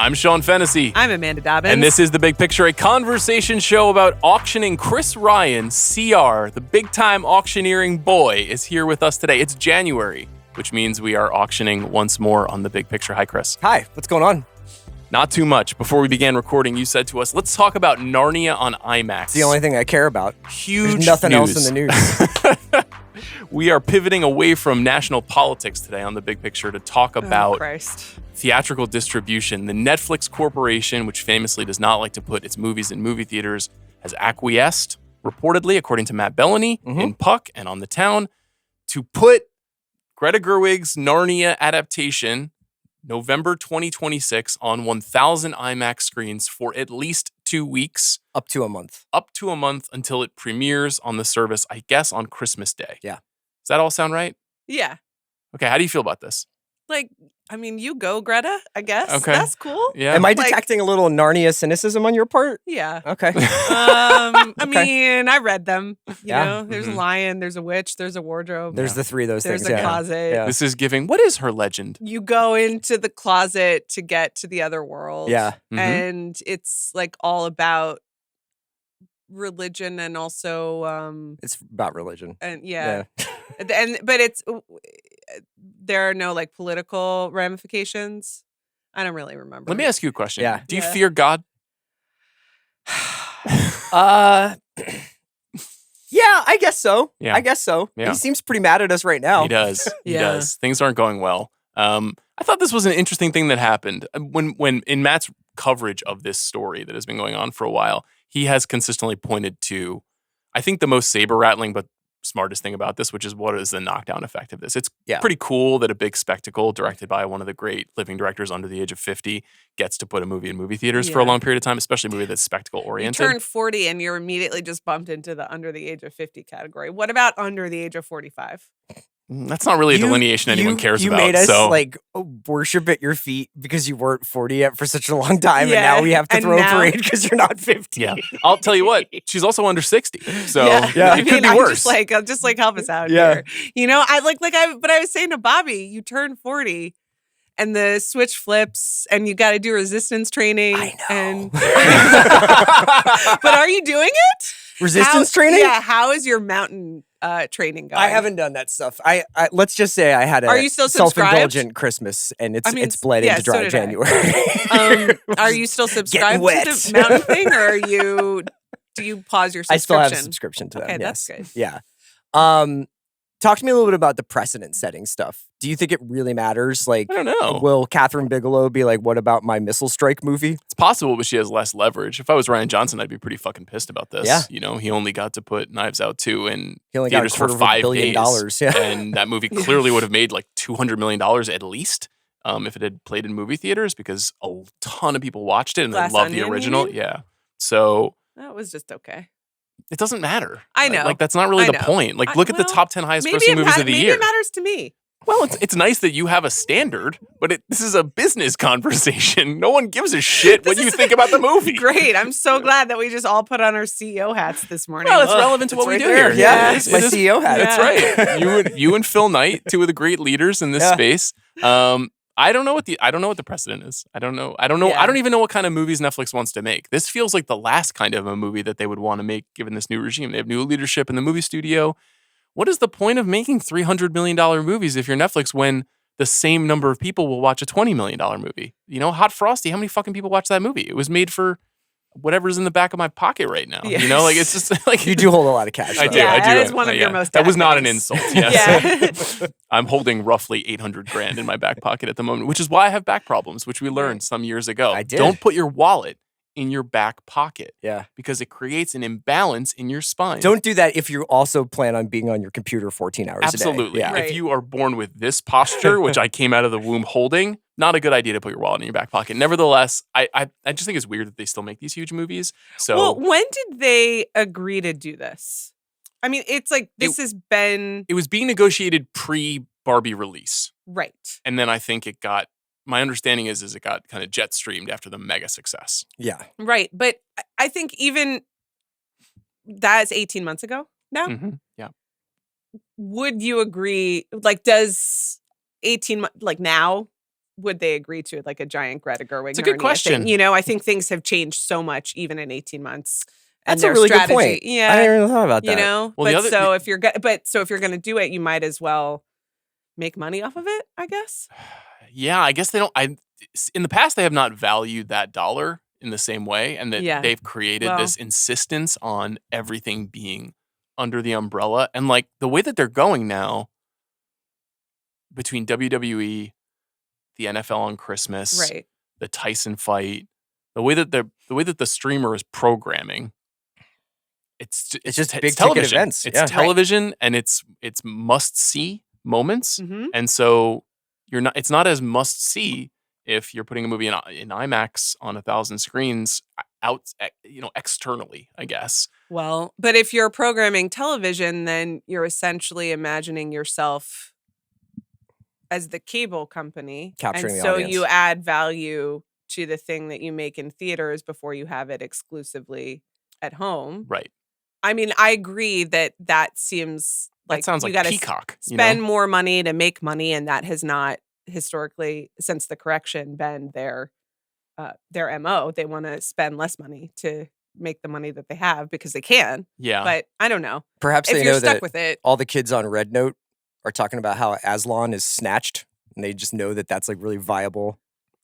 I'm Sean Fennessey. I'm Amanda Dobbins. And this is The Big Picture, a conversation show about auctioning. Chris Ryan, CR, the big-time auctioneering boy, is here with us today. It's January, which means we are auctioning once more on The Big Picture. Hi, Chris. Hi, what's going on? Not too much. Before we began recording, you said to us, let's talk about Narnia on IMAX. It's the only thing I care about. Huge There's nothing news. else in the news. We are pivoting away from national politics today on The Big Picture to talk about theatrical distribution. The Netflix Corporation, which famously does not like to put its movies in movie theaters, has acquiesced, reportedly, according to Matt Bellany in Puck and on The Town, to put Greta Gerwig's Narnia adaptation, November 2026, on 1,000 IMAX screens for at least 2 weeks. Up to a month. Up to a month until it premieres on the service, I guess, on Christmas Day. Yeah. Does that all sound right? Yeah. Okay, how do you feel about this? You go, Greta, I guess. Okay. That's cool. Yeah. Am I detecting a little Narnia cynicism on your part? Yeah. Okay. I read them. You know, there's a lion, there's a witch, there's a wardrobe. There's the three of those there's things. a closet. Yeah. This is giving, what is her legend? You go into the closet to get to the other world. Yeah. And it's all about religion and also It's about religion. but it's there are no political ramifications. I don't really remember. Let me ask you a question. Yeah. Do you fear God? Yeah, I guess so. Yeah. I guess so. Yeah. He seems pretty mad at us right now. He does. He Yeah. does. Things aren't going well. I thought this was an interesting thing that happened. When in Matt's coverage of this story that has been going on for a while, he has consistently pointed to, I think, the most saber-rattling but smartest thing about this, which is what is the knockdown effect of this. It's pretty cool that a big spectacle directed by one of the great living directors under the age of 50 gets to put a movie in movie theaters for a long period of time, especially a movie that's spectacle-oriented. You turn 40 and you're immediately just bumped into the under the age of 50 category. What about under the age of 45? That's not really a delineation anyone cares about. You made us worship at your feet because you weren't 40 yet for such a long time, and now we have to throw a parade because you're not 50. Yeah, I'll tell you what, she's also under 60, so it could be I'm worse. Just help us out here. You know, but I was saying to Bobby, you turn 40 and the switch flips and you got to do resistance training. I know. But are you doing it? Resistance training? Yeah. How is your mountain training going? I haven't done that stuff. I let's just say I had Are you still subscribed? Self-indulgent Christmas, and it's bled into dry January. Are you still subscribed to the mountain thing, or do you pause your subscription? I still have a subscription to them. Okay, yes. that's good. Yeah. Talk to me a little bit about the precedent-setting stuff. Do you think it really matters? I don't know. Will Catherine Bigelow be like, what about my missile strike movie? It's possible, but she has less leverage. If I was Rian Johnson, I'd be pretty fucking pissed about this. Yeah. You know, he only got to put Knives Out 2 in He only got theaters for $250 5 million. days. Yeah. And that movie clearly would have made $200 million at least if it had played in movie theaters, because a ton of people watched it and they loved the original. Yeah. So that was just okay. It doesn't matter. I know. That's not really the point. Look at the top 10 highest grossing movies of the year. Maybe it matters to me. Well, it's nice that you have a standard, but this is a business conversation. No one gives a shit what you think about the movie. Great. I'm so glad that we just all put on our CEO hats this morning. Well, it's relevant to what we do here. Yeah, it's my CEO hat. That's right. You and Phil Knight, two of the great leaders in this space. I don't know what the precedent is. I don't know. I don't even know what kind of movies Netflix wants to make. This feels like the last kind of a movie that they would want to make given this new regime. They have new leadership in the movie studio. What is the point of making $300 million movies if you're Netflix when the same number of people will watch a $20 million movie? You know, Hot Frosty, how many fucking people watch that movie? It was made for whatever's in the back of my pocket right now. Yes. You know, it's just like you do hold a lot of cash. I do. That is one of your most. That was not an insult. Yes. Yeah. I'm holding roughly $800,000 in my back pocket at the moment, which is why I have back problems, which we learned some years ago. I did. Don't put your wallet in your back pocket. Yeah. Because it creates an imbalance in your spine. Don't do that if you also plan on being on your computer 14 hours a day. Absolutely. Yeah. If you are born with this posture, which I came out of the womb holding, not a good idea to put your wallet in your back pocket. Nevertheless, I just think it's weird that they still make these huge movies. So, well, when did they agree to do this? I mean, it's has been... It was being negotiated pre-Barbie release. Right. And then I think it got... My understanding is it got kind of jet streamed after the mega success. Yeah. Right. But I think even that's 18 months ago now. Mm-hmm. Yeah. Would you agree? Does 18 months, now, would they agree to like a giant Greta Gerwig? It's a good Narnia question. thing? You know, I think things have changed so much even in 18 months. And That's a really strategy, good point. Yeah, I didn't even thought about that. You know, Well, if you're gonna do it, you might as well make money off of it, I guess. Yeah, I guess they don't. In the past, they have not valued that dollar in the same way, and that they've created this insistence on everything being under the umbrella. And like the way that they're going now, between WWE, the NFL on Christmas, Right. the Tyson fight, the way that the streamer is programming. It's just big television. ticket events. It's television, and it's must see moments, Mm-hmm. and so it's not as must see if you're putting a movie in IMAX on 1,000 screens out, externally, I guess. Well, but if you're programming television, then you're essentially imagining yourself as the cable company, Capturing and the so audience. you add value to the thing that you make in theaters before you have it exclusively at home. Right. I mean, I agree that seems like That sounds you like got to Peacock. spend more money to make money, and that has not historically, since the correction, been their MO. They want to spend less money to make the money that they have because they can. Yeah. But I don't know. Perhaps If they you're know stuck that with it, all the kids on Red Note are talking about how Aslan is snatched, and they just know that that's like really viable.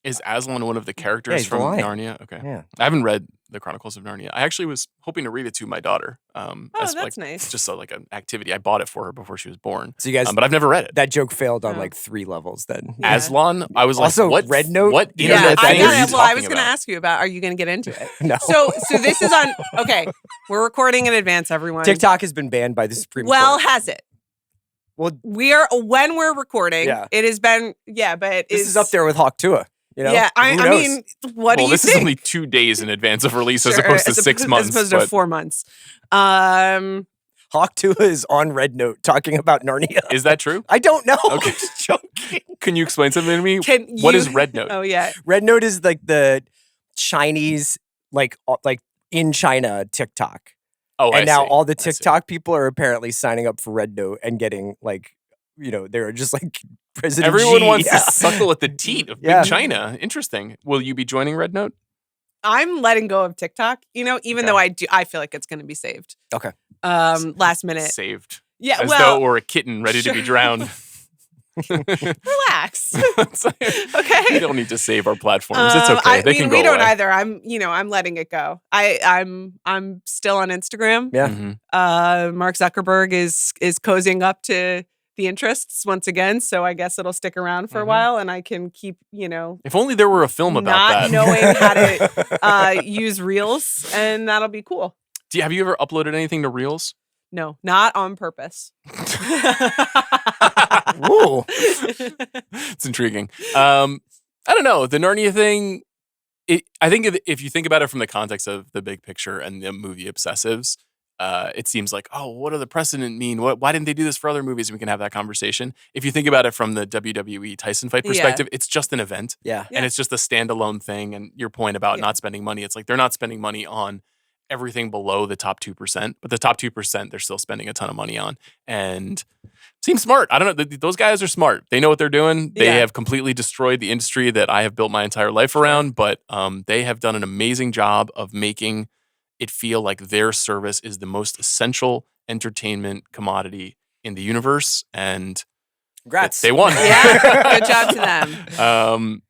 Is Aslan one of the characters he's the from lion. Narnia? Okay. Yeah. I haven't read the Chronicles of Narnia. I actually was hoping to read it to my daughter. that's nice. Just like an activity. I bought it for her before she was born. So you guys, but I've never read it. that joke failed on Oh. like 3 levels then. Yeah. Aslan, I was Also, like, what? Red Note? What Yeah, internet I thing gotta- are you well, I was talking going to about? ask you about, are you going to get into it? No. So this is on, okay, we're recording in advance, everyone. TikTok has been banned by the Supreme Well, Court. has it? Well, When we're recording, Yeah. it has been, but this is up there with Hawk Tua. You know? Yeah, I Who knows? mean, what do you this think? is only 2 days in advance of release as Sure, opposed to 6 months. As opposed to but 4 months. Hawk Tua is on Red Note talking about Narnia. is that true? I don't know. Okay. I'm just joking. Can you explain something to me? Can What you- is Red Note? Oh, yeah. Red Note is like the Chinese, like in China TikTok. Oh, And I now see. all the I see. TikTok people are apparently signing up for Red Note and getting like, they're just like President Everyone Xi. wants Yeah. to suckle at the teat of Yeah. Big China. Interesting. Will you be joining Red Note? I'm letting go of TikTok, even though I feel like it's going to be saved. Okay. Last minute. Saved. Yeah, As well, though it were a kitten ready to be sure. drowned. relax. It's like, Okay. We don't need to save our platforms. It's okay. They can go we don't away. either. I'm letting it go. I'm still on Instagram. Yeah. Mhm. Mark Zuckerberg is cozying up to the interests once again, so I guess it'll stick around for a Mhm. while, and I can keep If only there were a film about not that. knowing how to use Reels, and that'll be cool. Have you ever uploaded anything to Reels? No, not on purpose. Ooh. It's intriguing. I don't know. The Narnia thing, I think if you think about it from the context of the big picture and the movie obsessives, it seems like, oh, what do the precedent mean? Why didn't they do this for other movies? And we can have that conversation. If you think about it from the WWE Tyson fight Yeah. perspective, it's just an event. Yeah. And it's just a standalone thing. And your point about Yeah. not spending money, it's like they're not spending money on everything below the top 2%, but the top 2% they're still spending a ton of money on. And seems smart. I don't know. Those guys are smart. They know what they're doing. They Yeah. have completely destroyed the industry that I have built my entire life around, but they have done an amazing job of making it feel like their service is the most essential entertainment commodity in the universe. And Congrats. they won. Yeah, good job to them.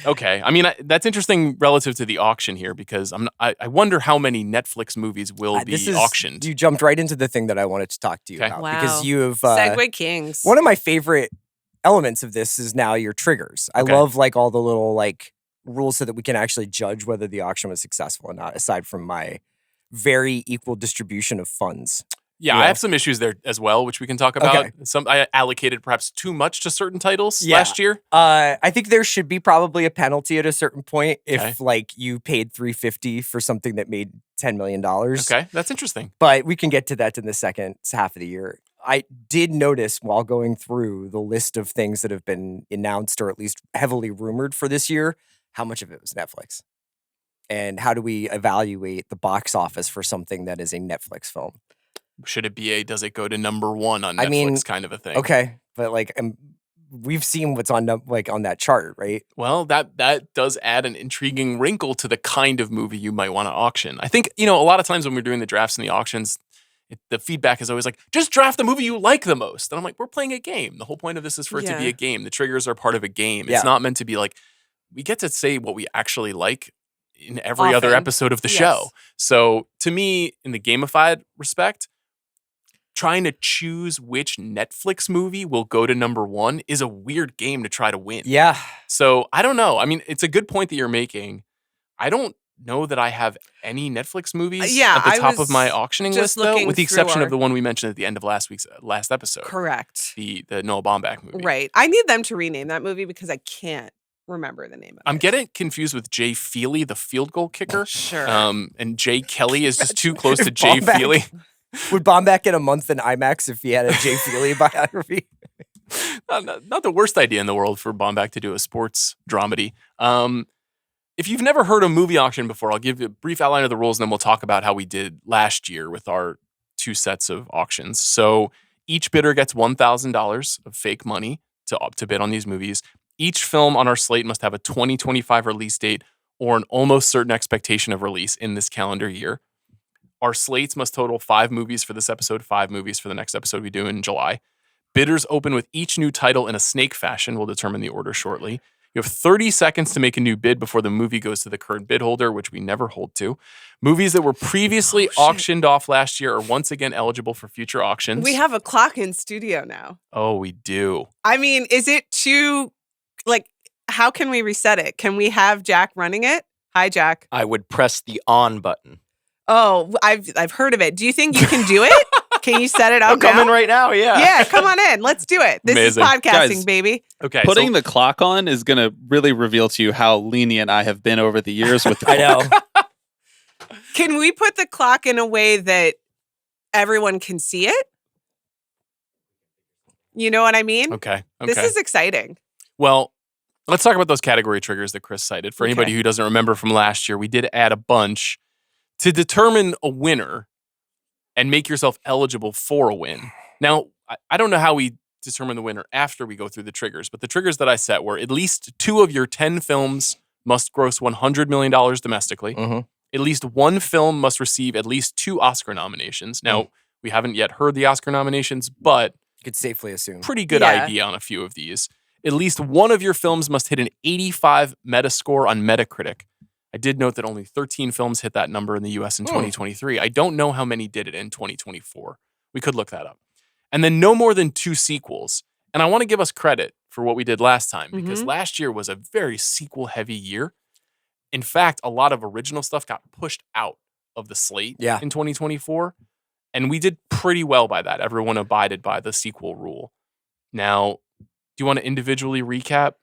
Okay. I mean, that's interesting relative to the auction here because I wonder how many Netflix movies will be auctioned. You jumped right into the thing that I wanted to talk to you Okay. about Wow. because you have Segway Kings. one of my favorite elements of this is now your triggers. I Okay. love like all the little like rules so that we can actually judge whether the auction was successful or not, aside from my very equal distribution of funds. Yeah, Yeah. I have some issues there as well, which we can talk about. Okay. I allocated perhaps too much to certain titles Yeah. last year. I think there should be probably a penalty at a certain point if Okay. like you paid $350 for something that made $10 million. Okay, that's interesting. But we can get to that in the second half of the year. I did notice while going through the list of things that have been announced or at least heavily rumored for this year, how much of it was Netflix. And how do we evaluate the box office for something that is a Netflix film? Should it be does it go to number one on Netflix I mean, kind of a thing? Okay, but like we've seen what's on that chart, right? Well, that does add an intriguing wrinkle to the kind of movie you might want to auction. I think, a lot of times when we're doing the drafts and the auctions, the feedback is always like, just draft the movie you like the most. And I'm like, we're playing a game. The whole point of this is for it to be a game. The triggers are part of a game. It's not meant to be like, we get to say what we actually like in every other episode of the show. So to me, in the gamified respect, trying to choose which Netflix movie will go to number 1 is a weird game to try to win. Yeah. So I don't know. I mean, it's a good point that you're making. I don't know that I have any Netflix movies at the top of my auctioning list, though, with the exception of the one we mentioned at the end of last episode. Correct. The Noah Baumbach movie. Right. I need them to rename that movie because I can't remember the name of it. I'm getting confused with Jay Feely, the field goal kicker. Sure. And Jay Kelly is just too close to Jay Feely. Would Baumbach get a month in IMAX if he had a Jay Feely biography? Not the worst idea in the world for Baumbach to do a sports dramedy. If you've never heard a movie auction before, I'll give you a brief outline of the rules, and then we'll talk about how we did last year with our 2 sets of auctions. So each bidder gets $1,000 of fake money to bid on these movies. Each film on our slate must have a 2025 release date or an almost certain expectation of release in this calendar year. Our slates must total 5 movies for this episode, 5 movies for the next episode we do in July. Bidders open with each new title in a snake fashion. We'll determine the order shortly. You have 30 seconds to make a new bid before the movie goes to the current bid holder, which we never hold to. Movies that were previously auctioned off last year are once again eligible for future auctions. We have a clock in studio now. Oh, we do. I mean, is it too, how can we reset it? Can we have Jack running it? Hi, Jack. I would press the on button. Oh, I've heard of it. Do you think you can do it? Can you set it up I'm coming right now, yeah. Yeah, come on in. Let's do it. This Amazing. is podcasting, Guys, baby. Okay. Putting the clock on is going to really reveal to you how lenient I have been over the years with the I know. Can we put the clock in a way that everyone can see it? You know what I mean? Okay. This is exciting. Well, let's talk about those category triggers that Chris cited. For anybody who doesn't remember from last year, we did add a bunch to determine a winner and make yourself eligible for a win. Now, I don't know how we determine the winner after we go through the triggers, but the triggers that I set were at least 2 of your 10 films must gross $100 million domestically. Mm-hmm. At least 1 film must receive at least 2 Oscar nominations. Now, we haven't yet heard the Oscar nominations, but You could safely assume. pretty good idea on a few of these. At least 1 of your films must hit an 85 Metascore on Metacritic. I did note that only 13 films hit that number in the US in 2023. I don't know how many did it in 2024. We could look that up. And then no more than 2 sequels. And I want to give us credit for what we did last time because last year was a very sequel-heavy year. In fact, a lot of original stuff got pushed out of the slate in 2024. And we did pretty well by that. Everyone abided by the sequel rule. Now, do you want to individually recap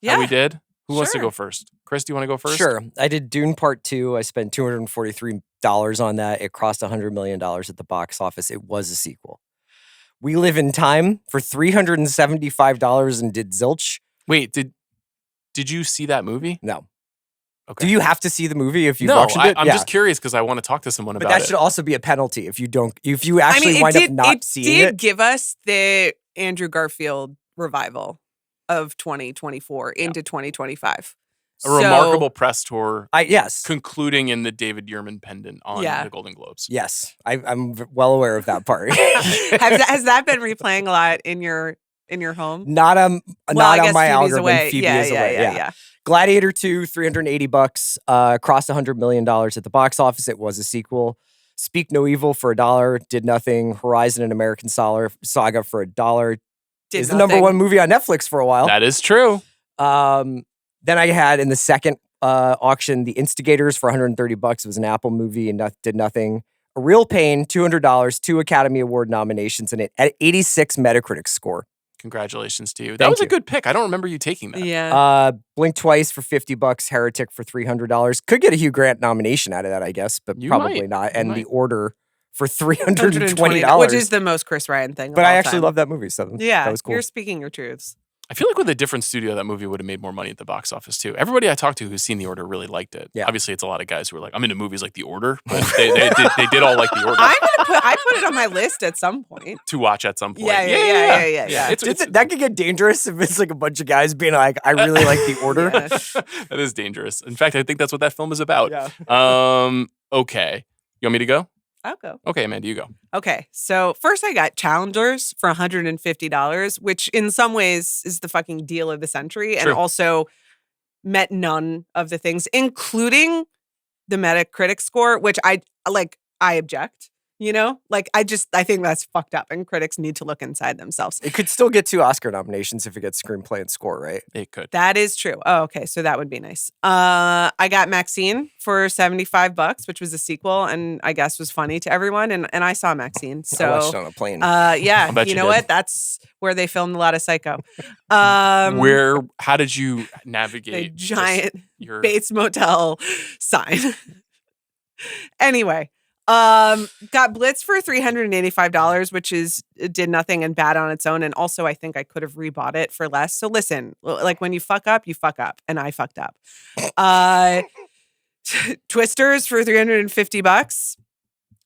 how we did? Who wants to go first? Chris, do you want to go first? Sure. I did Dune Part 2. I spent $243 on that. It crossed $100 million at the box office. It was a sequel. We Live in Time for $375 and did zilch. Wait, did you see that movie? No. Okay. Do you have to see the movie if you've No, auctioned it? I'm just curious because I want to talk to someone But about that it. should also be a penalty if you don't. If you actually wind up not seeing it. it. Did give us the Andrew Garfield revival of 2024 into 2025. A remarkable press tour. Yes. Concluding in the David Yurman pendant on the Golden Globes. Yes. I'm well aware of that part. Has that been replaying a lot in your home? Not on my algorithm. Away. Phoebe is away. Yeah. Gladiator 2, $380, crossed $100 million at the box office. It was a sequel. Speak No Evil for $1, did nothing. Horizon: An American Saga for $1. Is the number 1 movie on Netflix for a while. That is true. Then I had in the second auction The Instigators for $130. It was an Apple movie and did nothing. A Real Pain, $200, 2 Academy Award nominations, and an 86 Metacritic score. Congratulations to you. That was a good pick. I don't remember you taking that. Yeah. Blink Twice for $50. Heretic for $300. Could get a Hugh Grant nomination out of that, I guess, but probably not. And The Order for $320, which is the most Chris Ryan thing. But I actually love that movie, so that was cool. You're speaking your truths. I feel like with a different studio, that movie would have made more money at the box office too. Everybody I talked to who's seen The Order really liked it. Yeah. Obviously, it's a lot of guys who are like, I'm into movies like The Order, but they did all like The Order I put it on my list at some point. to watch at some point. Yeah. That could get dangerous if it's like a bunch of guys being like, I really like The Order. Yeah. That is dangerous. In fact, I think that's what that film is about. Yeah. Okay. You want me to go? I'll go. Okay, Amanda, you go. Okay, so first I got Challengers for $150, which in some ways is the fucking deal of the century, and True. also met none of the things, including the Metacritic score, which I object. You know, like I think that's fucked up, and critics need to look inside themselves. It could still get 2 Oscar nominations if it gets screenplay and score, right? It could. That is true. Oh, okay, so that would be nice. I got Maxine for $75, which was a sequel, and I guess was funny to everyone. And I saw Maxine, so I watched it on a plane. yeah, bet you you know did. what? That's where they filmed a lot of Psycho. How did you the navigate giant your Bates Motel sign? Anyway, got Blitz for $385, which did nothing and bad on its own. And also, I think I could have rebought it for less. So listen, like when you fuck up, and I fucked up. Twisters for $350,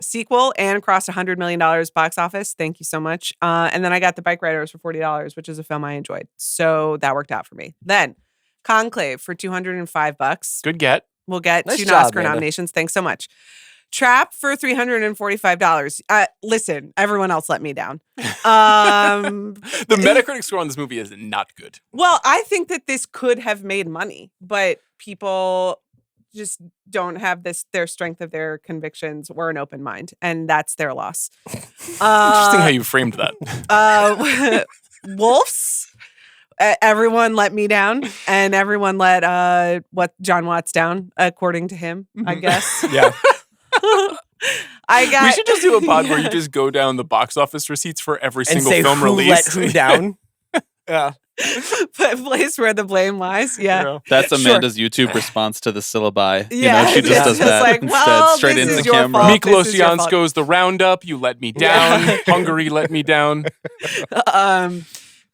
sequel, and crossed $100 million box office. Thank you so much. And then I got The Bike Riders for $40, which is a film I enjoyed. So that worked out for me. Then Conclave for $205. good get? We'll get Nice 2 job, Oscar Amanda. nominations. Thanks so much. Trap for $345. Listen, everyone else let me down. The Metacritic score on this movie is not good. Well, I think that this could have made money, but people just don't have their strength of their convictions or an open mind, and that's their loss. Interesting how you framed that. Wolves. Everyone let me down, and everyone let John Watts down, according to him, I guess. Yeah. I got. We should just do a pod where you just go down the box office receipts for every And single say film who released. let who down. Yeah. place where the blame lies. Yeah. That's Sure. Amanda's YouTube response to the syllabi. Yeah, She just it's does just that like, instead, well, straight this into is the your camera. fault. Miklos This is your fault. Jansko's The Roundup. You let me down. Hungary let me down.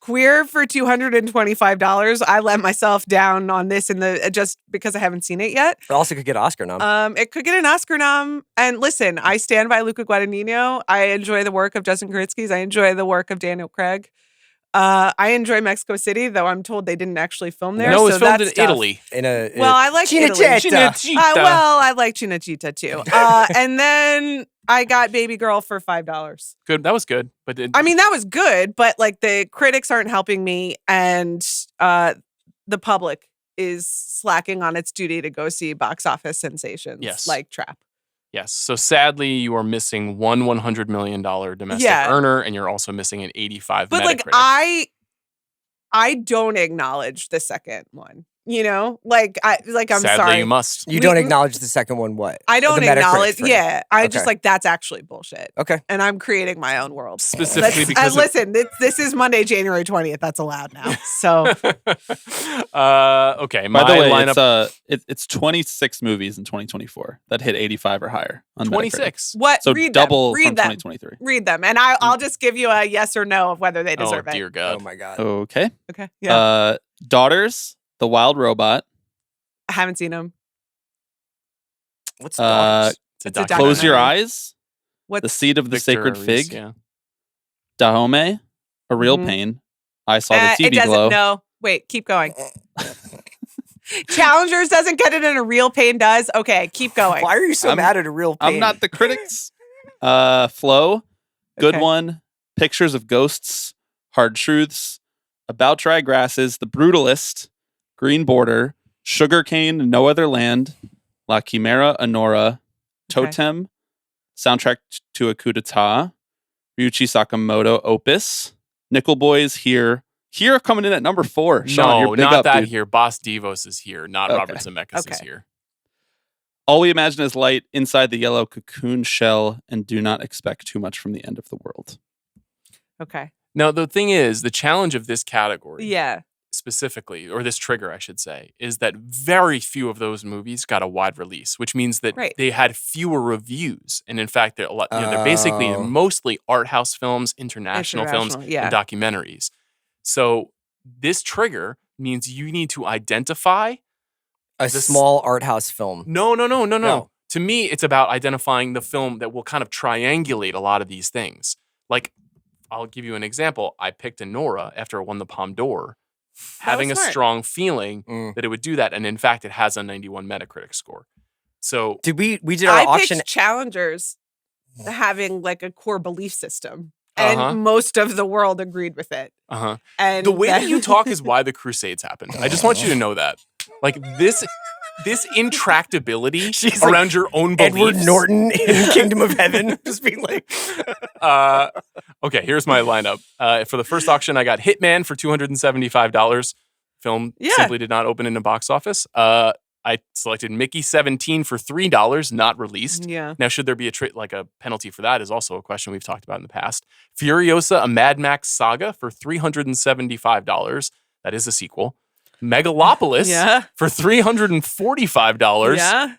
Queer for $225. I let myself down on this just because I haven't seen it yet. It also could get an Oscar nom. It could get an Oscar nom. And listen, I stand by Luca Guadagnino. I enjoy the work of Justin Kritzkis. I enjoy the work of Daniel Craig. I enjoy Mexico City, though I'm told they didn't actually film there. No, it was so filmed that's in tough. Italy. Well, I like Italy. Cinecittà. Well, I like Cinecittà too. And then I got Baby Girl for $5. Good. That was good. But I mean, that was good, but like the critics aren't helping me, and the public is slacking on its duty to go see box office sensations Yes. like Trap. yes. So sadly, you are missing one $100 million domestic Yeah. earner, and you're also missing an 85 But like Metacritic. I don't acknowledge the second one. You know, I'm Sadly, sorry. you must. You don't acknowledge the second one, what? I don't The Metacritic acknowledge. thing. Yeah, I just Okay. like that's actually bullshit. Okay. And I'm creating my own world. Specifically because of- listen, this is Monday, January 20th. That's allowed now. So Okay. My By the way, lineup. it's 26 movies in 2024 that hit 85 or higher on Metacritic. 26. what? So read double them. from Read them. 2023. Read them, and I'll just give you a yes or no of whether they Oh, deserve dear it. God. Oh my God. Okay. Okay. Yeah. Daughters, The Wild Robot, I haven't seen them. What's uh, Daughters? It's a Close Your documentary. Eyes, What? The Seed of the Victor Sacred Reese, Fig, yeah. Dahomey, A Real Mhm. Pain, I Saw the It TV doesn't. Glow. No. Wait. Keep going. Challengers doesn't get it, and A Real Pain does. Okay. Keep going. Why are you so I'm- mad at a real pain? I'm not the critics. Flow, Good Okay. One, Pictures of Ghosts, Hard Truths, About Dry Grasses, The Brutalist, Green Border, Sugarcane, No Other Land, La Chimera, Honora, Okay. Totem, Soundtrack to a Coup d'etat, Ryuichi Sakamoto, Opus, Nickel Boys, Here coming in at number 4. Sean, No, you're big not up, that dude. here. Boss Devos is here, not Okay. Robert Zemeckis is Okay. here. All We Imagine is Light, Inside the Yellow Cocoon Shell, and Do Not Expect Too Much from the End of the World. Okay. Now, the thing is, the challenge of this category Yeah. specifically, or this trigger, I should say, is that very few of those movies got a wide release, which means that Right. they had fewer reviews. And in fact, they're, they're basically Oh. mostly art house films, international films, International, yeah. and documentaries. So this trigger means you need to identify A small art house film. No. To me, it's about identifying the film that will kind of triangulate a lot of these things. Like, I'll give you an example. I picked Nora after it won the Palme d'Or, having a smart. strong feeling that it would do that. And in fact, it has a 91 Metacritic score. So we did our I auction. picked Challengers having like a core belief system. And most of the world agreed with it. And the way that you talk is why the Crusades happened. I just want you to know that. Like this intractability around your own beliefs. Edward Norton in Kingdom of Heaven, just being like. Okay, here's my lineup. For the first auction, I got Hitman for $275. Film simply did not open in the box office. I selected Mickey 17 for $3, not released. Yeah. Now, should there be a penalty for that is also a question we've talked about in the past. Furiosa, a Mad Max saga for $375. That is a sequel. Megalopolis for $345. Yeah.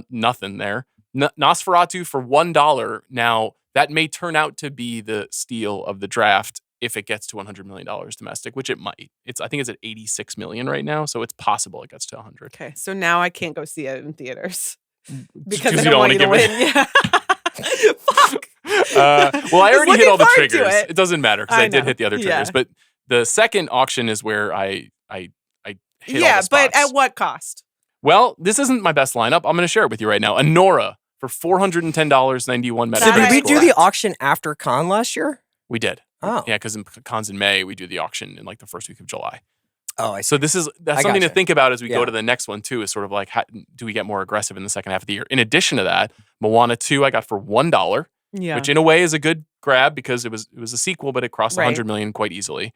Nothing there. Nosferatu for $1. Now, that may turn out to be the steal of the draft if it gets to $100 million domestic, which it might. I think it's at $86 million right now, so it's possible it gets to 100. Okay, so now I can't go see it in theaters because Because I don't want you to win. Yeah. Fuck. Well, I already hit all the looking forward to triggers. it. It doesn't matter because I did know. hit the other triggers. Yeah. But the second auction is where I hit all Yeah, the but spots. at what cost? Well, this isn't my best lineup. I'm going to share it with you right now. Nora for $410, 91 Metacritic So did we score. do the auction after Cannes last year? We did. Oh. Yeah, because in Cannes in May, we do the auction in like the first week of July. Oh, I see. So that's I something to gotcha. think about as we Yeah. go to the next one too. Is sort of like, do we get more aggressive in the second half of the year? In addition to that, Moana 2 I got for $1, Yeah. which in a way is a good grab because it was a sequel, but it crossed Right. 100 million quite easily.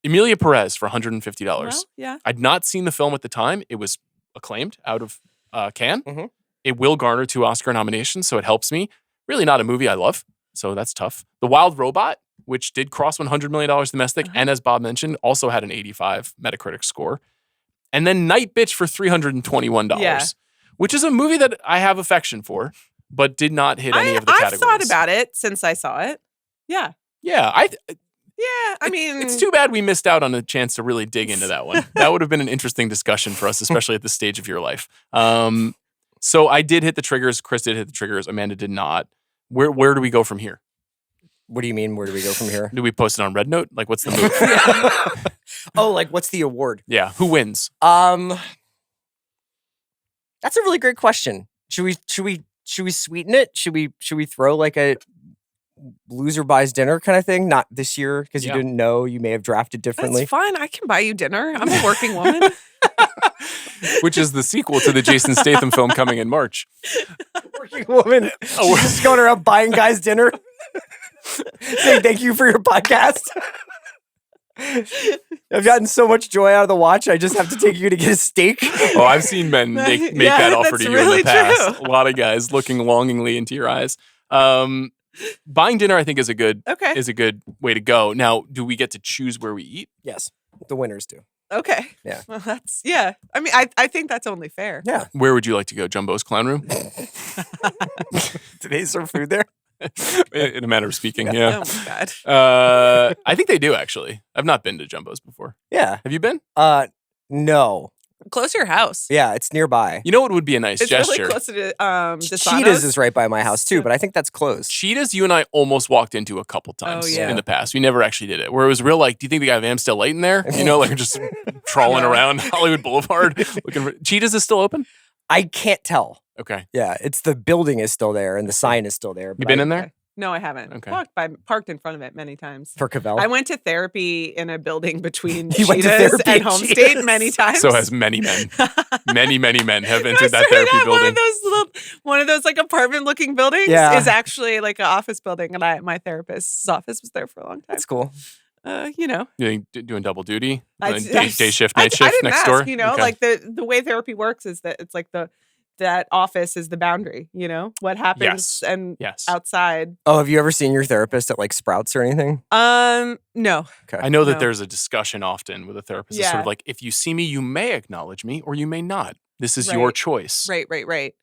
Emilia Perez for $150. Well, yeah. I'd not seen the film at the time. It was acclaimed out of Cannes. Mhm. It will garner 2 Oscar nominations, so it helps me. Really not a movie I love, so that's tough. The Wild Robot, which did cross $100 million domestic, and as Bob mentioned, also had an 85 Metacritic score. And then Night Bitch for $321, Yeah. which is a movie that I have affection for, but did not hit any of the I've categories. thought about it since I saw it. Yeah. Yeah, Yeah. I mean, it's too bad we missed out on a chance to really dig into that one. That would have been an interesting discussion for us, especially at this stage of your life. So I did hit the triggers. Chris did hit the triggers. Amanda did not. Where do we go from here? What do you mean? Where do we go from here? Do we post it on Red Note? Like, what's the move? Oh, like what's the award? Yeah, who wins? That's a really great question. Should we sweeten it? Should we throw like a loser buys dinner kind of thing? Not this year because you didn't know. You may have drafted differently. that's fine. I can buy you dinner. I'm a working woman. Which is the sequel to the Jason Statham film coming in March. Working woman. She's just going around buying guys dinner. Saying thank you for your podcast. I've gotten so much joy out of the watch. I just have to take you to get a steak. Oh, I've seen men make Yeah, that offer that's to you really in the past. true. A lot of guys looking longingly into your eyes. Buying dinner, I think, is a good way to go. Now, do we get to choose where we eat? Yes, the winners do. Okay. Yeah. Well, I mean, I think that's only fair. Yeah. Where would you like to go? Jumbo's Clown Room? Do they serve food there? In a manner of speaking, yeah. Oh my God. I think they do, actually. I've not been to Jumbo's before. Yeah. Have you been? No. Close to your house. Yeah, it's nearby. You know what would be a nice It's gesture? really close to Desano's. Cheetahs is right by my house too, but I think that's closed. Cheetahs, you and I almost walked into a couple times yeah. in the past. We never actually did it. Where it was real like, do you think the guy Vam's still late in there? You know, like just trawling around Hollywood Boulevard looking for Cheetahs is still open? I can't tell. Okay. Yeah, it's the building is still there and the sign is still there. You but been in there? No, I haven't. Okay. Parked in front of it many times. for Cavell? I went to therapy in a building between You went to Cheetahs therapy and at Home Cheetahs? Oh, State many times. So has many men. Many men have I entered that swear to therapy God, building. One of those like apartment looking buildings Yeah. is actually like an office building, and my therapist's office was there for a long time. That's cool. You know, You doing double duty? I- Day shift, I night shift didn't next ask, door? You know, Okay. like the way therapy works is that it's like that office is the boundary. You know what happens Yes. and Yes. outside. Oh, have you ever seen your therapist at like Sprouts or anything? No. I know that No. there's a discussion often with a therapist. It's sort Yeah. of like, if you see me, you may acknowledge me or you may not. This is your Right. choice. Right.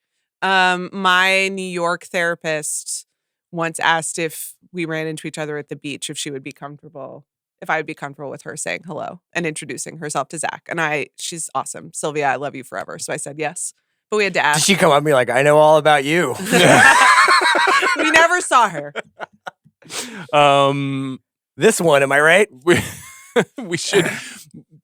My New York therapist once asked if we ran into each other at the beach if she would be comfortable if I would be comfortable with her saying hello and introducing herself to Zach. And she's awesome. Sylvia, I love you forever. So I said yes. But we had to Did ask. she come up and be like, I know all about you? We never saw her. This one, am I right? We should,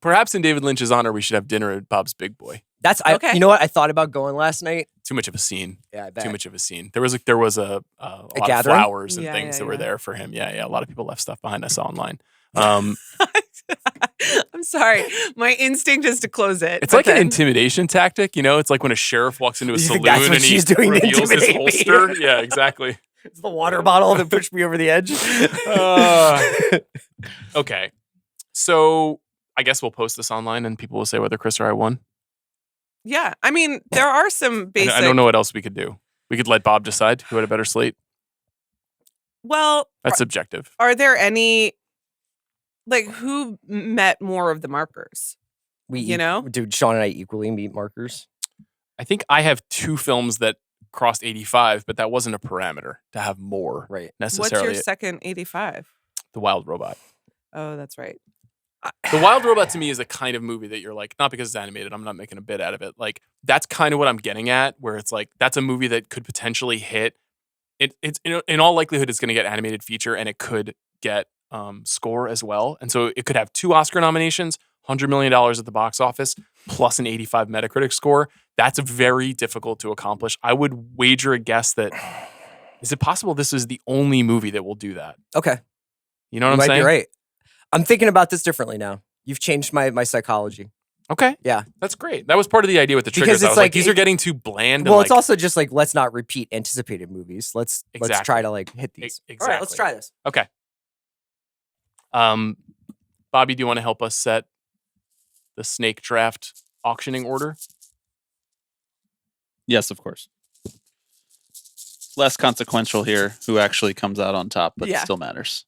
perhaps in David Lynch's honor, we should have dinner at Bob's Big Boy. Okay. You know what? I thought about going last night. Too much of a scene. Yeah, I bet. Too much of a scene. There was a lot of gathering? flowers and Yeah, things yeah, that were yeah. there for him. Yeah. A lot of people left stuff behind. I saw online. I'm sorry. My instinct is to close it. It's but like an then- intimidation tactic, you know? It's like when a sheriff walks into a You saloon think that's what and he she's doing to reveals his intimidate me? holster. Yeah, exactly. It's the water bottle that pushed me over the edge. Okay. So I guess we'll post this online and people will say whether Chris or I won. Yeah. I mean, there are some basic. I don't know what else we could do. We could let Bob decide who had a better slate. Well, That's subjective. are there any, like, who met more of the markers? Dude, Sean and I equally meet markers. I think I have 2 films that crossed 85, but that wasn't a parameter to have more Right. What's necessarily. your second 85? The Wild Robot. Oh, that's right. The Wild Robot to me is a kind of movie that you're like, not because it's animated, I'm not making a bit out of it. Like, that's kind of what I'm getting at, where it's like, that's a movie that could potentially hit. It's in all likelihood, it's going to get animated feature and it could get score as well. And so it could have 2 Oscar nominations, $100 million at the box office, plus an 85 Metacritic score. That's very difficult to accomplish. I would wager a guess that, is it possible this is the only movie that will do that? Okay. You know what You I'm might saying? be right. I'm thinking about this differently now. You've changed my psychology. Okay. Yeah. That's great. That was part of the idea with the Because triggers. I it's was like, like- these are getting too bland. Well, and it's like, also just like, let's not repeat anticipated movies. Let's Exactly. try to like hit these. Exactly. All right, let's try this. Okay. Bobby, do you want to help us set the snake draft auctioning order? Yes, of course. Less consequential here who actually comes out on top, but Yeah. still matters.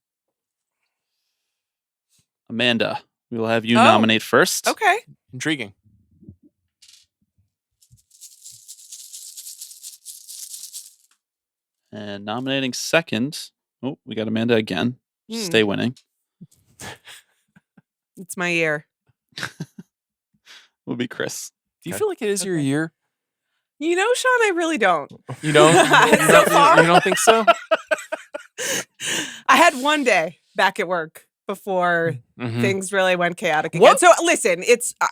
Amanda, we will have you Oh. nominate first. Okay. Intriguing. And nominating second. Oh, we got Amanda again. Hmm. Stay winning. It's my year. Will be Chris. Do you Okay. feel like it is your Okay. year? You know, Sean, I really don't. You don't? So far. You don't think so? I had one day back at work before Mhm. things really went chaotic again. What- So listen,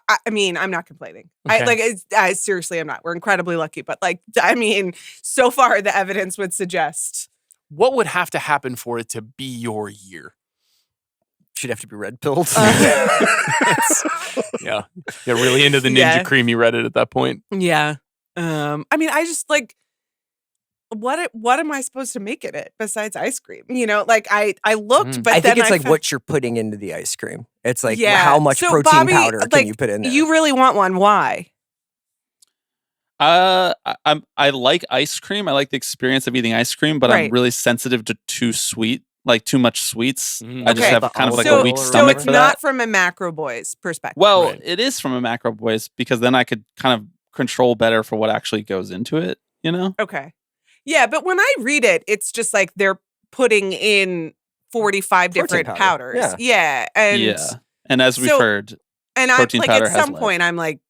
I mean, I'm not complaining. Okay. I seriously, I'm not. We're incredibly lucky, but like, I mean, so far the evidence would suggest. What would have to happen for it to be your year? She'd have to be red pilled. Yeah. You're really into the Ninja Yeah. Cream. You read it at that point. Yeah. I mean, I just like, what am I supposed to make it besides ice cream? You know, like I looked, but I then think it's like found- what you're putting into the ice cream. It's like Yeah. how much So, protein Bobby, powder can like, you put in there? You really want one? Why? I like ice cream. I like the experience of eating ice cream, but Right. I'm really sensitive to too sweet, like too much sweets. Mhm. I just Okay. have kind of like so, a weak so so stomach it's for not that. from a macro boy's perspective. Well, Right. it is from a macro boys because then I could kind of control better for what actually goes into it, you know? Okay. Yeah, but when I read it, it's just like they're putting in 45 Protein different powder. powders. Yeah. And Yeah. And as we've so- heard, and I'm protein like powder at has some lead. point I'm like,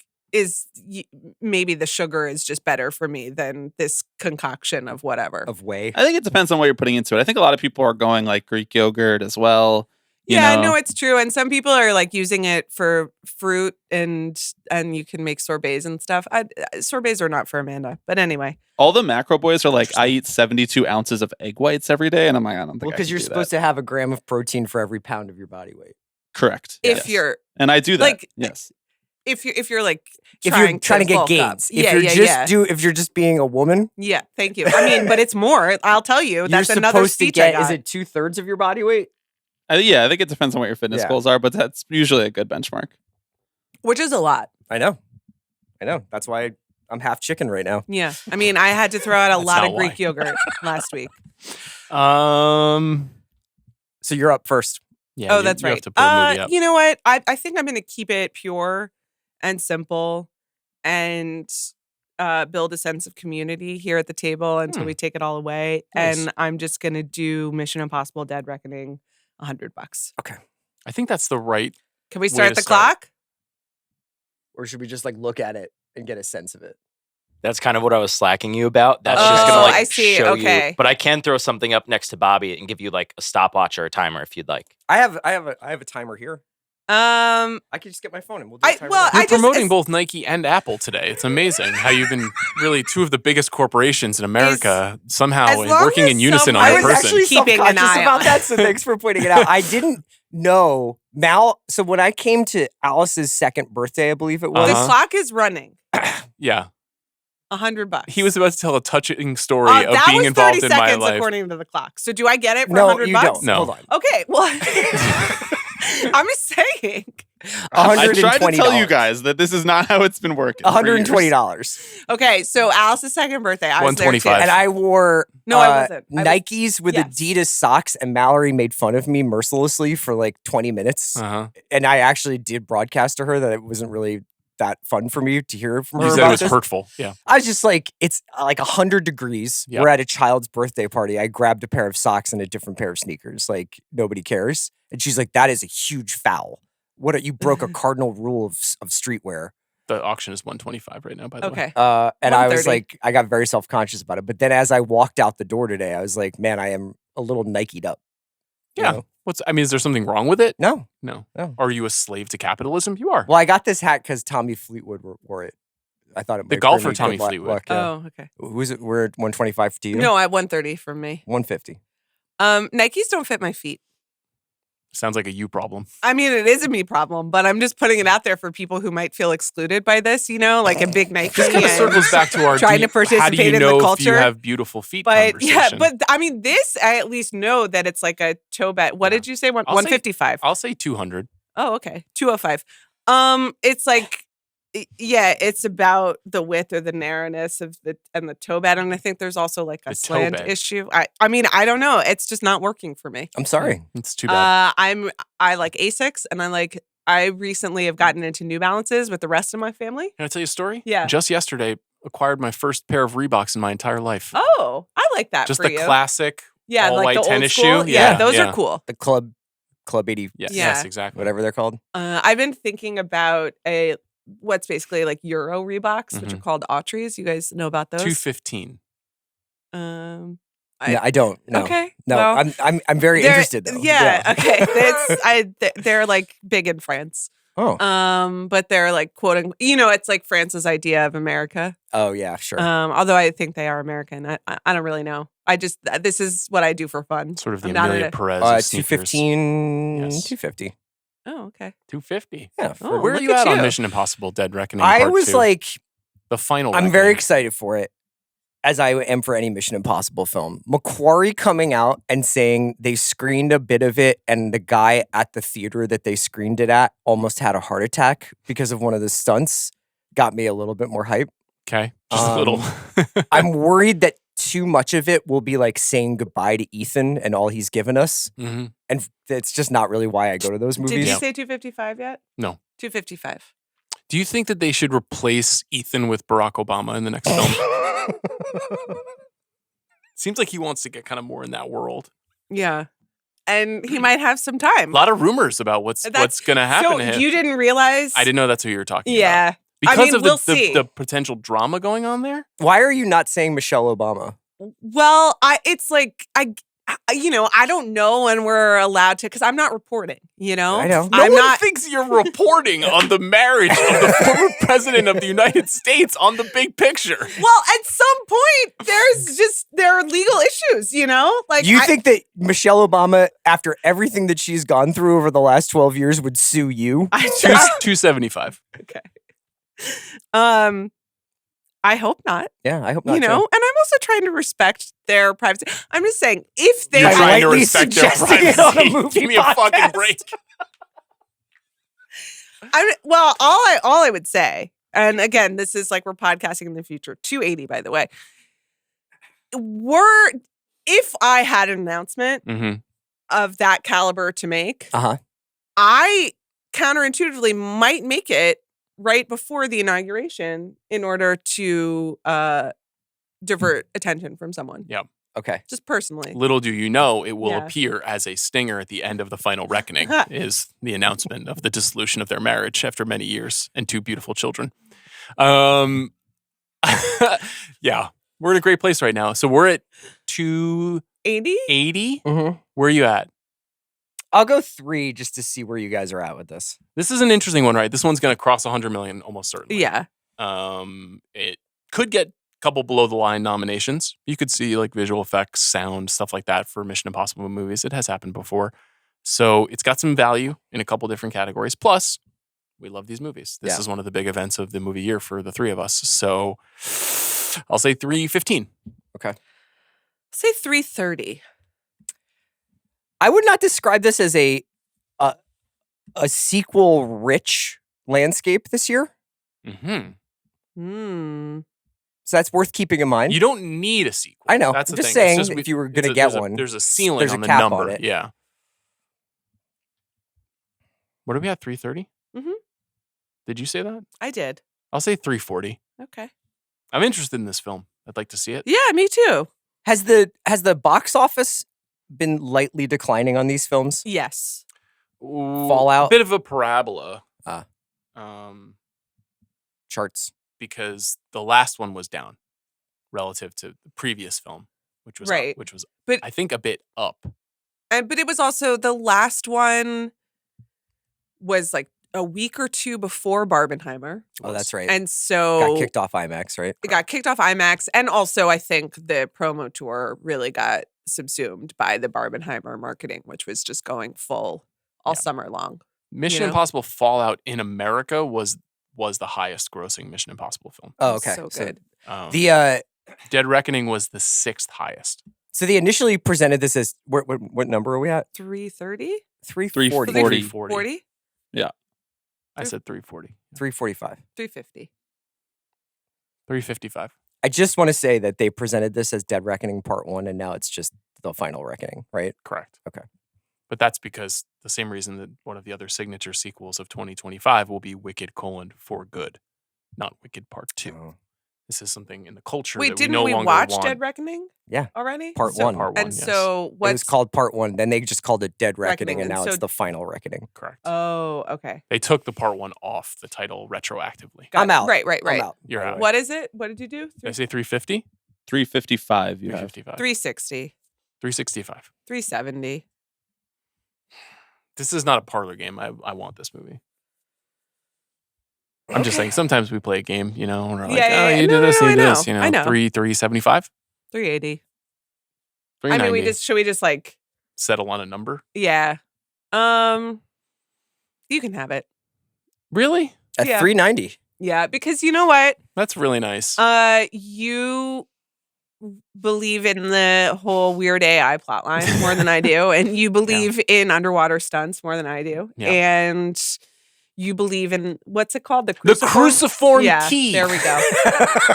maybe the sugar is just better for me than this concoction of whatever. of whey. I think it depends on what you're putting into it. I think a lot of people are going like Greek yogurt as well. You Yeah, know? no, it's true. And some people are like using it for fruit and you can make sorbets and stuff. Sorbets are not for Amanda, but anyway. All the macro boys are like, I eat 72 ounces of egg whites every day. And I'm like, I don't think Well, because you're supposed to have a gram of protein for every pound of your body weight. Correct. If yes. you're And I do that. like- yes. if you're like If you're trying to get bulk up. gains, Yeah, if you're just being a woman, yeah, thank you. I mean, but it's more. I'll tell you. That's you're another supposed to speech I get. got. Is it 2/3 of your body weight? Yeah, I think it depends on what your fitness Yeah. goals are, but that's usually a good benchmark. Which is a lot. I know. That's why I'm half chicken right now. Yeah. I mean, I had to throw out a That's lot not of Greek why. yogurt last week. So you're up first. Yeah. Oh, you- that's you have right. to pull the movie up. You know what? I think I'm going to keep it pure and simple and build a sense of community here at the table until we take it all away. Nice. And I'm just going to do Mission Impossible Dead Reckoning $100. I think that's the right. Can we Way start to the start. clock? Or should we just like look at it and get a sense of it? That's kind of what I was slacking you about. That's Oh, just gonna like I see. show Okay. you. But I can throw something up next to Bobby and give you like a stopwatch or a timer if you'd like. I have a timer here. Um, I could just get my phone and we'll do a timer. well, now. We're I just- promoting it's- both Nike and Apple today. It's amazing how you've been really two of the biggest corporations in America somehow as long working as in unison someone- on I a was person. actually Keeping an self-conscious eye about on that, so thanks for pointing it out. I didn't know So when I came to Alice's second birthday, I believe it was. the Uh-huh. clock is running. Yeah. $100. He was about to tell a touching story of that being was involved 30 in my seconds life. according to the clock. So do I get it for No, $100? you don't. No. Hold on. Okay, well, I'm just saying. I tried to tell you $120. guys that this is not how it's been working. for years. $120. Okay, so Alice's second birthday. I was there too. $125. And I wore No, I wasn't. I was- Nikes with yes. Adidas socks, and Mallory made fun of me mercilessly for like 20 minutes. Uh-huh. And I actually did broadcast to her that it wasn't really that fun for me to hear from her You said it about was this. hurtful. Yeah. I was just like, it's like 100 degrees. Yep. We're at a child's birthday party. I grabbed a pair of socks and a different pair of sneakers. Like, nobody cares. And she's like, that is a huge foul. You broke a cardinal rule of streetwear. The auction is $125 right now, by the way. Okay. And I was 130. like, I got very self-conscious about it. But then as I walked out the door today, I was like, man, I am a little Nike'd up. You Yeah. know? Is there something wrong with it? No. No. No. Are you a slave to capitalism? You are. Well, I got this hat because Tommy Fleetwood wore it. I thought it The might golfer bring me Tommy good Fleetwood. luck, yeah. Oh, okay. Who's it? We're at 125 to you? No, at 130 from me. 150. Nikes don't fit my feet. Sounds like a you problem. I mean, it is a me problem, but I'm just putting it out there for people who might feel excluded by this, like a big Nike. This kind of and- circles back to our trying to how do participate you in the know if you culture. have beautiful feet But yeah, conversation. but I mean, this I at least know that it's like a toe bet. What Yeah. did you say? I'll say- 155. I'll say 200. Oh, okay. 205. It's like, it's about the width or the narrowness of the toe bed, and I think there's also like a The toe slant bed. issue. I mean, I don't know. It's just not working for me. I'm sorry. It's too bad. I like Asics, and I recently have gotten into New Balances with the rest of my family. Can I tell you a story? Yeah. Just yesterday, acquired my first pair of Reeboks in my entire life. Oh, I like that Just for the you. classic. Yeah, all like white the old tennis school. shoe. Yeah, Yeah, those yeah. are cool. The Club 80, Yes, Yeah. yes, exactly. whatever they're called. I've been thinking about what's basically like Euro Reeboks, which are called Autries. You guys know about those? 215. Um, No, I don't. No. Okay. No, well, I'm very they're- interested though. Yeah. Okay. They're like big in France. Oh. But they're like quoting. It's like France's idea of America. Oh yeah, sure. Although I think they are American. I don't really know. This is what I do for fun. Sort of the I'm not Amelia in it. Perez of sneakers. 215, Yes. 250. Oh, okay. 250. Yeah. Oh, Where are look you at at on you. Mission Impossible Dead Reckoning I Part was 2? like, The final I'm very reckoning. excited for it, as I am for any Mission Impossible film. Macquarie coming out and saying they screened a bit of it, and the guy at the theater that they screened it at almost had a heart attack because of one of the stunts, got me a little bit more hype. Okay. Just a little. I'm worried that too much of it will be like saying goodbye to Ethan and all he's given us. Mhm. And that's just not really why I go to those Did movies. you say 255 yet? No. 255. Do you think that they should replace Ethan with Barack Obama in the next film? Seems like he wants to get kind of more in that world. Yeah. And he might have some time. A lot of rumors about what's going to happen So to him. you didn't realize? I didn't know that's who you were talking about. Yeah. Because I mean, of we'll see. the potential drama going on there? Why are you not saying Michelle Obama? Well, it's like I don't know when we're allowed to because I'm not reporting. I know. No I'm one not. thinks you're reporting on the marriage of the former president of the United States on the big picture. Well, at some point, there are legal issues. Like You think that Michelle Obama, after everything that she's gone through over the last 12 years, would sue you? 275. Okay. I hope not. Yeah, I hope not. And I'm also trying to respect their privacy. I'm just saying, if they You're I trying to lightly respect their suggesting it on a privacy. movie Give me a fucking podcast. break. all I would say, and again, this is like we're podcasting in the future. 280, by the way. If I had an announcement Mm-hmm. of that caliber to make, Uh-huh. I counterintuitively might make it right before the inauguration in order to divert attention from someone. Yeah. Okay. Just personally. Little do you know, it will Yeah. appear as a stinger at the end of the final reckoning. Is the announcement of the dissolution of their marriage after many years and 2 beautiful children. Yeah, we're in a great place right now. So we're at 80? 280. Mm-hmm. Where are you at? I'll go 3 just to see where you guys are at with this. This is an interesting one, right? This one's going to cross 100 million almost certainly. Yeah. It could get a couple below the line nominations. You could see like visual effects, sound, stuff like that for Mission Impossible movies. It has happened before. So it's got some value in a couple different categories. Plus, we love these movies. This is one of the big events of the movie year for the 3 of us. So I'll say 315. Okay. Say 330. I would not describe this as a sequel-rich landscape this year. Mm-hmm. So that's worth keeping in mind. You don't need a sequel. I know. That's I'm the just thing. saying if you were going to get one. There's a ceiling there's a on the cap number. on it. Yeah. What are we at? 330? Mm-hmm. Did you say that? I did. I'll say 340. Okay. I'm interested in this film. I'd like to see it. Yeah, me too. Has the box office been lightly declining on these films? Yes. Fallout? A bit of a parabola. Charts. Because the last one was down relative to the previous film, which was Right. up, which was But- I think a bit up. But it was also the last one was like a week or 2 before Barbenheimer. Oh, that's right. And so Got kicked off IMAX, right? it got kicked off IMAX. And also I think the promo tour really got subsumed by the Barbenheimer marketing, which was just going full all summer long. Mission know? Impossible Fallout in America was the highest grossing Mission Impossible film. Oh, okay. So good. The Dead Reckoning was the 6th highest. so they initially presented this as what number are we at? 330? 340. 340. 40? I said 340. 345. 350. 355. I just want to say that they presented this as Dead Reckoning Part 1 and now it's just the final reckoning, right? Correct. Okay. But that's because the same reason that one of the other signature sequels of 2025 will be Wicked: For Good, not Wicked Part 2. Oh. This is something in the culture Wait, that didn't we no we longer watch want. Dead Reckoning? Yeah. Already? Part So- 1. Part 1, And yes. so It what's was called Part 1. Then they just called it Dead Reckoning, Reckoning, and and now so- it's the final reckoning. Correct. Oh, okay. They took the Part 1 off the title retroactively. Got I'm it. out. Right. I'm out. You're by the out. way. What is it? What did you do? Did I say 350? 355. You have. 355. 360. 365. 370. This is not a parlor game. I want this movie. I'm just saying, sometimes we play a game, and we're like, Yeah, you no, do this, no, you I do know. this, I know. 375? 380. 390. I mean, should we just like, settle on a number? yeah. You can have it. Really? At Yeah. 390. Yeah, because you know what? That's really nice. You believe in the whole weird AI plotline more than I do, and you believe in underwater stunts more than I do, Yeah. and you believe in what's it called? The cruciform Yeah, key. there we go.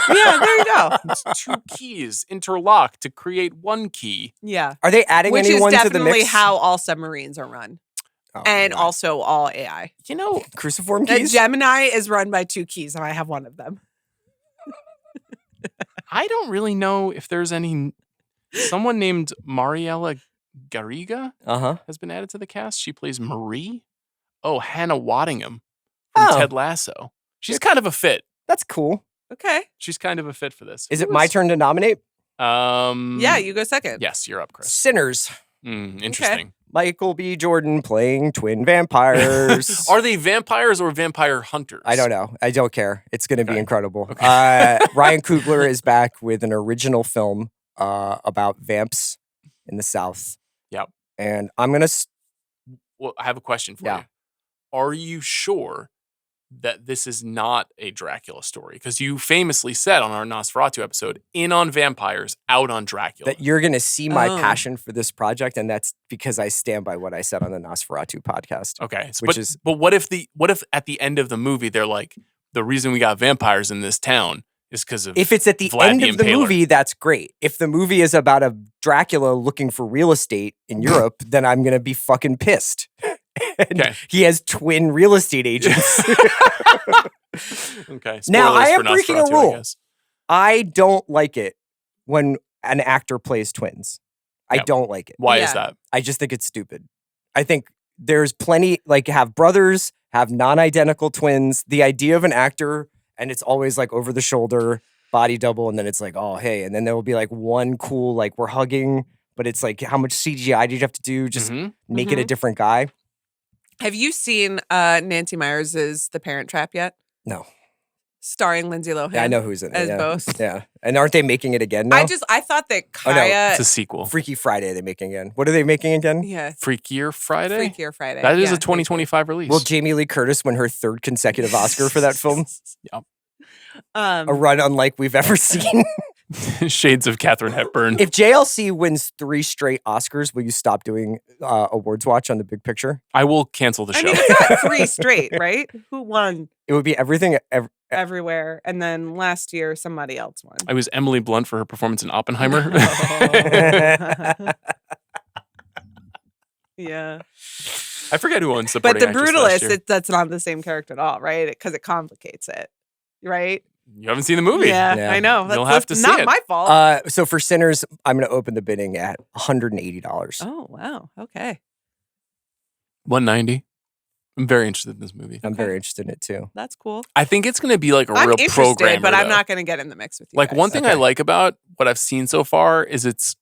Yeah, there you go. It's 2 keys interlocked to create 1 key. Yeah, Are they adding which is anyone to the definitely mix? how all submarines are run, Oh, and my. also all AI. Cruciform The keys? Gemini is run by 2 keys, and I have one of them. I don't really know if there's any. Someone named Mariella Garriga Uh-huh. has been added to the cast. She plays Marie. Oh, Hannah Waddingham from Oh. Ted Lasso. She's kind of a fit. That's cool. Okay, She's kind of a fit for this. Is it my turn to nominate? yeah, you go second. Yes, you're up, Chris. Sinners. Interesting. Michael B. Jordan playing twin vampires. Are they vampires or vampire hunters? I don't know. I don't care. It's going to be Okay. incredible. Okay. Ryan Coogler is back with an original film about vamps in the South. Yep. And I'm going to... Well, I have a question for Yeah. you. Are you sure that this is not a Dracula story? Because you famously said on our Nosferatu episode, in on vampires, out on Dracula. that you're going to see my Oh. passion for this project, and that's because I stand by what I said on the Nosferatu podcast. Okay. Which But what if at the end of the movie they're like, the reason we got vampires in this town is because of If it's at the Vlad end the of the Impaler. movie, that's great. If the movie is about a Dracula looking for real estate in Europe, then I'm going to be fucking pissed. And Okay. he has twin real estate agents. Okay. Now, Spoilers I am for breaking a Nosferatu, I rule. guess. I don't like it when an actor plays twins. I Yep. don't like it. Why is Yeah. that? I just think it's stupid. I think there's plenty, like, have brothers, have non-identical twins. The idea of an actor, and it's always like over the shoulder, body double, and then it's like, oh, hey. And then there will be like one cool, like, we're hugging, but it's like, how much CGI did you have to do? Just Mhm. make it a different guy? Have you seen Nancy Meyers' The Parent Trap yet? No. Starring Lindsay Lohan. Yeah, I know who's in it. as yeah. both. Yeah. And aren't they making it again now? I thought that Oh, no, Kaya. It's a sequel. Freaky Friday they're making again. What are they making again? Yeah. Freakier Friday? Freakier Friday. That is Yeah, a 2025 release. Will Jamie Lee Curtis win her third consecutive Oscar for that film? Yep. A run unlike we've ever seen. Shades of Katharine Hepburn. If JLC wins 3 straight Oscars, will you stop doing awards watch on the big picture? I will cancel the I show. mean, it's not 3 straight, right? Who won It would be everything. everywhere? And then last year, somebody else won. I was Emily Blunt for her performance in Oppenheimer. Yeah. I forget who won But supporting the actress last year. Brutalist, that's not the same character at all, right? Because it complicates it, right? You haven't seen the movie. Yeah, Yeah. I know. You'll That's have to see not it. my fault. So for Sinners, I'm going to open the bidding at $180. Oh, wow. Okay. 190. I'm very interested in this movie. I'm Okay. very interested in it too. That's cool. I think it's going to be like a I'm real interested, programmer. but I'm though. not going to get in the mix with you. Like guys. one thing I Okay. like about what I've seen so far is it's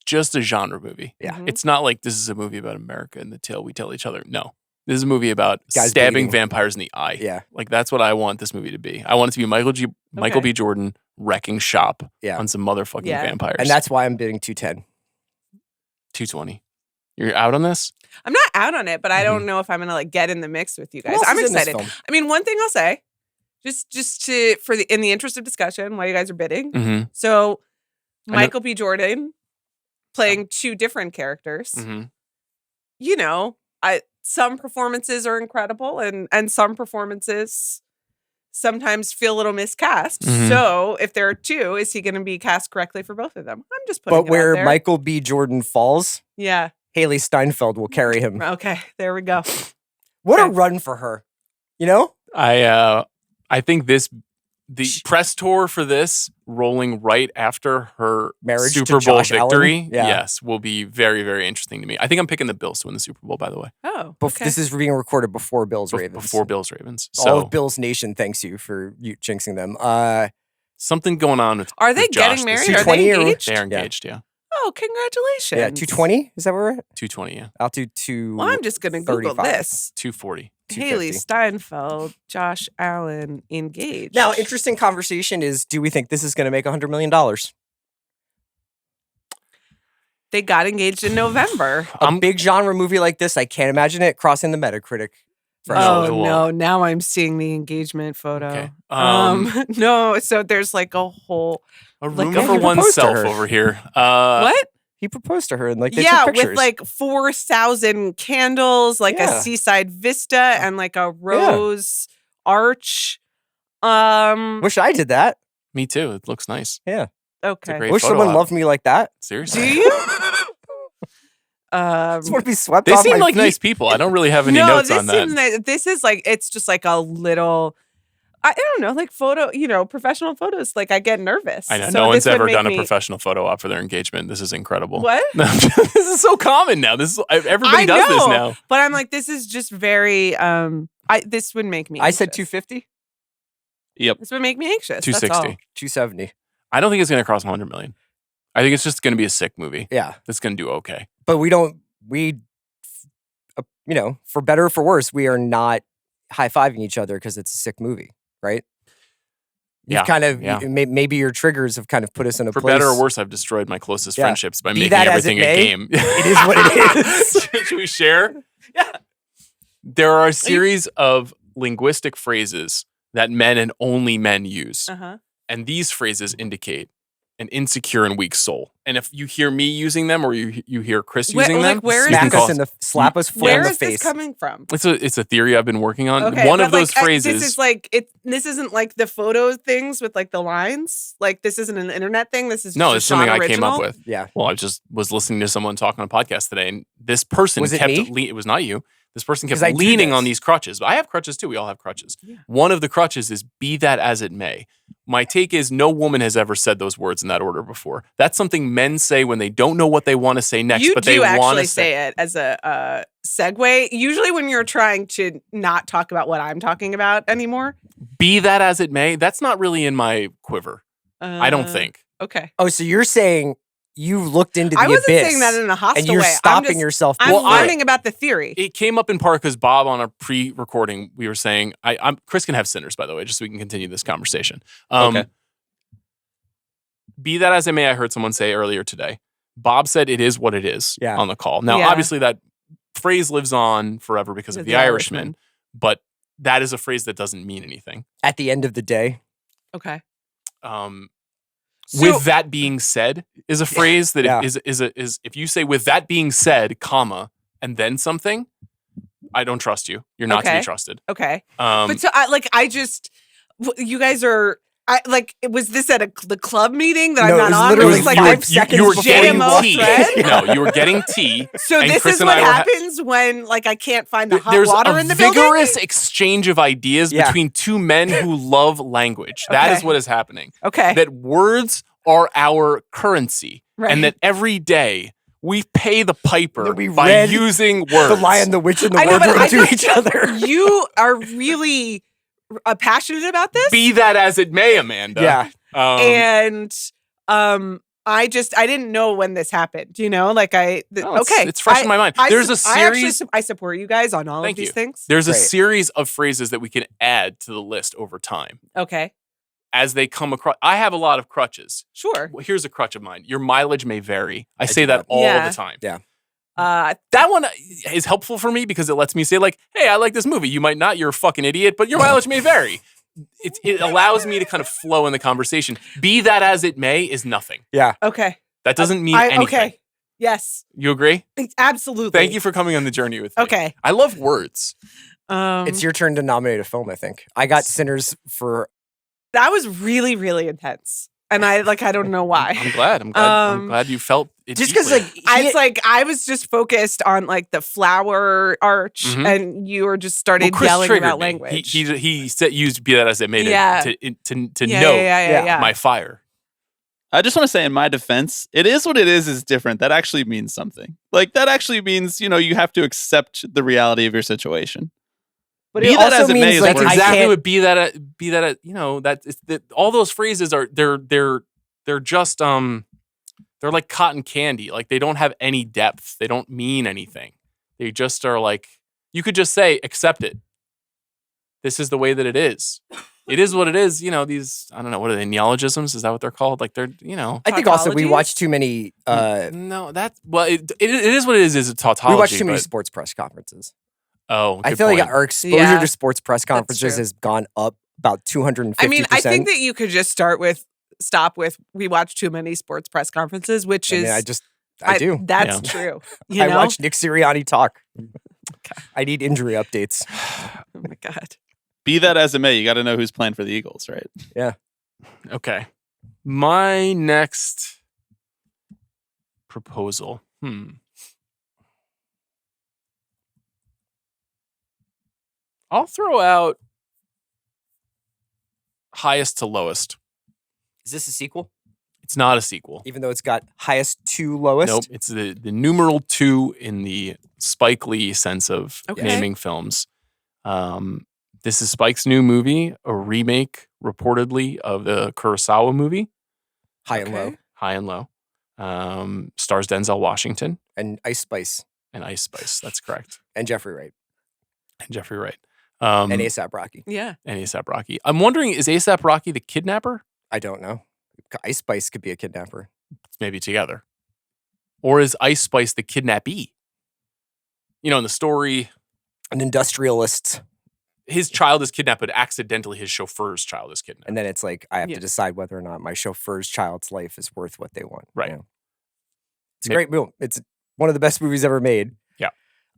just a genre movie. Yeah. Mhm. It's not like this is a movie about America and the tale we tell each other. No. This is a movie about Guys stabbing dating. vampires in the eye. Yeah. Like that's what I want this movie to be. I want it to be Michael Okay. B. Jordan wrecking shop Yeah. on some motherfucking Yeah. vampires. And that's why I'm bidding 210. 220. You're out on this? I'm not out on it, but I Mm-hmm. don't know if I'm going to like get in the mix with you Who guys. else I'm is in this excited. film? I mean, one thing I'll say, just to in the interest of discussion, while you guys are bidding. Mm-hmm. So, I know- Michael B. Jordan playing 2 different characters. Mm-hmm. You know, some performances are incredible, and some performances sometimes feel a little miscast. Mhm. So, if there are 2, is he going to be cast correctly for both of them? I'm just putting But it where out there. Michael B. Jordan falls, Yeah. Haley Steinfeld will carry him. Okay. There we go. What a Okay. run for her. You know? I think the press tour for this rolling right after her Marriage to Super Bowl Josh Allen? victory, Yeah. yes, will be very, very interesting to me. I think I'm picking the Bills to win the Super Bowl, by the way. Oh. Bef- This is being recorded before Bills Ravens. Before Bills Ravens. All So of Bills Nation thanks you for you jinxing them. something going on with Are they with Josh getting this married? year. Are they 220 or- engaged? They're engaged, yeah. Oh, congratulations. Yeah, 220? Is that where we're at? 220, yeah. I'll do 2. Well, I'm just going to Google 35. this. 240. Haley 250. Steinfeld, Josh Allen engaged. Now, interesting conversation is, do we think this is going to make $100 million? They got engaged in November. A big genre movie like this, I can't imagine it crossing the Metacritic. No, Oh it won't. no! Now I'm seeing the engagement photo. Okay. No. So there's like a whole A like room a- for He proposed to oneself her. over here. what? He proposed to her and like they Yeah, took pictures. with like 4,000 candles, like Yeah. a seaside vista, and like a rose arch. Wish I did that. Me too. It looks nice. Okay. great Wish photo someone op. loved me like that. Seriously. Do you? Just want to be swept They off seem my like feet. nice people. I don't really have any no, notes this on that. seems nice. This is like it's just like a little. I don't know, like professional photos. Like I get nervous. I know. So No one's this would ever make done a me- professional photo op for their engagement. This is incredible. What? This is so common now. This is everybody I does this know, now. But I'm like, this is just very. This would make me. I said anxious. 250, Yep. This would make me anxious. 260. That's all. 270. I don't think it's going to cross 100 million. I think it's just going to be a sick movie. Yeah. That's going to do okay. But for better or for worse, we are not high-fiving each other because it's a sick movie, right? Yeah, You've kind of, yeah. maybe your triggers have kind of put us in a For place. better or worse, I've destroyed my closest Yeah. friendships by Be making that as it everything a may, game. it is what it is. Should we share? Yeah. There are a series of linguistic phrases that men and only men use. Uh-huh. And these phrases indicate an insecure and weak soul. And if you hear me using them or you hear Chris Where- using like, them, where is you can Smack call us in the, slap us flat Where in the is face. this coming from? it's a theory I've been working on. Okay, One but of those like, phrases. This is like this isn't like the photo things with like the lines. Like this isn't an internet thing. This is no, just it's something Sean I came up original? with. Yeah. Well, I just was listening to someone talk on a podcast today, and this person Was it kept me? it was not you. This person 'Cause kept I do leaning this. on these crutches. I have crutches too. We all have crutches. Yeah. One of the crutches is be that as it may. My take is no woman has ever said those words in that order before. That's something men say when they don't know what they want to say next, You but they do want actually to say it as a segue. Usually when you're trying to not talk about what I'm talking about anymore. be that as it may. That's not really in my quiver. I don't think. Okay. Oh, so you're saying you looked into the I wasn't abyss saying that in a hostile and you're way. stopping yourself. I'm Well, I- learning about the theory. It came up in part because Bob, on a pre-recording, we were saying, Chris can have sinners, by the way, just so we can continue this conversation. Okay. Be that as it may, I heard someone say earlier today. Bob said it is what it is Yeah. on the call. Now, Yeah. obviously, that phrase lives on forever because of The the Irishman, Irishman. but that is a phrase that doesn't mean anything. At the end of the day, Okay. With that being said, is a phrase that Yeah. is if you say with that being said, comma, and then something, I don't trust you. You're not to Okay. be trusted. Okay. Um, But so you guys are. Was this at the club meeting that No, I'm it not was on? literally It was like 5 seconds you were before getting you JMO walked tea. thread? in. No, you were getting tea. So and this Chris is and what I were happens when I can't find the hot There's water a in the building. vigorous exchange of ideas Yeah. between two men who love language. That is Okay. what is happening. Okay. That words are our currency, Right. and that every day we pay the piper That we by read using words. The Lion, the Witch, and the I know, but Wardrobe I to just- each other. You are really passionate about this. Be that as it may, Amanda. Yeah. And I didn't know when this happened. You know, like it's fresh in my mind. There's a series. I support you guys on all Thank of these you. things. There's a Great. series of phrases that we can add to the list over time Okay. as they come across. I have a lot of crutches. Sure. Well, here's a crutch of mine. Your mileage may vary. I say do that that. all Yeah. the time. Yeah. That one is helpful for me because it lets me say, like, hey, I like this movie. You might not. You're a fucking idiot, but your mileage may vary. It allows me to kind of flow in the conversation. Be that as it may is nothing. Okay. That doesn't mean anything. Okay. Yes. You agree? Absolutely. Thank you for coming on the journey with me. Okay. I love words. It's your turn to nominate a film, I think. I got Sinners for... That was really, really intense. And I don't know why. I'm glad. I'm glad you felt it. Just because, deeply. like, I was just focused on like the flower arch, Mhm. and you were just started Chris yelling triggered about me. language. He said used be that as it made Yeah. it to yeah, note yeah. my fire. I just want to say, in my defense, it is what it is different. That actually means something. Like, that actually means, you have to accept the reality of your situation. but be it that also as it may means, is like, That's worse. I exactly can't... what be that all those phrases are they're just they're like cotton candy. Like, they don't have any depth. They don't mean anything. They just are like, you could just say, accept it. This is the way that it is. It is what it is. These, I don't know, what are they, neologisms? Is that what they're called? Like, they're, I think also we Tautologies? watch too many... no, it is what it is a tautology. we watch too many but- sports press conferences. Oh, I good feel point. like our exposure Yeah. to sports press conferences true. has gone up about 250%. I mean, I think that you could just stop with we watch too many sports press conferences, which I is mean, I do. That's Yeah. true. You I know? watch Nick Sirianni talk. I need injury updates. Oh my god. Be that as it may, you got to know who's playing for the Eagles, right? Okay. My next proposal. I'll throw out highest to lowest. Is this a sequel? It's not a sequel. Even though it's got highest to lowest? Nope. It's the numeral 2 in the Spike Lee sense of Okay. naming films. This is Spike's new movie, a remake, reportedly, of the Kurosawa movie, High and low. High and Low. Stars Denzel Washington And Ice Spice. and Ice Spice. That's correct. And Jeffrey Wright. And Jeffrey Wright. And ASAP Rocky. Yeah. And A$AP Rocky. I'm wondering, is A$AP Rocky the kidnapper? I don't know. Ice Spice could be a kidnapper. Maybe together. Or is Ice Spice the kidnappee? In the story, An industrialist. his child is kidnapped, but accidentally his chauffeur's child is kidnapped. And then it's like, I have Yeah. to decide whether or not my chauffeur's child's life is worth what they want. Right. It's a great movie. It's one of the best movies ever made. Yeah.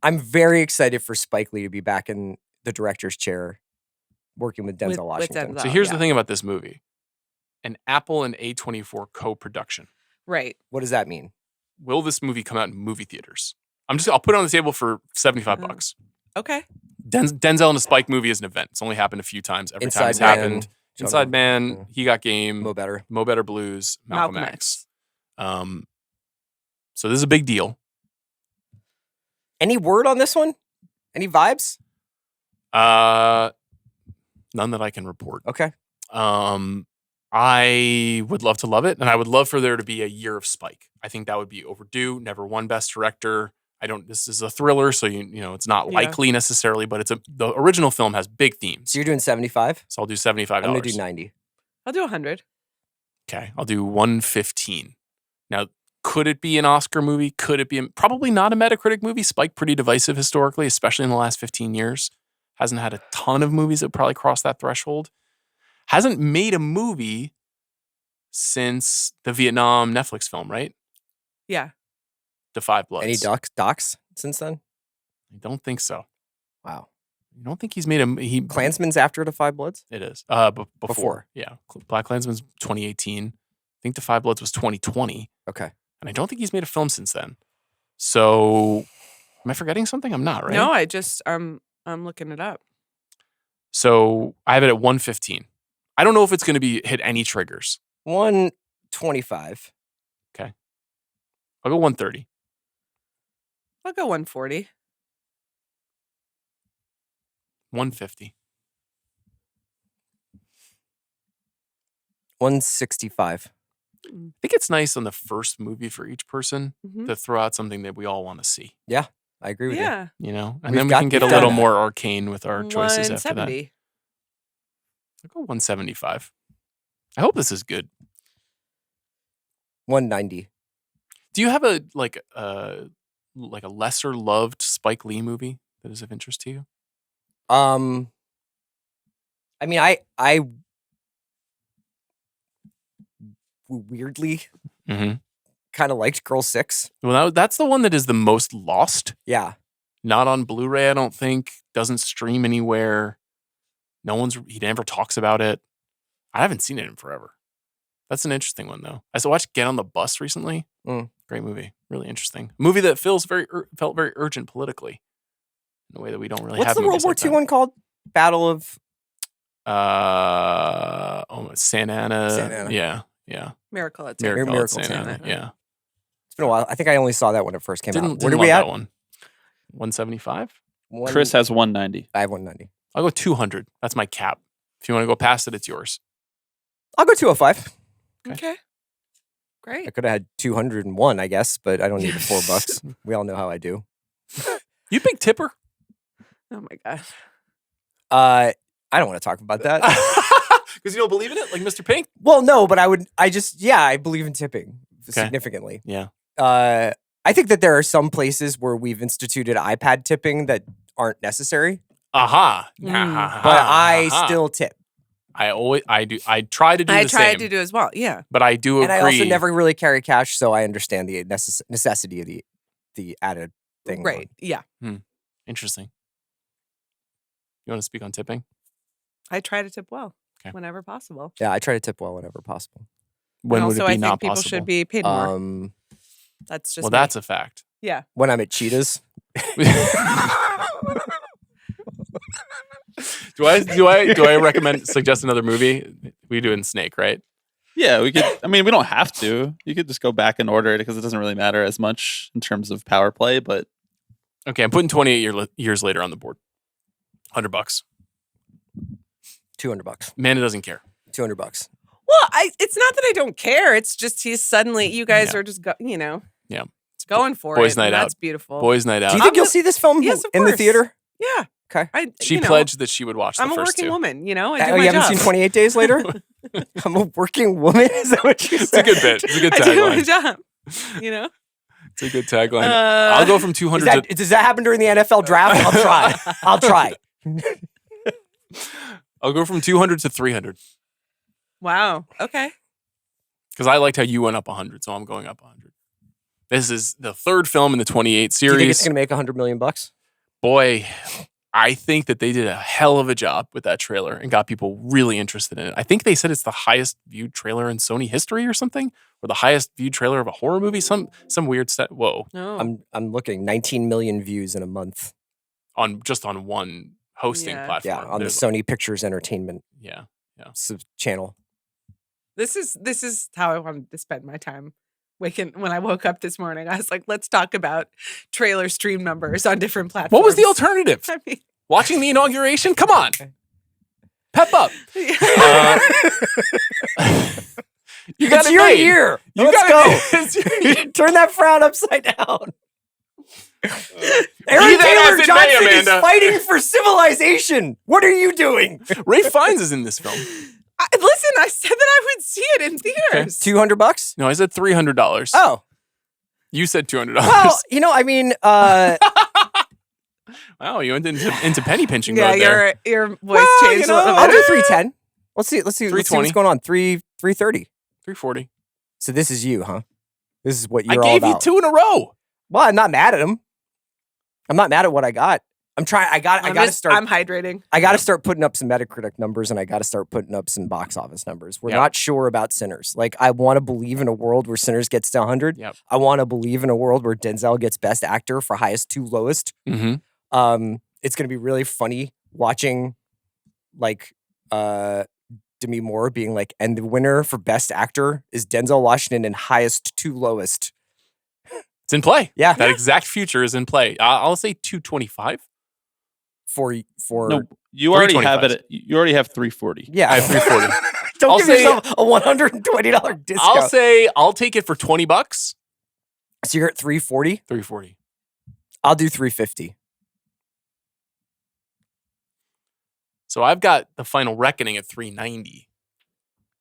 I'm very excited for Spike Lee to be back in the director's chair working with Denzel With Washington. Denzel. So here's yeah. the thing about this movie. An Apple and A24 co-production. Right. What does that mean? Will this movie come out in movie theaters? I'll put it on the table for $75. Okay. Denzel in a Spike movie is an event. It's only happened a few times. Every time it's happened. Inside Man, He Got Game, Mo Better Blues, Malcolm X. So this is a big deal. Any word on this one? Any vibes? None that I can report. Okay. I would love to love it, and I would love for there to be a year of Spike. I think that would be overdue. Never won Best Director. This is a thriller, so you know it's not likely necessarily, but the original film has big themes. So you're doing 75? So I'll do $75. I'm gonna do 90. I'll do 100. Okay, I'll do 115. Now, could it be an Oscar movie? Could it be probably not a Metacritic movie? Spike pretty divisive historically, especially in the last 15 years. Hasn't had a ton of movies that probably cross that threshold. Hasn't made a movie since the Vietnam Netflix film, right? Yeah. The Five Bloods. Any docs since then? I don't think so. Wow. I don't think he's made a... Klansman's after The Five Bloods? It is. Before. Yeah. Black Klansman's 2018. I think The Five Bloods was 2020. Okay. And I don't think he's made a film since then. So, am I forgetting something? I'm not, right? No, I'm looking it up. So, I have it at 115. I don't know if it's going to hit any triggers. 125. Okay. I'll go 130. I'll go 140. 150. 165. I think it's nice on the first movie for each person Mhm. to throw out something that we all want to see. Yeah, I agree with you. Yeah. You know? And We've then we got- can get a we've done little that. more arcane with our choices after that. 170. I'll go 175. I hope this is good. 190. Do you have a lesser loved Spike Lee movie that is of interest to you? I mean, I weirdly Mm-hmm. kind of liked Girl 6. Well, that's the one that is the most lost. Yeah. Not on Blu-ray, I don't think. Doesn't stream anywhere. He never talks about it. I haven't seen it in forever. That's an interesting one, though. I watched Get on the Bus recently. Great movie. Really interesting. A movie that felt very urgent politically in a way that we don't really What's have the World movies War like II that. one called? Battle of... Santa Ana. Santa Ana. Yeah. Miracle at Miracle Miracle at Santa Santa Ana. Yeah. It's been a while. I think I only saw that when it first came out. Where Didn't did we love at? that one. 175? Chris has 190. I have 190. I'll go 200. That's my cap. If you want to go past it, it's yours. I'll go 205. Okay. Great. I could have had 201, I guess, but I don't need the $4. We all know how I do. You big tipper? Oh my God. I don't want to talk about that. Because you don't believe in it, like Mr. Pink? Well, no, but I believe in tipping significantly. Yeah. I think that there are some places where we've instituted iPad tipping that aren't necessary, Aha. Mm. but I still tip. I do. I try to do I the tried same. to do as well. Yeah. But I do agree. And I also never really carry cash, so I understand the necessity of the added thing. Right. Yeah. Interesting. You want to speak on tipping? I try to tip well Okay. whenever possible. Yeah, I try to tip well whenever possible. When and would also, it be I think not people possible? should be paid more. That's just Well, me. that's a fact. Yeah. When I'm at Cheetah's. Do I suggest another movie? We do in Snake, right? Yeah, we could. I mean, we don't have to. You could just go back and order it because it doesn't really matter as much in terms of power play. But Okay, I'm putting 28 years later on the board. $100. $200. Amanda doesn't care. $200. Well, it's not that I don't care. It's just you guys Yeah. are just Yeah. going for Boys' it. night and out. That's beautiful. Boys' night Do out. you think you'll see this film Yes, of in the course. theater? Yeah. Okay. She pledged that she would watch the I'm a first working two. woman. I do Oh, my you job. haven't seen 28 Days Later? I'm a working woman? Is that what you It's said? a good bit. It's a good I do my tagline. job. It's a good tagline. Uh, I'll go from 200 to Does that happen during the NFL draft? I'll try. I'll go from 200 to 300 Wow. Okay. because I liked how you went up 100, so I'm going up 100. This is the third film in the 28 Do you think it's series. going to make $100 million? Boy, I think that they did a hell of a job with that trailer and got people really interested in it. I think they said it's the highest viewed trailer in Sony history or something, or the highest viewed trailer of a horror movie. Some weird set. Whoa. No. I'm looking 19 million views in a month. on one hosting Yeah. platform. Yeah, on the There's- Sony Pictures Entertainment yeah. channel. This is how I wanted to spend my time. When I woke up this morning, I was like, let's talk about trailer stream numbers on different platforms. What was the alternative? I mean, Watching the inauguration? Come on. Pep up. You got It's your year. Let's go. Turn that frown upside down. Aaron Taylor Johnson is fighting for civilization. What are you doing? Ray Fiennes is in this film. Listen, I said that I would see it in theaters. $200? No, I said $300. Oh, You said $200. well, I mean, Wow, you went into penny pinching Yeah, mode there. your voice changed a little I'll bit. do 310. Let's see what's 320. going on. 330. 340. So this is you, huh? This is what I you're all gave you about. 2 in a row. Well, I'm not mad at him. I'm not mad at what I got. I'm trying. I got to start. I'm hydrating. I got to start putting up some Metacritic numbers, and I got to start putting up some box office numbers. We're not sure about Sinners. Like, I want to believe in a world where Sinners gets to 100. Yep. I want to believe in a world where Denzel gets Best Actor for highest to lowest. Mm-hmm. It's going to be really funny watching, like, Demi Moore being like, and the winner for Best Actor is Denzel Washington in highest to lowest. It's in play. Yeah. That exact future is in play. I'll say 225. For No, you already have 325. it. You already have 340. yeah, I have 340. Don't I'll give say- yourself a $120 discount. I'll say I'll take it for $20. So you're at 340. 340. I'll do 350. So I've got the final reckoning at 390.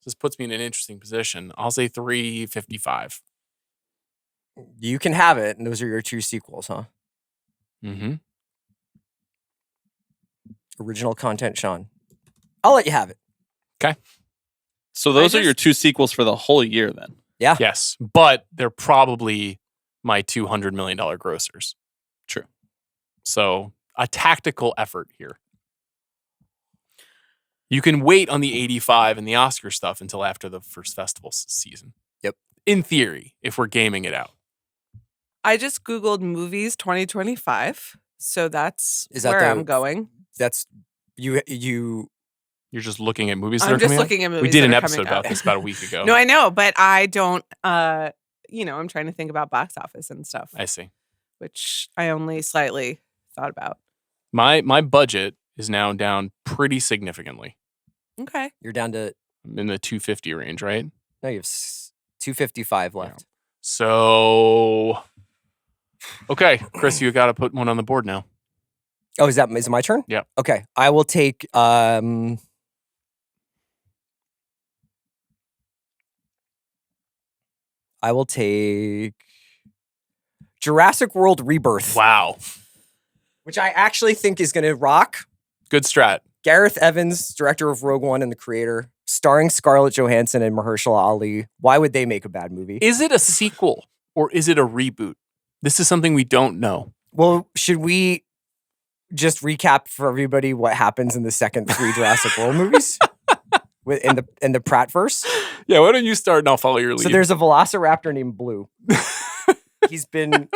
This puts me in an interesting position. I'll say 355. You can have it, and those are your 2 sequels, huh? Mm-hmm. Original content, Sean. I'll let you have it. So those are your 2 sequels for the whole year then. Yeah. Yes, but they're probably my $200 million grossers. True. So a tactical effort here. You can wait on the 85 and the Oscar stuff until after the first festival season. Yep. In theory, if we're gaming it out. I just Googled movies 2025. So that's Is that where the- I'm going. That's you. You're just looking at movies that I'm are just coming out? looking at movies. We did that an are episode coming about out. this about a week ago. No, I know, but I don't. I'm trying to think about box office and stuff, I see. which I only slightly thought about. My budget is now down pretty significantly. Okay. You're down to I'm in the 250 range, right? no. You have 255 left. So, okay, Chris, you got to put one on the board now. Oh, is it my turn? Yeah. Okay, I will take. I will take Jurassic World Rebirth, Wow, which I actually think is going to rock. good strat. Gareth Evans, director of Rogue One and the creator, starring Scarlett Johansson and Mahershala Ali. Why would they make a bad movie? Is it a sequel or is it a reboot? This is something we don't know. Well, should we just recap for everybody what happens in the second 3 Jurassic World movies in the Prattverse? Yeah, why don't you start and I'll follow your lead. So there's a velociraptor named Blue. He's been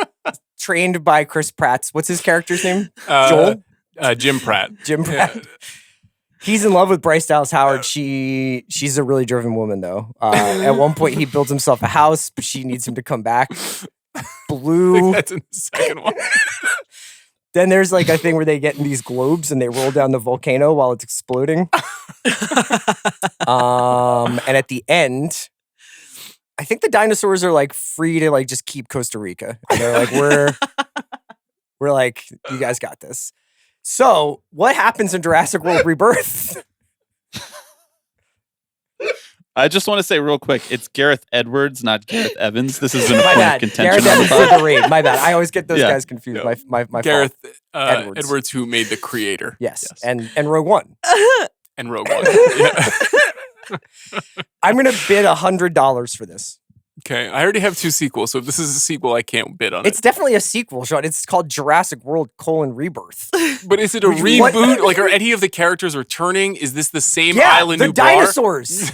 trained by Chris Pratt's. What's his character's name? Joel? Jim Pratt. Jim Pratt. He's in love with Bryce Dallas Howard. She's a really driven woman, though. At one point, he builds himself a house, but she needs him to come back. Blue. That's in the second one. Then there's like a thing where they get in these globes and they roll down the volcano while it's exploding. And at the end, I think the dinosaurs are like free to like just keep Costa Rica. And they're like, we're like, you guys got this. So what happens in Jurassic World Rebirth? I just want to say real quick, it's Gareth Edwards, not Gareth Evans. This is an My point of bad. contention. Gareth on the Evans pod. did the raid. My bad. I always get those Yeah. guys confused. Yeah. My fault. Gareth Edwards. Edwards, who made the creator. Yes. Yes. And Rogue One. And Rogue One. Yeah. I'm gonna bid $100 for this. Okay, I already have 2 sequels, so if this is a sequel, I can't bid on It's definitely a sequel, Sean. It's called Jurassic World: Rebirth. it. But is it a What? reboot? Like, are any of the characters returning? Is this the same island the new bar? dinosaurs.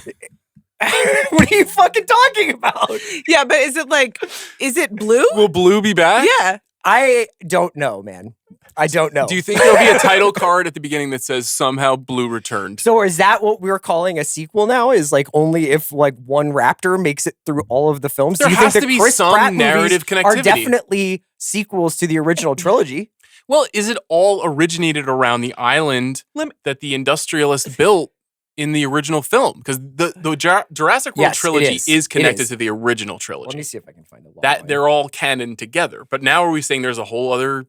What are you fucking talking about? Yeah, but is it Blue? Will Blue be back? Yeah. I don't know, man. I don't know. Do you think there'll be a title card at the beginning that says somehow Blue returned? So is that what we're calling a sequel now? Is like only if like one raptor makes it through all of the films? There Do you has think to the be Chris some Pratt narrative movies are connectivity. definitely sequels to the original trilogy? Well, is it all originated around the island that the industrialist built in the original film? Because the Jurassic World Yes, it trilogy is. connected It is. to the original trilogy. Let me see if I can find a log That line. they're all canon together. But now are we saying there's a whole other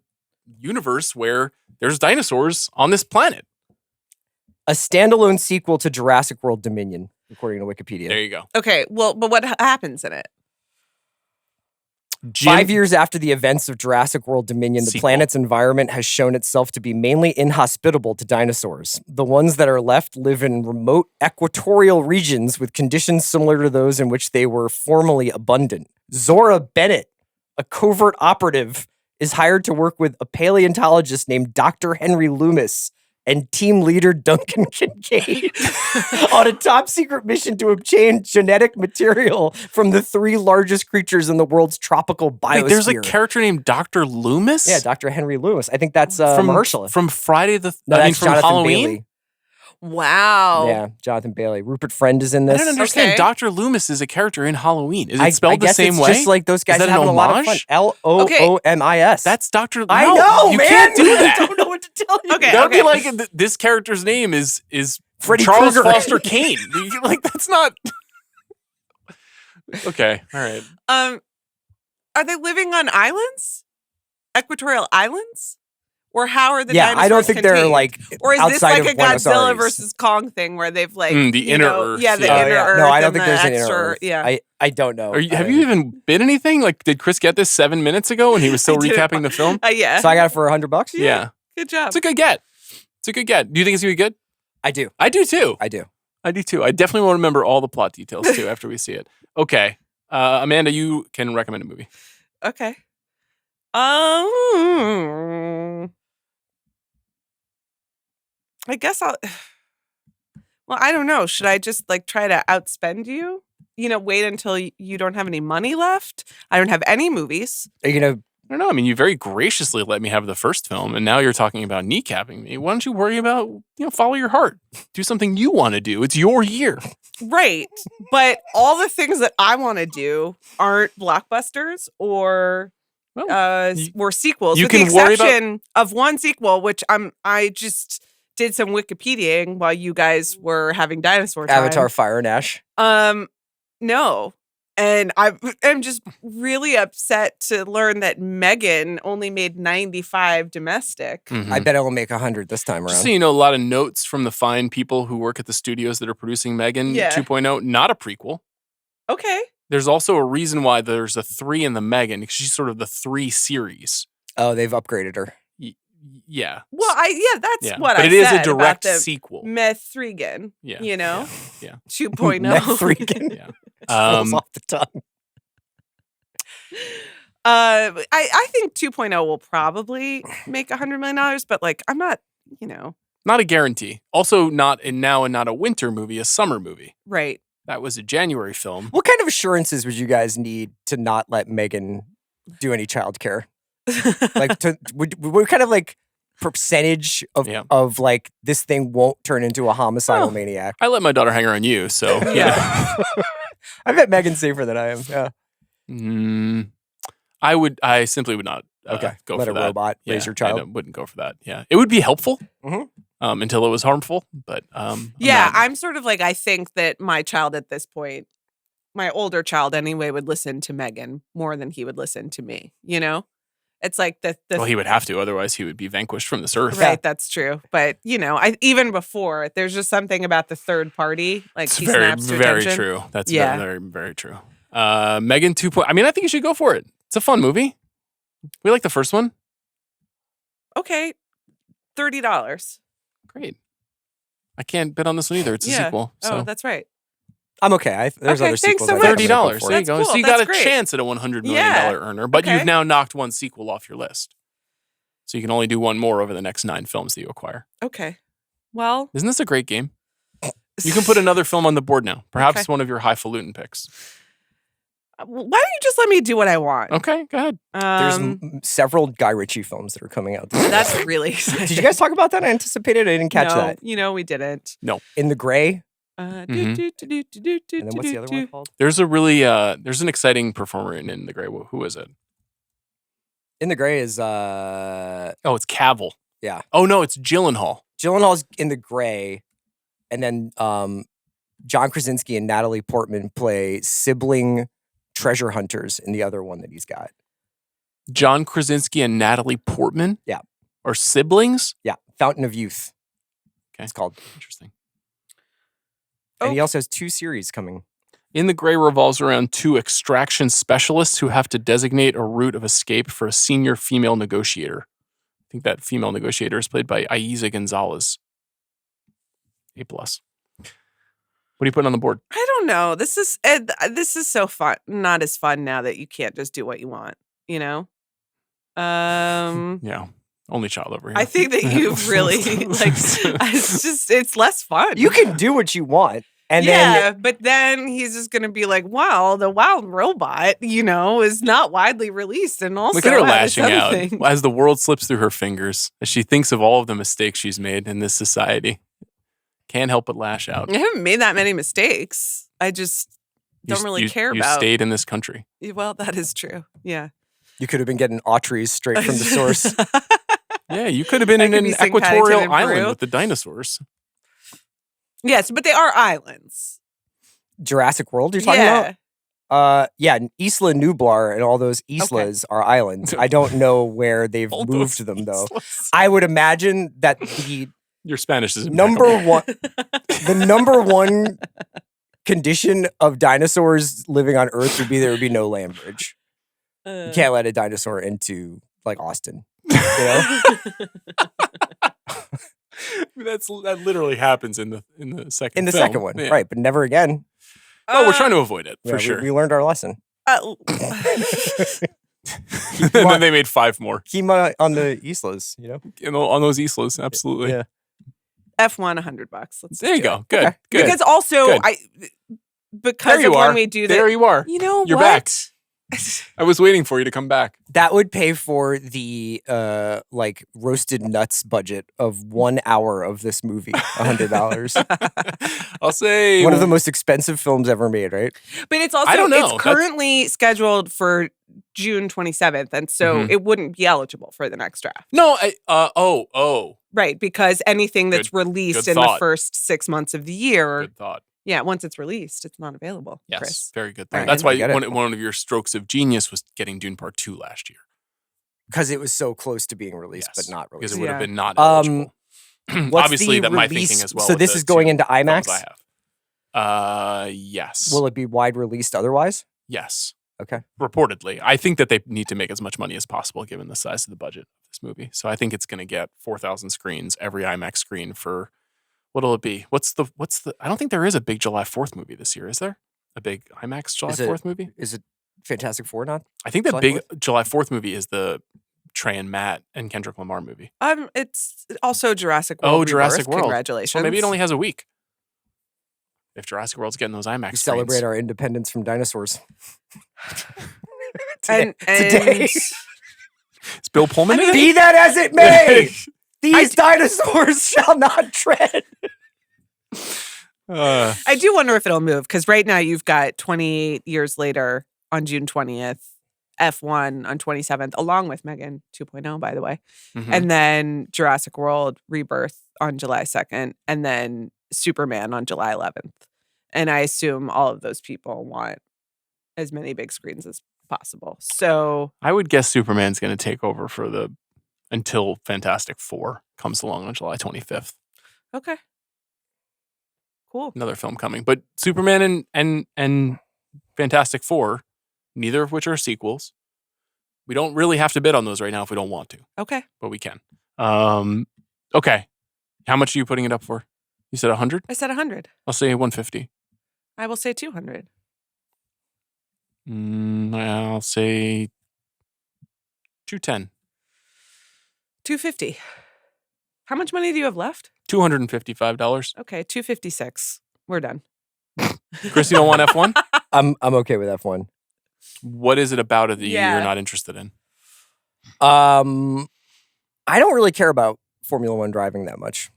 universe where there's dinosaurs on this planet? A standalone sequel to Jurassic World Dominion, according to Wikipedia. There you go. Okay, well, but what happens in it? 5 years after the events of Jurassic World Dominion, the Sequel. planet's environment has shown itself to be mainly inhospitable to dinosaurs. The ones that are left live in remote equatorial regions with conditions similar to those in which they were formerly abundant. Zora Bennett, a covert operative, is hired to work with a paleontologist named Dr. Henry Loomis and team leader Duncan Kincaid on a top secret mission to obtain genetic material from the 3 largest creatures in the world's tropical biosphere. Wait, there's a character named Dr. Loomis? Yeah, Dr. Henry Loomis. I think that's from Mahershala. From Friday the No, that's from Jonathan Halloween? Bailey. Wow. Yeah, Jonathan Bailey. Rupert Friend is in I this. don't understand. Okay. Dr. Loomis is a character in Halloween. Is it I spelled the guess same it's way? just like those guys that an having a lot of fun. homage? Loomis. That's Dr. I No, know, you man. can't do that. I don't know what to tell you. Okay. That would be like this character's name is Freddy Charles Krueger. Foster Kane. Like that's not okay. All right. Are they living on islands? Equatorial islands? Or how are the Yeah, dinosaurs I don't think they're contained? like Or is this outside like a of Buenos Godzilla Aires. versus Kong thing where they've like The you inner know, Earth, Yeah, the yeah. inner Earth. No, I don't and think the there's an inner extra, Earth. Yeah. I don't know. Have you even bid anything? Like, did Chris get this 7 minutes ago and he was still I didn't. recapping the film? Yeah. So I got it for $100. Yeah. Good job. It's a good get. It's a good get. Do you think it's gonna be good? I do. I do too. I do. I do too. I definitely want to remember all the plot details too after we see it. Okay. Amanda, you can recommend a movie. Okay. I guess I'll. Well, I don't know. Should I just like try to outspend you? You know, wait until you don't have any money left. I don't have any movies. Are you gonna? I don't know. I mean, you very graciously let me have the first film, and now you're talking about kneecapping me. Why don't you worry about, follow your heart. Do something you want to do. It's your year. Right. But all the things that I want to do aren't blockbusters or sequels. you with the can worry about- exception of one sequel, which I just did some Wikipediaing while you guys were having dinosaur time. Avatar: Fire and Ash. No. And I'm just really upset to learn that Megan only made 95 domestic. Mhm. I bet it will make 100 this time around. Just so you know, a lot of notes from the fine people who work at the studios that are producing Megan Yeah. 2.0, not a prequel. Okay. There's also a reason why there's a 3 in the Megan, because she's sort of the 3 series. Oh, they've upgraded her. Yeah. Well, that's Yeah. what but I it is said a direct about the sequel. Methregan, Yeah. you know? Yeah. 2.0. Methregan. Yeah. Rolls off the tongue. I think 2.0 will probably make $100 million, but like I'm not, Not a guarantee. Also, not a winter movie, a summer movie. right. That was a January film. What kind of assurances would you guys need to not let Megan do any childcare? Like, what kind of like percentage of like this thing won't turn into a homicidal maniac? I let my daughter hang around you, so Yeah. I bet Megan's safer than I am. Yeah. I simply would not go Let for a that. robot raise your I child. wouldn't go for that. Yeah, it would be helpful Mhm. Until it was harmful. But I'm sort of like, I think that my child at this point, my older child anyway, would listen to Megan more than he would listen to me. It's like the well, he would have to, otherwise he would be vanquished from this earth. right. That's true. But even before, there's just something about the third party. Like It's he very, snaps to very attention. true. That's Yeah. very, very true. Megan 2. I mean, I think you should go for it. It's a fun movie. We like the first one. Okay, $30. Great. I can't bet on this one either. It's a Yeah. sequel. So Oh, that's right. I'm okay. There's Okay, other thanks sequels. so I much. think I'm gonna go $30. for. There you That's go. cool. So you That's got a great. chance at a $100 million Yeah. earner, but Okay. you've now knocked one sequel off your list. So you can only do one more over the next 9 films that you acquire. Okay. Well, Isn't this a great game? You can put another film on the board now. Perhaps Okay. one of your highfalutin picks. Why don't you just let me do what I want? Okay, go ahead. There's several Guy Ritchie films that are coming out. That's really exciting. Did you guys talk about that? I anticipated. I didn't catch No, that. we didn't. In the Gray. And And then what's the other one called? There's a really there's an exciting performer in The Gray. Who is it? In the Gray is Oh, it's Cavill. Yeah. Oh no, it's Gyllenhaal. Gyllenhaal's in the Gray, and then John Krasinski and Natalie Portman play sibling treasure hunters in the other one that he's got. John Krasinski and Natalie Portman? Yeah. Are siblings? Yeah. Fountain of Youth. Okay. It's called. Interesting. And he also has 2 series coming. In the Gray revolves around 2 extraction specialists who have to designate a route of escape for a senior female negotiator. I think that female negotiator is played by Aiza Gonzalez. A+. What are you putting on the board? I don't know. This is so fun. Not as fun now that you can't just do what you want. Yeah. Only child over here. I think that you've really it's less fun. You can do what you want. And but then he's just going to be like, wow, the wild robot, is not widely released. And also, look at her this lashing other out thing. as the world slips through her fingers, as she thinks of all of the mistakes she's made in this society. Can't help but lash out. I haven't made that many mistakes. I just don't really care you about. You stayed in this country. Well, that is true. Yeah. You could have been getting Autry's straight from the source. Yeah, you could have been in an equatorial island with the dinosaurs. Yes, but they are islands. Jurassic World, you're talking about? Isla Nublar and all those islas are islands. I don't know where they've moved them, though. I would imagine that your Spanish is the number one condition of dinosaurs living on Earth would be there would be no land bridge. You can't let a dinosaur into like Austin. That literally happens in the second. In the film. second one, right? But never again. Oh, we're trying to avoid it for sure. We learned our lesson. And then they made 5 more. Kima on the islas, on those islas, absolutely. Yeah. F1 $100. There you go. Good. Okay. Good. Because also because of when we do that. There you are. You're back. I was waiting for you to come back. That would pay for the roasted nuts budget of 1 hour of this movie. $100. I'll say one of the most expensive films ever made, right? But it's also it's currently scheduled for June 27th, and so it wouldn't be eligible for the next draft. No, right, because anything that's released in the first 6 months of the year. Good thought. Yeah, once it's released, it's not available. Yes, Chris. very good thought. That's why one of your strokes of genius was getting Dune Part 2 last year. Because it was so close to being released, but not released. Because it would have been not eligible. Obviously, that my thinking as well. So this is going into IMAX? I have. Yes. Will it be wide released otherwise? Yes. Okay. Reportedly. I think that they need to make as much money as possible given the size of the budget of this movie. So I think it's going to get 4,000 screens, every IMAX screen for... What'll it be? What's the? I don't think there is a big July 4th movie this year, is there? A big IMAX July 4th movie? Is it Fantastic Four not? I think the big July 4th movie is the Trey and Matt and Kendrick Lamar movie. It's also Jurassic World. Jurassic World. Congratulations. Well, maybe it only has a week. If Jurassic World's getting those IMAX screens. Celebrate our independence from dinosaurs. Today. Is Bill Pullman in it? Be that as it may! These dinosaurs shall not tread. I do wonder if it'll move, because right now you've got 28 years later on June 20th, F1 on 27th, along with Megan 2.0, by the way. And then Jurassic World Rebirth on July 2nd, and then Superman on July 11th. And I assume all of those people want as many big screens as possible. So I would guess Superman's going to take over until Fantastic Four comes along on July 25th. Okay. Cool. Another film coming. But Superman and Fantastic Four, neither of which are sequels. We don't really have to bid on those right now if we don't want to. Okay. But we can. Okay. How much are you putting it up for? You said 100? I said 100. I'll say 150. I will say 200. I'll say 210. 250. How much money do you have left? $255. Okay, 256. We're done. Chris, you don't want F1? I'm okay with F1. What is it about it that Yeah. you're not interested in? I don't really care about Formula One driving that much.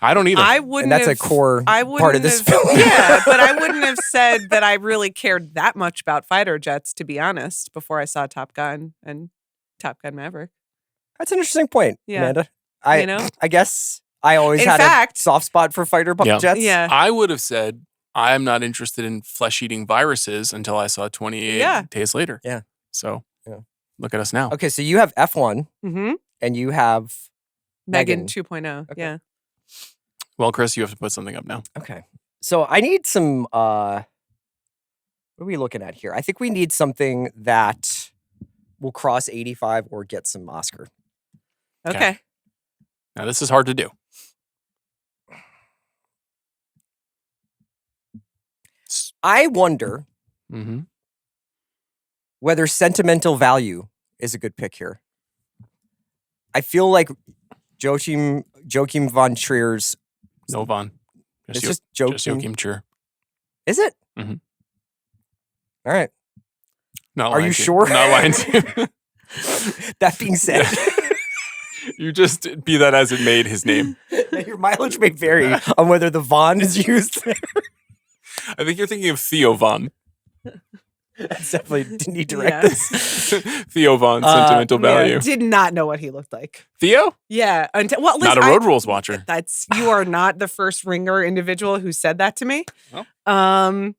I don't either. I wouldn't. And that's a have, core I part of this wouldn't film. have- Yeah, but I wouldn't have said that I really cared that much about fighter jets, to be honest, before I saw Top Gun and Top Gun Maverick. That's an interesting point, Yeah. Amanda. I guess I always In had fact- a soft spot for fighter Yeah. jets. Yeah. I would have said I'm not interested in flesh-eating viruses until I saw 28 Yeah. Days Later. Yeah. So Yeah. look at us now. Okay, so you have F1 Mm-hmm. and you have Megan Megan. 2.0. Okay. Yeah. Well, Chris, you have to put something up now. Okay. So I need some what are we looking at here? I think we need something that will cross 85 or get some Oscar. Okay. Now, this is hard to do. I wonder Mm-hmm. whether sentimental value is a good pick here. I feel like Joachim von Trier's No, Von. it's Just just Joachim Trier. Is it? Mhm. All right. Not Are lying you to sure? Not lying to you. That being said, You just be that as it made his name. your mileage may vary on whether the Von is used. I think you're thinking of Theo Von. That's definitely didn't need to direct Yeah. this. Theo Von, sentimental value. Yeah, did not know what he looked like. Theo? Yeah. Until, well, Not listen, a road rules watcher. You are not the first Ringer individual who said that to me. Oh.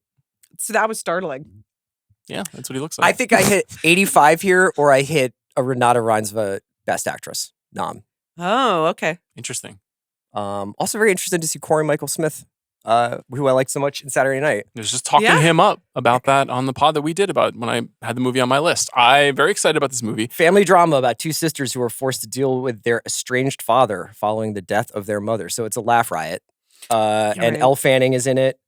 So that was startling. Yeah, that's what he looks I like. think I hit 85 here, or I hit a Renata Reinsva Best Actress nom. Oh, okay. Interesting. Also very interested to see Corey Michael Smith, who I like so much in Saturday Night. I was just talking Yeah. him up about that on the pod that we did about when I had the movie on my list. I'm very excited about this movie. Family drama about two sisters who are forced to deal with their estranged father following the death of their mother. So it's a laugh riot. And right. Elle Fanning is in it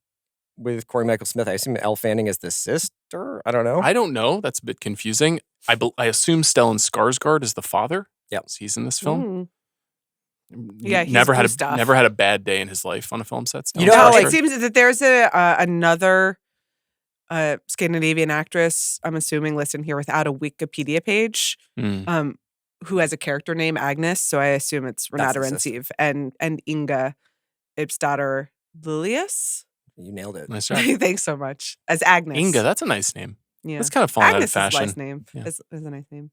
with Corey Michael Smith. I assume Elle Fanning is the sister. I don't know. I don't know. That's a bit confusing. I assume Stellan Skarsgård is the father. Yep. So he's in this film. Yeah, he's never had Gustav. never had a bad day in his life on a film set. You know No, how, Skarsgård. like- it seems that there's another Scandinavian actress, I'm assuming, listed here without a Wikipedia page, Mm. who has a character name Agnes. So I assume it's Renata the sister. Rensiv and Inga Ibsdottir Lilius. You nailed it. Nice job. Thanks so much. As Agnes. Inga, that's a nice name. Yeah. That's kind of falling out of Agnes is fashion. a nice name. Yeah. Is a nice name.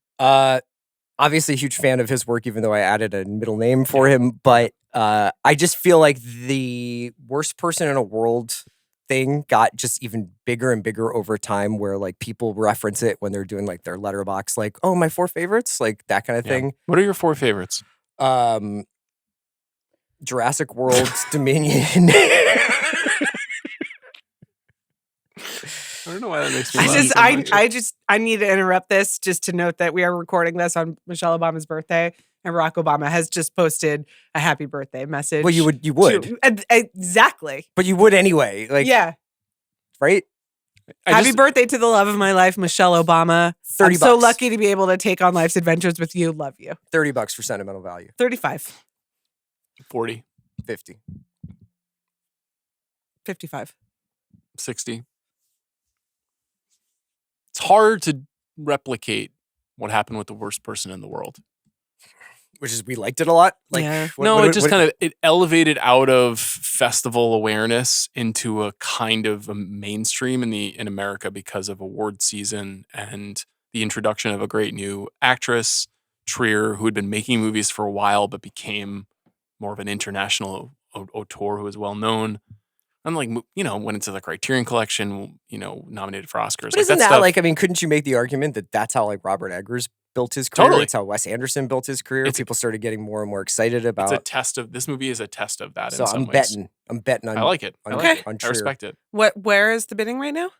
Obviously a huge fan of his work, even though I added a middle name for him. But I just feel like the worst person in a world thing got just even bigger and bigger over time, where like people reference it when they're doing like their letterbox, like, oh, my 4 favorites, like that kind of Yeah. thing. What are your 4 favorites? Jurassic World, Dominion. I don't know why that makes me laugh. I need to interrupt this just to note that we are recording this on Michelle Obama's birthday, and Barack Obama has just posted a happy birthday message. Well, you would, exactly. but you would anyway. Like, Yeah. right? Happy birthday to the love of my life, Michelle Obama. $30 I'm so lucky to be able to take on life's adventures with you. Love you. $30 for sentimental value. 35, 40, 50. 55. 60. It's hard to replicate what happened with the worst person in the world. Which is we liked it a lot. Like, Yeah. It just kind of it elevated out of festival awareness into a kind of a mainstream in America because of award season and the introduction of a great new actress, Trier, who had been making movies for a while but became more of an international auteur who is well known. And like, went into the Criterion Collection, nominated for Oscars. But like isn't that that stuff, like, I mean, couldn't you make the argument that that's how like Robert Eggers built his career? Totally. It's how Wes Anderson built his career. It's- People started getting more and more excited it's about. a test of this movie is a test of that. So in some I'm ways. betting on. I like it. I on- like Okay. it. on I Trier. respect it. Where is the bidding right now?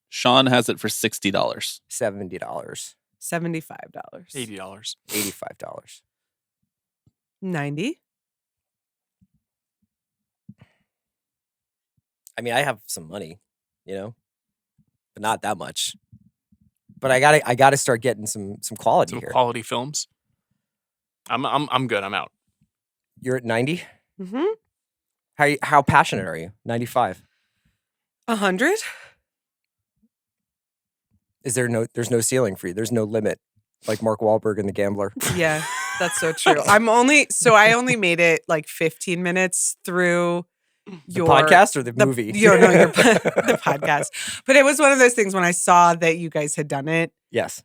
Sean has it for $60. $70, $75. $80. $85. 90. I mean, I have some money, but not that much. But I gotta start getting some quality Some here. quality films. I'm good. I'm out. You're at 90. Mm-hmm. How passionate are you? 95. 100. There's no ceiling for you. There's no limit, like Mark Wahlberg in The Gambler. Yeah, that's so true. I only made it like 15 minutes through The podcast or the movie? The podcast. But it was one of those things when I saw that you guys had done it. Yes.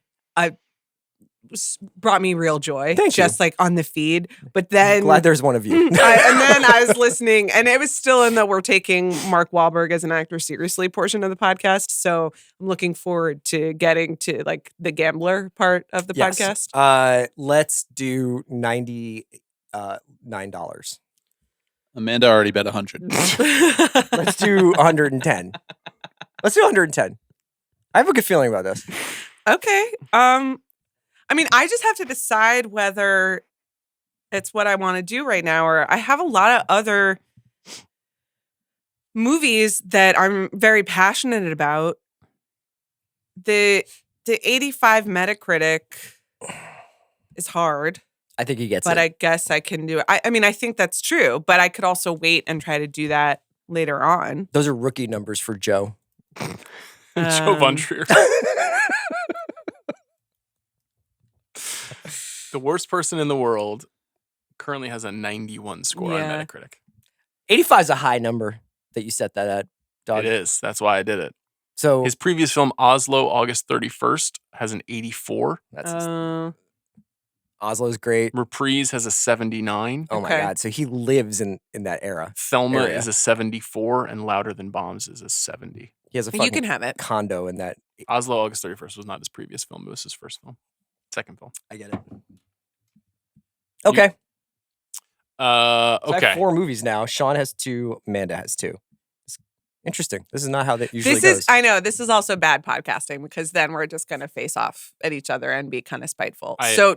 Brought me real joy. Thank you. Just like on the feed. But then Glad there's one of you. and then I was listening, and it was still in the we're taking Mark Wahlberg as an actor seriously portion of the podcast. So I'm looking forward to getting to like the gambler part of the Yes. podcast. Let's do $99. Amanda already bet 100. Let's do 110. Let's do 110. I have a good feeling about this. Okay. I mean, I just have to decide whether it's what I want to do right now, or I have a lot of other movies that I'm very passionate about. The 85 Metacritic is hard, I think he gets but it. I guess I can do it. I mean, I think that's true, but I could also wait and try to do that later on. Those are rookie numbers for Joe. Joe Von Trier. The worst person in the world currently has a 91 score on Yeah. Metacritic. 85 is a high number that you set that at, dog. It is. That's why I did it. So His previous film, Oslo, August 31st, has an 84. that's Uh, Oslo's great. Reprise has a 79. Oh my Okay. God. So he lives in that era. Thelma Area. is a 74, and Louder Than Bombs is a 70. He has a you fucking can have it. condo in that. Oslo, August 31st was not his previous film. It was his first film. Second film. I get it. Okay. So I Okay. have 4 movies now. Sean has 2. Amanda has 2. It's interesting. This is not how that usually This goes. is, I know, this is also bad podcasting because then we're just going to face off at each other and be kind of spiteful. So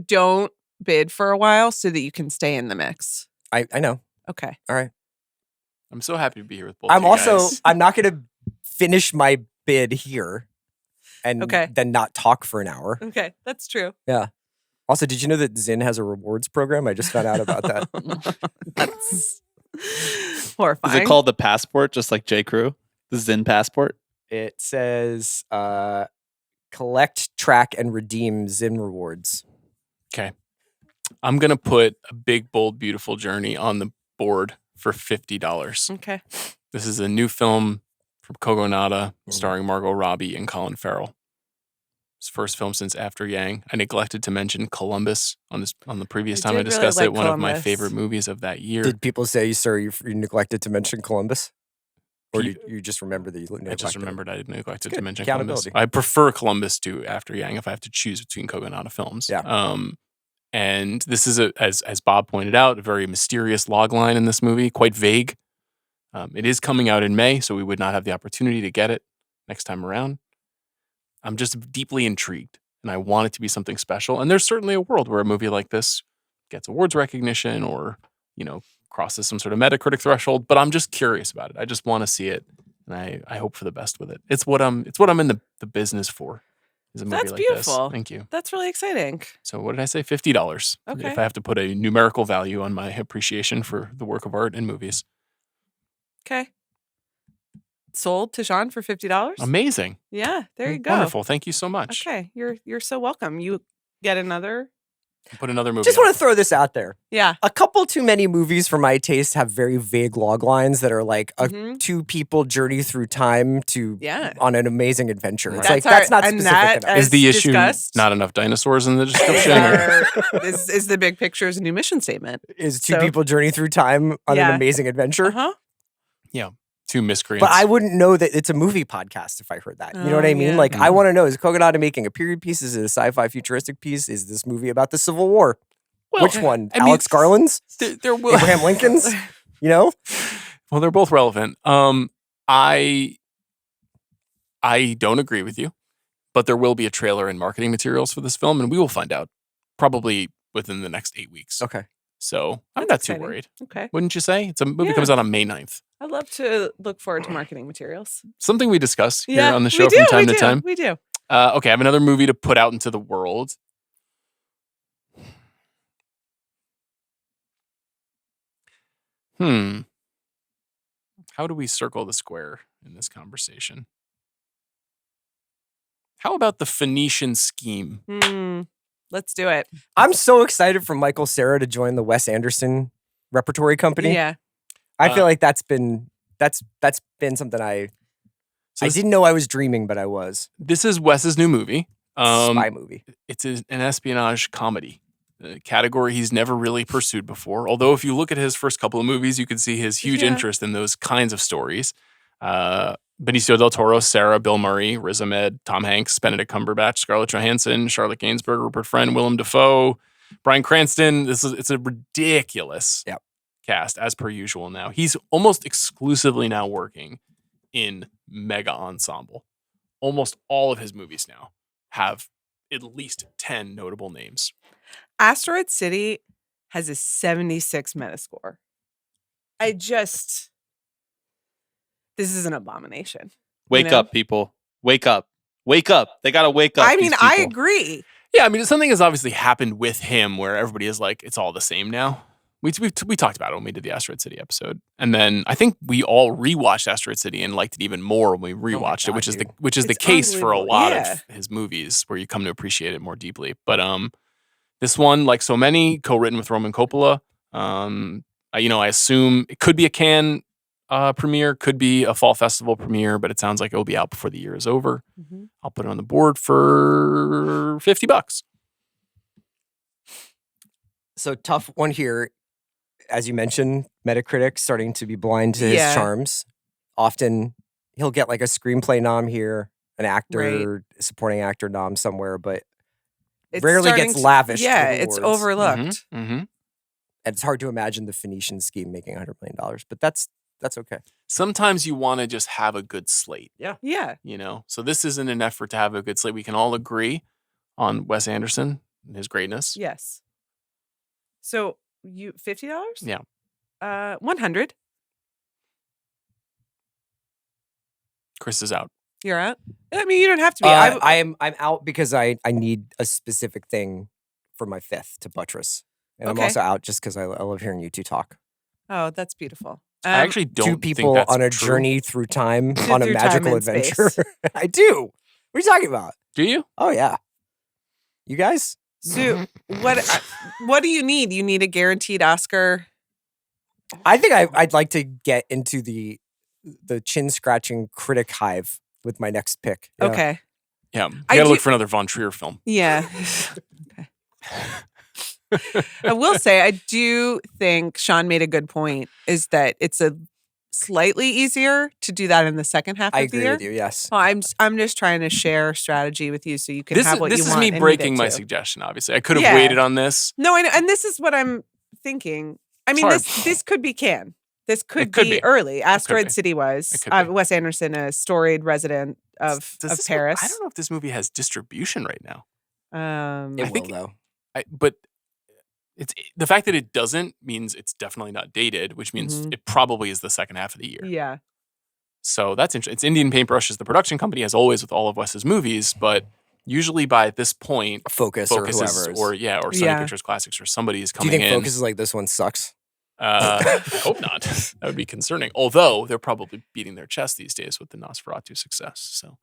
don't bid for a while so that you can stay in the mix. I know. Okay. All right. I'm so happy to be here with both I'm of you also, guys. I'm not going to finish my bid here and Okay. then not talk for an hour. Okay. That's true. Also, did you know that Zyn has a rewards program? I just found out about that. That's Is horrifying. it called the Passport, just like J. Crew? The Zyn Passport? It says collect, track, and redeem Zyn rewards. Okay. I'm going to put A Big, Bold, Beautiful Journey on the board for $50. Okay. This is a new film from Kogonada starring Margot Robbie and Colin Farrell. His first film since After Yang. I neglected to mention Columbus on the previous I time I did really discussed like it. One of my Columbus. favorite movies of that year. Did people say, sir, you neglected to mention Columbus? Or Pe- did you just remember that you neglected I just it? remembered I neglected Good. to mention Columbus. Accountability. I prefer Columbus to After Yang if I have to choose between Kogonada films. Yeah. And this is, as Bob pointed out, a very mysterious log line in this movie, quite vague. It is coming out in May, so we would not have the opportunity to get it next time around. I'm just deeply intrigued, and I want it to be something special. And there's certainly a world where a movie like this gets awards recognition or, crosses some sort of Metacritic threshold, but I'm just curious about it. I just want to see it, and I hope for the best with it. It's what I'm in the business for. Is a movie That's like beautiful. this. Thank you. That's really exciting. So what did I say? $50. Okay. If I have to put a numerical value on my appreciation for the work of art and movies. Okay. Sold to Sean for $50. Amazing. Yeah, there you go. Wonderful. Thank you so much. Okay, you're so welcome. You get another. Put another movie. Just out want to throw this out there. Yeah. A couple too many movies for my taste have very vague log lines that are like a Mhm. 2 people journey through time Yeah. on an amazing adventure. It's Right. like That's that's not our- and specific that enough. as Is the issue discussed. not enough dinosaurs in the description? or- is the big picture's new mission statement. Is 2 so- people journey through time on Yeah. an amazing adventure. Uh-huh. Two miscreants. But I wouldn't know that it's a movie podcast if I heard that. You know what Oh, I mean? yeah. Like, I Mhm. want to know, is Kogonada making a period piece? Is it a sci-fi futuristic piece? Is this movie about the Civil War? Well, Which one? I mean, Alex Garland's? there will. Abraham Lincoln's? You know? Well, they're both relevant. I don't agree with you, but there will be a trailer and marketing materials for this film, and we will find out probably within the next 8 weeks. Okay. So I'm That's not exciting. too worried. Okay. Wouldn't you say? It's a movie Yeah. comes out on May 9th. I'd love to look forward to marketing materials. Something we discuss here Yeah, on the we show do, from time we to do, time. We do. Okay, I have another movie to put out into the world. How do we circle the square in this conversation? How about the Phoenician scheme? Let's do it. I'm so excited for Michael Cera to join the Wes Anderson repertory company. Yeah. I feel like that's been something I didn't know I was dreaming, but I was. This is Wes's new movie. Spy movie. It's an espionage comedy. A category he's never really pursued before. Although if you look at his first couple of movies, you can see his huge interest in those kinds of stories. Benicio del Toro, Sarah, Bill Murray, Riz Ahmed, Tom Hanks, Benedict Cumberbatch, Scarlett Johansson, Charlotte Gainsbourg, Rupert Friend, Willem Dafoe, Bryan Cranston. It's a ridiculous cast as per usual now. He's almost exclusively now working in mega ensemble. Almost all of his movies now have at least 10 notable names. Asteroid City has a 76 Metascore. This is an abomination. Wake up, people. Wake up. Wake up. They got to wake up. I mean, I agree. Yeah, I mean, something has obviously happened with him where everybody is like, it's all the same now. We talked about it when we did the Asteroid City episode. And then I think we all rewatched Asteroid City and liked it even more when we rewatched it, which is the case for a lot of his movies where you come to appreciate it more deeply. But this one, like so many, co-written with Roman Coppola. I assume it could be a Cannes premiere, could be a fall festival premiere, but it sounds like it will be out before the year is over. Mm-hmm. I'll put it on the board for $50. So tough one here. As you mentioned, Metacritic starting to be blind to his charms. Often he'll get like a screenplay nom here, an actor, supporting actor nom somewhere, but it rarely gets lavished. Yeah, it's overlooked. Mm-hmm. Mm-hmm. And it's hard to imagine the Phoenician scheme making $100 million, but that's okay. Sometimes you want to just have a good slate. Yeah. Yeah. So this isn't an effort to have a good slate. We can all agree on Wes Anderson and his greatness. Yes. So you $50? Yeah. 100. Chris is out. You're out? I mean, you don't have to be. I'm out because I need a specific thing for my fifth to buttress. And I'm also out just because I love hearing you two talk. Oh, that's beautiful. I actually don't two people think that's on a true. journey through time on a through magical time and adventure. space. I do. What are you talking about? Do you? Oh yeah. You guys? So what do you need? You need a guaranteed Oscar? I think I'd like to get into the chin scratching critic hive with my next pick. Yeah. Okay. Yeah. You gotta look for another Von Trier film. Yeah. Okay. I will say, I do think Sean made a good point, is that it's a slightly easier to do that in the second half of the year. I agree with you, yes. Well, I'm just trying to share strategy with you so you can have what you want. This is me breaking my suggestion, obviously. I could have waited on this. No, I know, and this is what I'm thinking. I mean, this could be Cannes. This could be early. Asteroid City was. Wes Anderson, a storied resident of Paris. I don't know if this movie has distribution right now. It will, though. But it's the fact that it doesn't means it's definitely not dated, which means it probably is the second half of the year. Yeah. So that's interesting. It's Indian Paintbrush is the production company, as always with all of Wes's movies, but usually by this point, Focus or whoever, or Sony Pictures Classics or somebody is coming in. Do you think Focus is like, this one sucks? I hope not. That would be concerning. Although they're probably beating their chest these days with the Nosferatu success. So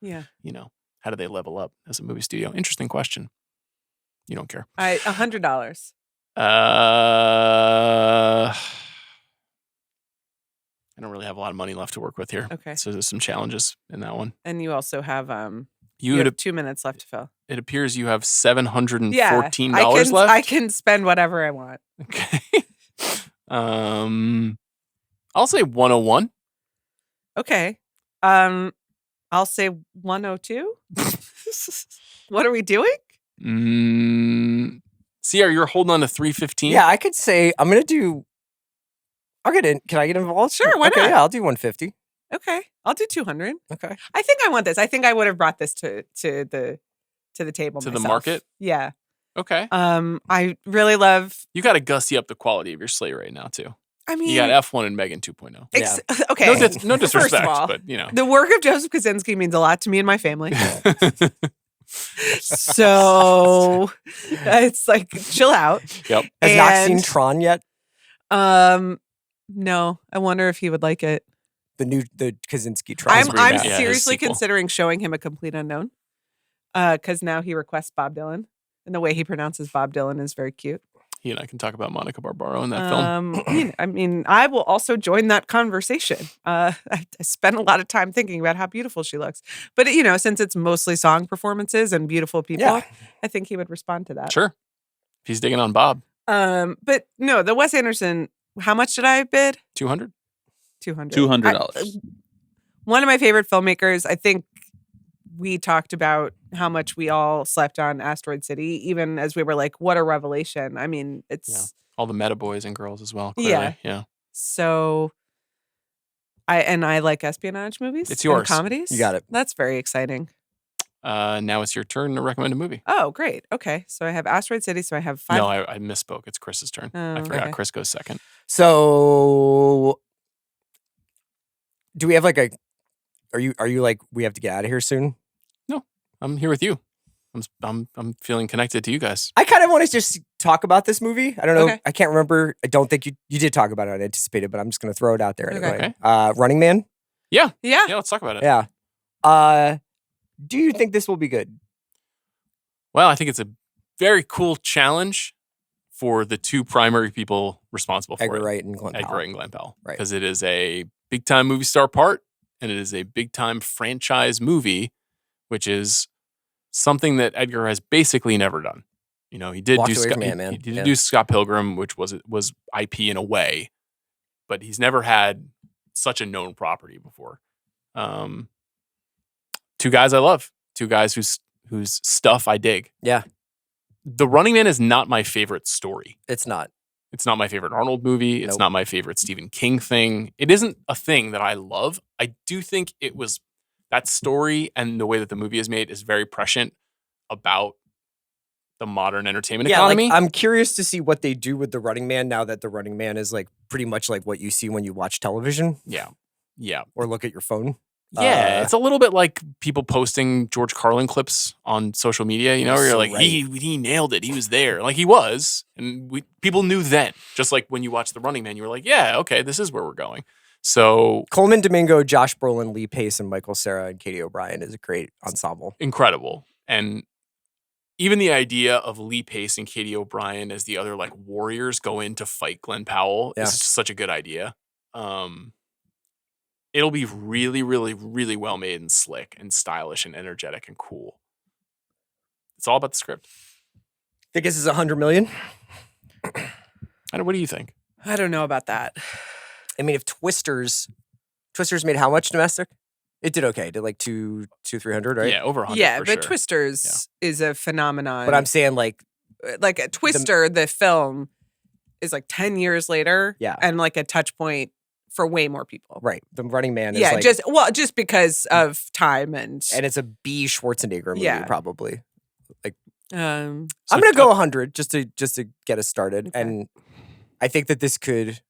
how do they level up as a movie studio? Interesting question. You don't care. $100. I don't really have a lot of money left to work with here. Okay. So there's some challenges in that one. And you also have you have 2 minutes left to fill. It appears you have $714 left. I can spend whatever I want. Okay. I'll say 101. Okay. I'll say 102. What are we doing? Sierra, you're holding on to 315. Yeah, I could say I'm gonna do. I'll get in. Can I get involved? Sure, why not? Yeah, I'll do 150. Okay, I'll do 200. Okay. I think I want this. I think I would have brought this to the table. To myself. the market. Yeah. Okay. I really love. You got to gussy up the quality of your slate right now too. I mean, you got F1 and Megan 2.0. Okay. No disrespect, First of all, but the work of Joseph Kosinski means a lot to me and my family. So it's like, chill out. Yep. Has not seen Tron yet? No. I wonder if he would like it. The Kosinski Tron. I'm seriously considering showing him A Complete Unknown. because now he requests Bob Dylan, and the way he pronounces Bob Dylan is very cute. He and I can talk about Monica Barbaro in that film. I mean, I will also join that conversation. I spent a lot of time thinking about how beautiful she looks. But, since it's mostly song performances and beautiful people, I think he would respond to that. Sure. If he's digging on Bob. But no, the Wes Anderson, how much did I bid? $200. $200. One of my favorite filmmakers, I think we talked about how much we all slept on Asteroid City, even as we were like, what a revelation. I mean, it's all the meta boys and girls as well. Clearly. Yeah. So I like espionage movies. It's yours. And comedies. You got it. That's very exciting. Now it's your turn to recommend a movie. Oh, great. Okay. So I have Asteroid City. So I have 5. No, I misspoke. It's Chris's turn. I forgot. Okay. Chris goes second. So do we have like are you like, we have to get out of here soon? I'm here with you. I'm feeling connected to you guys. I kind of want to just talk about this movie. I don't know. Okay. I can't remember. I don't think you did talk about it unanticipated, but I'm just going to throw it out there anyway. Okay. Running Man. Yeah. Yeah. Yeah, let's talk about it. Yeah. Do you think this will be good? Well, I think it's a very cool challenge for the two primary people responsible for Edgar it. Wright and Glenn Edgar Powell. Wright and Glenn Powell. Right. Because it is a big-time movie star part, and it is a big-time franchise movie, which is something that Edgar has basically never done. He did Walked do away Scott, from Ant-Man. he did Yeah. do Scott Pilgrim, which was IP in a way, but he's never had such a known property before. Two guys I love. Two guys whose stuff I dig. Yeah. The Running Man is not my favorite story. It's not. It's not my favorite Arnold movie. It's Nope. not my favorite Stephen King thing. It isn't a thing that I love. I do think it was that story, and the way that the movie is made is very prescient about the modern entertainment economy. I'm curious to see what they do with the Running Man now that the Running Man is like pretty much like what you see when you watch television Yeah. or look at your phone. Yeah, it's a little bit like people posting George Carlin clips on social media, where you're So like, right. he nailed it. He was there. Like he was. And people knew then. Just like when you watch The Running Man, you were like, yeah, okay, this is where we're going. So Coleman Domingo, Josh Brolin, Lee Pace, and Michael Cera and Katie O'Brien is a great ensemble. incredible. And even the idea of Lee Pace and Katie O'Brien as the other like warriors go in to fight Glenn Powell is just such a good idea. It'll be really, really, really well made and slick and stylish and energetic and cool. It's all about the script. Think this is $100 million? What do you think? I don't know about that. I mean, if Twisters made how much domestic? It did okay. It did like 300, right? Yeah, over 100 Yeah, for but sure. Twisters is a phenomenon. But I'm saying like like a Twister, the film is like 10 years later. Yeah. And like a touch point for way more people. right, the Running Man is Yeah, like just because of time and it's a B Schwarzenegger movie Yeah. probably. So I'm gonna go 100 just to get us started, Okay. and I think that this could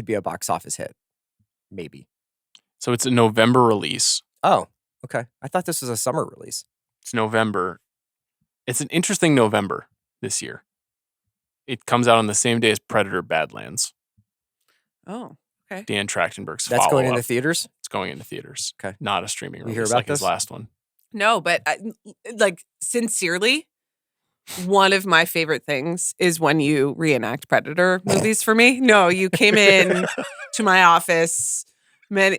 be a box office hit, maybe. So it's a November release. Oh, okay. I thought this was a summer release. It's November. It's an interesting November this year. It comes out on the same day as Predator Badlands. oh, Dan Trachtenberg's That's going follow-up. into theaters. It's going into theaters. Okay. Not a streaming You release hear about like his this? last one. no, but like sincerely, one of my favorite things is when you reenact Predator movies for me. No, you came in to my office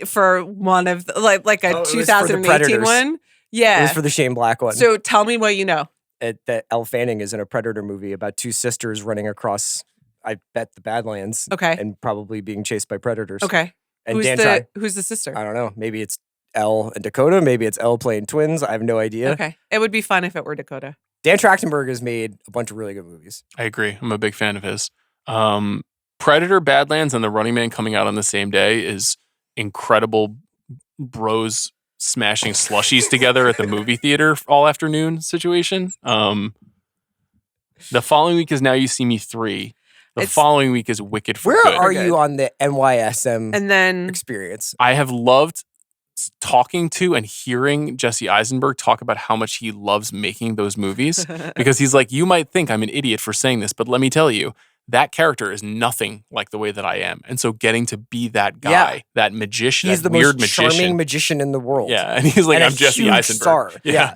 for one of the, like a Oh, it was for the 2018 Predators. one. It was Yeah. for the Shane Black one. So tell me what you know. That Elle Fanning is in a Predator movie about two sisters running across, I bet, the Badlands, Okay. and probably being chased by predators. Okay. And Who's Dan who's the sister? I don't know. Maybe it's Elle and Dakota. Maybe it's Elle playing twins. I have no idea. Okay. It would be fun if it were Dakota. Dan Trachtenberg has made a bunch of really good movies. I agree. I'm a big fan of his. Predator Badlands and The Running Man coming out on the same day is incredible bros smashing slushies together at the movie theater all afternoon situation. The following week is Now You See Me 3. The It's- following week is Wicked for Where Good. are you on the NYSM And then experience? I have loved talking to and hearing Jesse Eisenberg talk about how much he loves making those movies because he's like, you might think I'm an idiot for saying this, but let me tell you, that character is nothing like the way that I am. And so getting to be that guy, that magician, He's that the weird most charming magician. magician in the world. Yeah. And he's like, And a I'm Jesse huge Eisenberg. star. Yeah.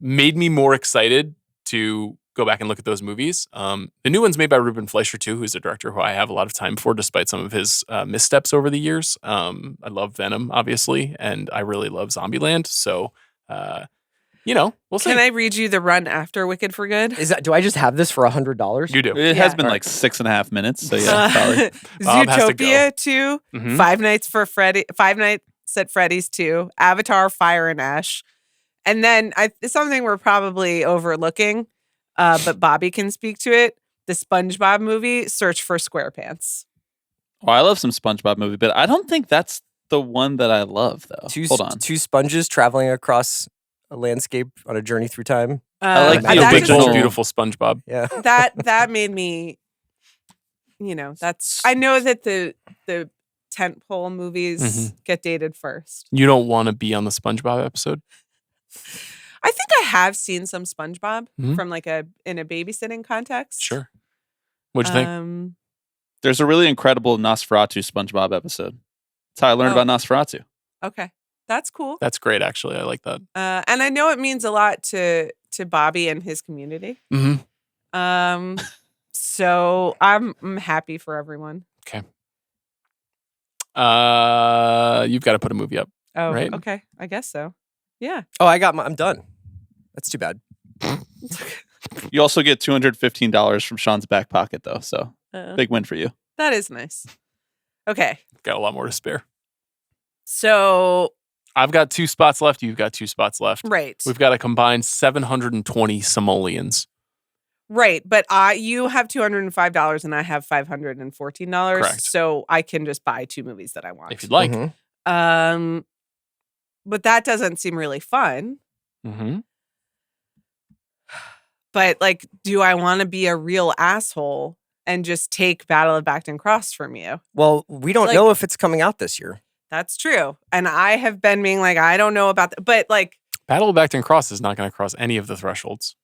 Made me more excited to go back and look at those movies. The new one's made by Ruben Fleischer too, who's a director who I have a lot of time for, despite some of his missteps over the years. I love Venom, obviously, and I really love Zombieland. So, we'll see. Can I read you the run after Wicked for Good? Do I just have this for $100? You do. It has been like 6.5 minutes. So yeah, sorry. Bob has to go. Zootopia 2, Mhm. Five Nights at Freddy's 2, Avatar, Fire and Ash. And then it's something we're probably overlooking, but Bobby can speak to it. The SpongeBob movie, Search for SquarePants. Oh, I love some SpongeBob movie, but I don't think that's the one that I love though. Hold on. Two sponges traveling across a landscape on a journey through time. I like the Big, original. bold, beautiful SpongeBob. Yeah. That made me, I know that the tentpole movies get dated first. You don't want to be on the SpongeBob episode? I think I have seen some SpongeBob from in a babysitting context. Sure. What'd you think? There's a really incredible Nosferatu SpongeBob episode. That's how I learned about Nosferatu. Okay. That's cool. That's great, actually. I like that. And I know it means a lot to Bobby and his community. Mm-hmm. So I'm happy for everyone. Okay. You've got to put a movie up. Oh, right? Okay. I guess so. Yeah. Oh, I'm done. That's too bad. You also get $215 from Sean's back pocket though, so big win for you. That is nice. Okay. Got a lot more to spare. So I've got 2 spots left. You've got 2 spots left. right. We've got a combined 720 simoleons. Right. But you have $205 and I have $514. Correct. So I can just buy 2 movies that I want. If you'd like. Mhm. But that doesn't seem really fun. Mm-hmm. But do I want to be a real asshole and just take Battle of Bacton Cross from you? Well, we don't know if it's coming out this year. That's true. And I have been being I don't know about that. But Battle of Bacton Cross is not going to cross any of the thresholds.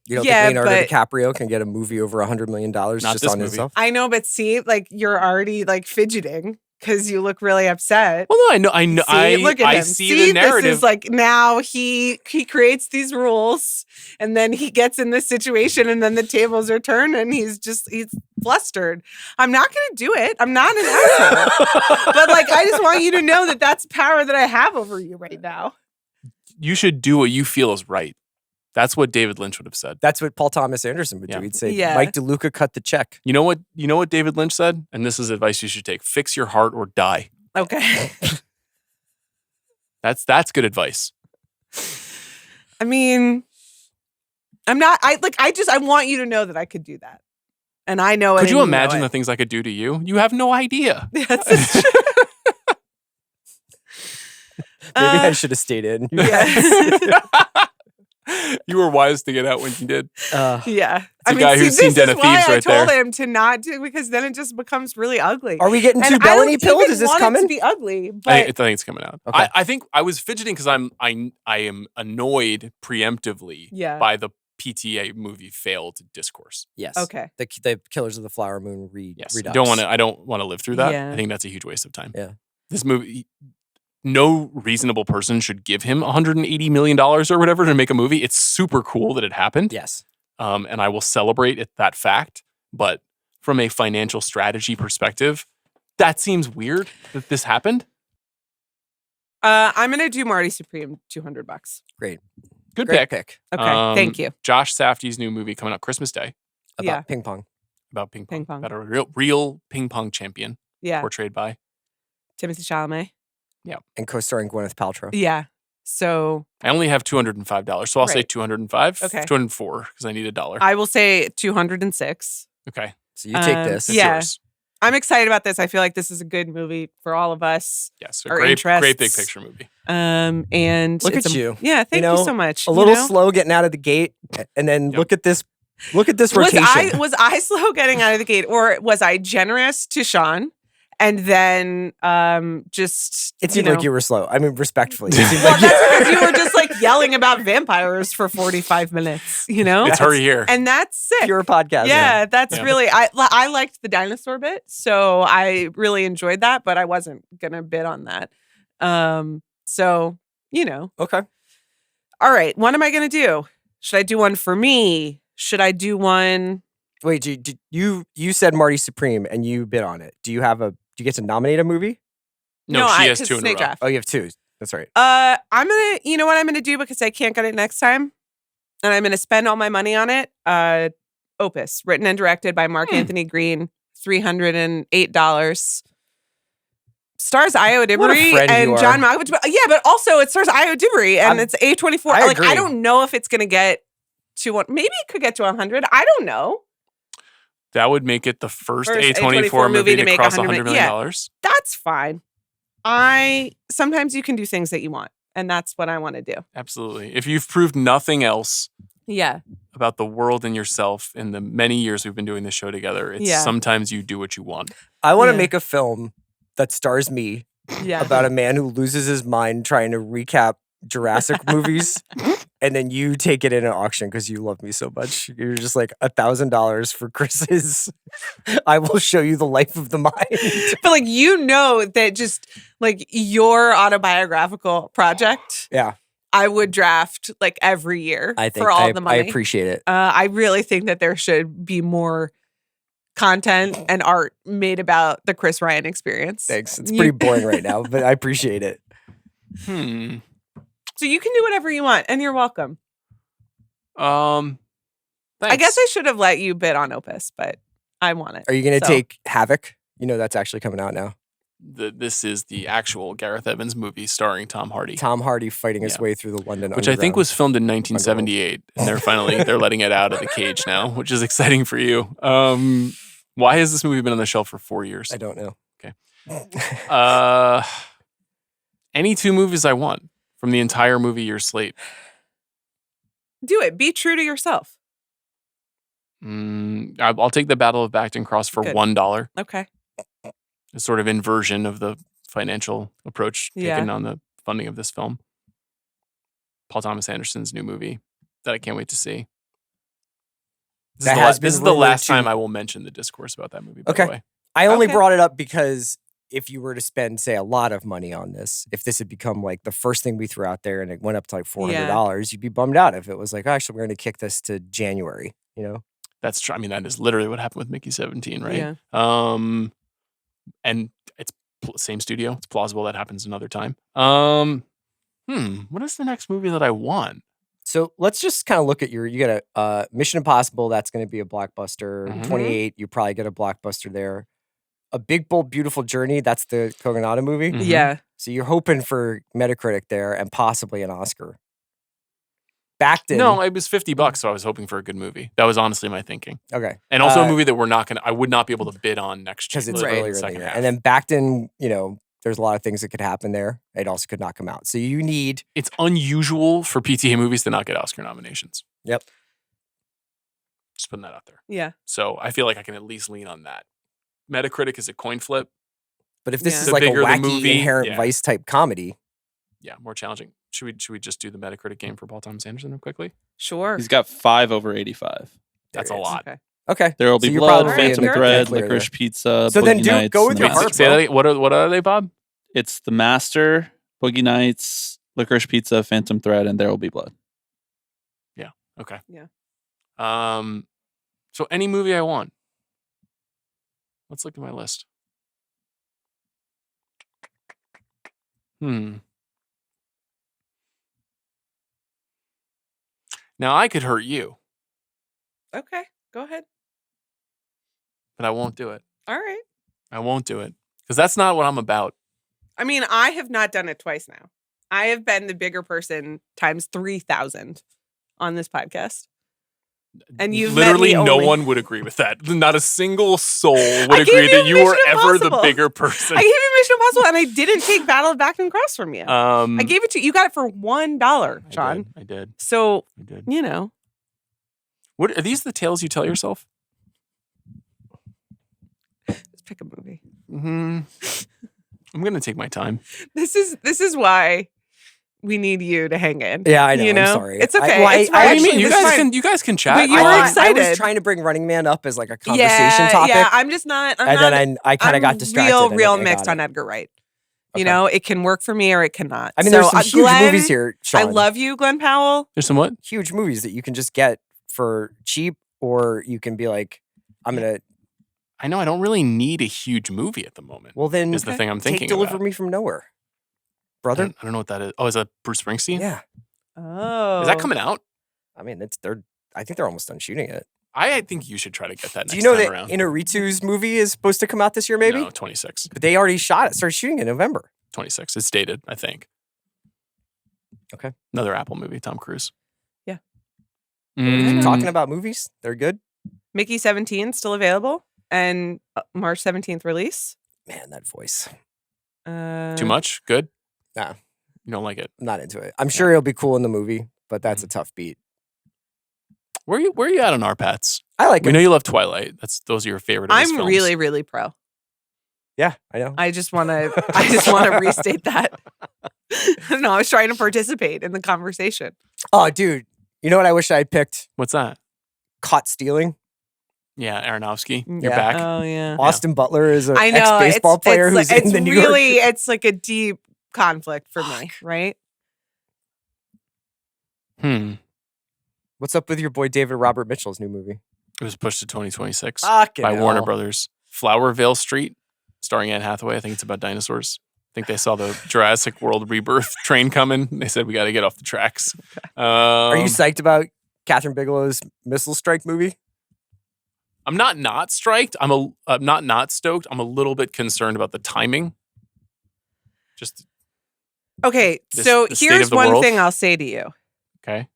You don't Yeah, think Leonardo but- DiCaprio can get a movie over $100 million just this on movie. himself? I know, but see, you're already fidgeting because you look really upset. Well, no, I know. See, look at I him. see the narrative. This is now he creates these rules and then he gets in this situation and then the tables are turned and he's flustered. I'm not going to do it. I'm not an asshole. But I just want you to know that that's power that I have over you right now. You should do what you feel is right. That's what David Lynch would have said. That's what Paul Thomas Anderson would do. He'd say, Yeah. Mike DeLuca cut the check. You know what David Lynch said? And this is advice you should take. Fix your heart or die. Okay. That's good advice. I mean, I'm not. I want you to know that I could do that, and I know it. Could and you know imagine it. the things I could do to you? You have no idea. That's true. Maybe I should have stayed in. Yeah. You were wise to get out when you did. Yeah. a guy who's seen Den of Thieves I right told there. him to not do because then it just becomes really ugly. Are we getting And two I don't Bellany pills? even Is this want it coming? to be ugly, I but think it's coming out. Okay. I think I was fidgeting because I am annoyed preemptively Yeah. by the PTA movie failed discourse. Yes. okay. The Killers of the Flower Moon Yes, redux. I don't want to live through that. Yeah. I think that's a huge waste of time. Yeah. This movie, no reasonable person should give him $180 million or whatever to make a movie. It's super cool that it happened. Yes. And I will celebrate that fact. But from a financial strategy perspective, that seems weird that this happened. I'm gonna do Marty Supreme $200. Great. Good Great pick. pick. Okay, thank you. Josh Safdie's new movie coming out Christmas Day About Yeah. ping pong. about ping pong. Ping pong. About a real ping pong champion Yeah, portrayed by. Timothy Chalamet. And co-starring Gwyneth Paltrow. Yeah. So I only have $205, so I'll say Right. 205. Okay. 204 because I need $1. I will say 206. Okay. So you take this. It's Yeah. yours. I'm excited about this. I feel like this is a good movie for all of us. Yes. A Our great big interests. picture movie. And Look it's at you. Yeah, thank you know, so much. A You little know? slow getting out of the gate, and then Yep. look at this. Look at this Was rotation. I slow getting out of the gate, or was I generous to Sean And then just It seemed like you were slow. I mean, respectfully. It seemed well, like that's because you were just like yelling about vampires for 45 minutes, It's hurry here. And that's sick. pure podcast. Yeah, that's Yeah. really I liked the dinosaur bit, so I really enjoyed that, but I wasn't gonna bid on that. So Okay. all right, what am I gonna do? Should I do one for me? Should I do one? Wait, you said Marty Supreme and you bid on it. Do you get to nominate a movie? No, she has 'cause two in a snake row. draft. Oh, you have two. That's right. I'm gonna, you know what I'm gonna do because I can't get it next time, and I'm gonna spend all my money on it. Opus, written and directed by Mark Anthony Green, $308. Stars Io DeBrey friend you and are. John Malkovich. But yeah, but also it stars Io DeBrey and it's A24. I Like agree. I don't know if it's gonna get to one. Maybe it could get to 100. I don't know. That would make it the first First A24 movie to make cross $100 $100 million. That's fine. Sometimes you can do things that you want, and that's what I want to do. Absolutely. If you've proved nothing else Yeah. about the world and yourself in the many years we've been doing this show together, it's Yeah. sometimes you do what you want. I want to Yeah. make a film that stars me Yeah. about a man who loses his mind trying to recap Jurassic movies, and then you take it in an auction because you love me so much. You're just like $1,000 for Chris's. I will show you the life of the mind. But like that just like your autobiographical project, Yeah, I would draft like every year I think for all I, the I money. appreciate it. I really think that there should be more content and art made about the Chris Ryan experience. Thanks. It's pretty boring right now, but I appreciate it. So you can do whatever you want, and you're welcome. Thanks. I guess I should have let you bid on Opus, but I want it. Are you going to So- take Havoc? You know that's actually coming out now. This is the actual Gareth Evans movie starring Tom Hardy, Tom Hardy fighting his Yeah. way through the London which I think Underground. was filmed in 1978, and they're letting it out of the cage now, which is exciting for you. Why has this movie been on the shelf for 4 years? I don't know. Any two movies I want from the entire movie year slate. Do it. Be true to yourself. I'll take the Battle of Bacton Cross for Good. $1. Okay. A sort of inversion of the financial approach Yeah. taken on the funding of this film. Paul Thomas Anderson's new movie that I can't wait to see. This That is, has this been is the rumored last to- time I will mention the discourse about that movie, by Okay. the way. I only Okay. brought it up because if you were to spend, say, a lot of money on this, if this had become like the first thing we threw out there and it went up to like $400, you'd be bummed out if it was like, actually, we're going to kick this to January, you know? That's true. I mean, that is literally what happened with Mickey 17, right? Yeah. And it's same studio. It's plausible that happens another time. What is the next movie that I want? So let's just kind of look at you got a Mission Impossible, that's going to be a blockbuster. Mhm. 28, you probably get a blockbuster there. A Big Bold Beautiful Journey, that's the Kogonada movie. Mhm. Yeah. So you're hoping for Metacritic there and possibly an Oscar. Bacton. No, it was $50, so I was hoping for a good movie. That was honestly my thinking. Okay. And also a Uh, movie that I would not be able to bid on next year. Because it's literally earlier in the second year. half. And then Bacton, there's a lot of things that could happen there. It also could not come out. So you need It's unusual for PTA movies to not get Oscar nominations. Yep. Just putting that out there. Yeah. So I feel like I can at least lean on that. Metacritic is a coin flip. But if this Yeah. is The like a bigger the wacky movie, Inherent yeah. Vice type comedy, Yeah, more challenging. Should we just do the Metacritic game for Paul Thomas Anderson quickly? Sure. He's got 5 over 85. That's There a it is. lot. Okay. okay. There will So be you're blood, probably in Phantom the Thread, clear there. Licorice Pizza. So then Boogie do- Nights, go with and your the heart, Master. Say that again. What are they, Bob? It's The Master, Boogie Nights, Licorice Pizza, Phantom Thread, and There Will Be Blood. Okay. Yeah. So any movie I want. Let's look at my list. Now I could hurt you, Okay. Go ahead. but I won't do it. All right. I won't do it because that's not what I'm about. I mean, I have not done it twice now. I have been the bigger person times 3,000 on this podcast. And you've met literally me no only- one would agree with that. Not a single soul would I gave agree you that you were Mission ever the Impossible. bigger person. I gave you Mission Impossible and I didn't take Battle of Bacton Cross from you. I gave it to you. You got it for $1, Sean. I did. So, I did. what What are these the tales you tell yourself? let's pick a movie. I'm gonna take my time. This is why we need you to hang in. Yeah, I know. You know? I'm sorry. It's okay. Well, It's What do you mean? fine. You guys can chat. But you I were think- excited. I was trying to bring Running Man up as like a conversation topic. Yeah, I'm just not. I'm and not, then I kind of got distracted. and Real I got mixed it. on Edgar Wright. Okay. You know, it can work for me or it cannot. I mean, So, there's some huge Glenn, movies here, Sean. I love you, Glenn Powell. There's some what? huge movies that you can just get for cheap, or you can be like, I'm gonna. I know I don't really need a huge movie at the moment. Well, then is the thing I'm take thinking Deliver about. Me from Nowhere, I brother. don't know what that is. Oh, is that Bruce Springsteen? Yeah, Oh, Is that coming out? I mean, I think they're almost done shooting it. I think you should try to get that next Do you know time that around. Inarritu's movie is supposed to come out this year? Maybe, No, 26. but they already started shooting in November. 26. It's dated, I think. Okay. Another Apple movie, Tom Cruise. Yeah. Talking about movies, they're good. Mickey 17 still available and March 17th release. Man, that voice, Too much? Good? Nah. You don't like it? I'm not into it. I'm sure it'll be cool in the movie, but that's a tough beat. Where are you at on our pats? I like We it. know you love Twilight. Those are your favorite of his I'm films. really, really pro. Yeah, I know. I just want to restate that. No, I was trying to participate in the conversation. Oh, dude, you know what I wish I had picked? What's that? Caught Stealing. Yeah, Aronofsky. You're Yeah. back. Oh yeah. Austin Butler is an I know ex-baseball player it's, who's it's in the New really, York. it's like a deep conflict for me, right? What's up with your boy David Robert Mitchell's new movie? It was pushed to 2026 Fucking by Warner hell. Brothers. Flowervale Street, starring Anne Hathaway. I think it's about dinosaurs. I think they saw the Jurassic World Rebirth train coming. They said we got to get off the tracks. Are you psyched about Catherine Bigelow's missile strike movie? I'm not striked. I'm not stoked. I'm a little bit concerned about the timing. Just Okay, This- so the state here's of the one world? thing I'll say to you. okay.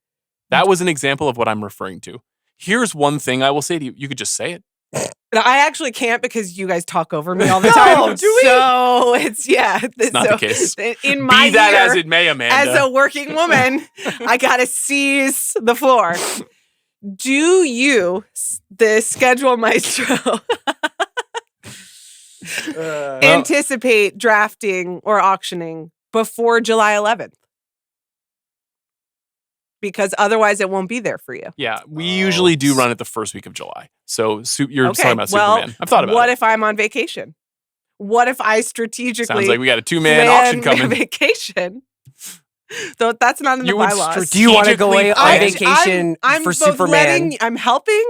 That was an example of what I'm referring to. Here's one thing I will say to you. You could just say it. And I actually can't because you guys talk over me all the No, time. do we? So it's It's not the case. In my Be that year, as it may, Amanda. as a working woman, I gotta seize the floor. Do you, the schedule maestro, anticipate drafting or auctioning before July 11th? Because otherwise it won't be there for you. Yeah, we usually do run it the first week of July. So you're Okay, talking about well, Superman. I've thought about What it. if I'm on vacation? What if I strategically Sounds like we got a 2-man auction plan coming. vacation? Though that's not in the You would bylaws. Do you want to go away on I'm- vacation I'm for both Superman? I'm helping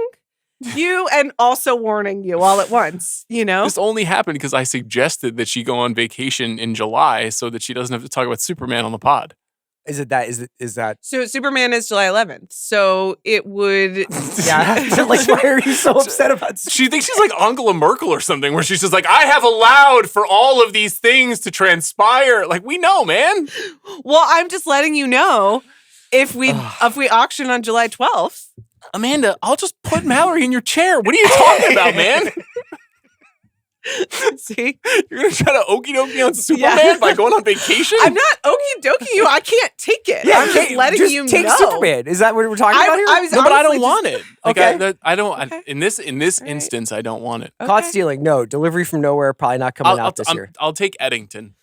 you and also warning you all at once. You know, This only happened because I suggested that she go on vacation in July so that she doesn't have to talk about Superman on the pod. Is it that? Is that? so Superman is July 11th. So it would. Yeah. Like, why are you so upset about? She thinks she's like Angela Merkel or something, where she's just like, I have allowed for all of these things to transpire. Like, we know, man. Well, I'm just letting you know if we auction on July 12th. Amanda, I'll just put Mallory in your chair. What are you talking about, man? See, You're gonna try to okie dokie on Superman by going on vacation? I'm not okie dokie you. I can't take it. I'm just letting you take know. Superman. Is that what we're talking about here? I was No, but I honestly don't want it. Like, Okay. I don't. Okay. In this All right. instance, I don't want it. Caught Okay. Stealing. No. Delivery from Nowhere. Probably not coming out this year. I'll take Eddington.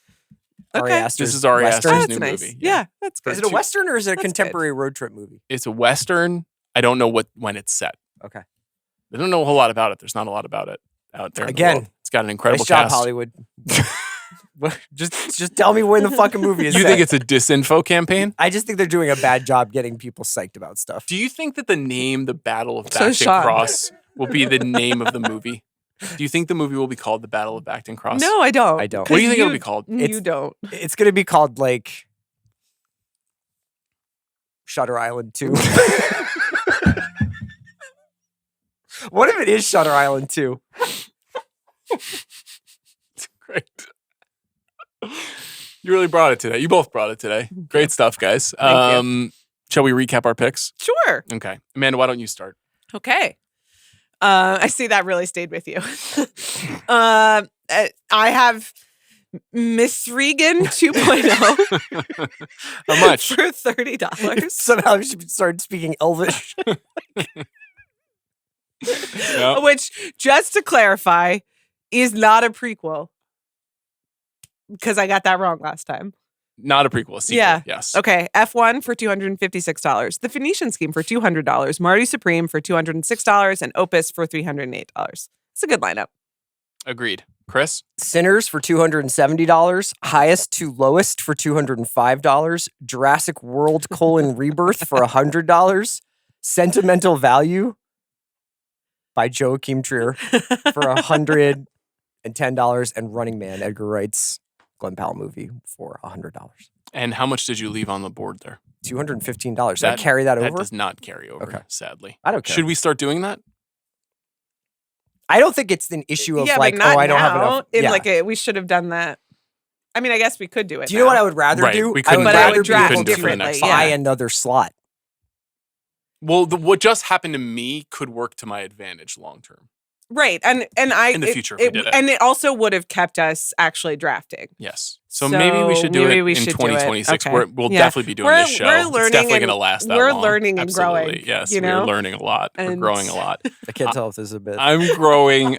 Ari Okay. Aster's This is Ari Western? Oh, Aster's that's new nice. movie. Yeah, that's good. Is it a Western or is it a That's good. contemporary road trip movie? It's a Western. I don't know when it's set. Okay. I don't know a whole lot about it. There's not a lot about it out there. in the Again, world. It's got an incredible Nice job, cast. Hollywood. What- just tell me when the fucking movie is. You set. think it's a disinfo campaign? I just think they're doing a bad job getting people psyched about stuff. Do you think that the name, the Battle of So Bacton Sean. Cross, will be the name of the movie? Do you think the movie will be called The Battle of Bacton Cross? No, I don't. I don't. What do you think it'll 'Cause be called? You don't. It's gonna be called like Shutter Island 2. What if it is Shutter Island 2? Great. You really brought it today. You both brought it today. Great stuff, guys. Thank Shall we recap our picks? Sure. Okay. Amanda, why don't you start? Okay. I see that really stayed with you. I have Miss Regan 2.0 How much? for $30. Somehow she started speaking Elvish. Yep. Which, just to clarify, is not a prequel. because I got that wrong last time. Not a prequel, a sequel. Yeah. Yes. Okay, F1 for $256, The Phoenician Scheme for $200, Marty Supreme for $206, and Opus for $308. It's a good lineup. Agreed. Chris? Sinners for $270, Highest to Lowest for $205, Jurassic World: Rebirth for $100, Sentimental Value by Joachim Trier for $110, and Running Man, Edgar Wright's Glenn Powell movie, for $100. And how much did you leave on the board there? $215. Should I carry that over? That does not carry over, Okay. sadly. I don't care. Should we start doing that? I don't think it's an issue of yeah, like, but not oh, I don't have now. enough. In Yeah. like we should have done that. I mean, I guess we could do it. Do you know what I would rather Right, do? we I couldn't would do it. rather We be able couldn't do it to for the next buy one. another slot. Well, what just happened to me could work to my advantage long term. Right, and I In the future, if we did it. and it also would have kept us actually drafting. Yes. So maybe we should do maybe it we in should do it. 2026. Okay. We'll Yeah. definitely be doing this show. We're It's learning definitely and going to last that we're long. learning and Absolutely. growing, Yes, you we're know? learning a lot. We're And- growing a lot. I can't tell if this is a bit. I'm growing.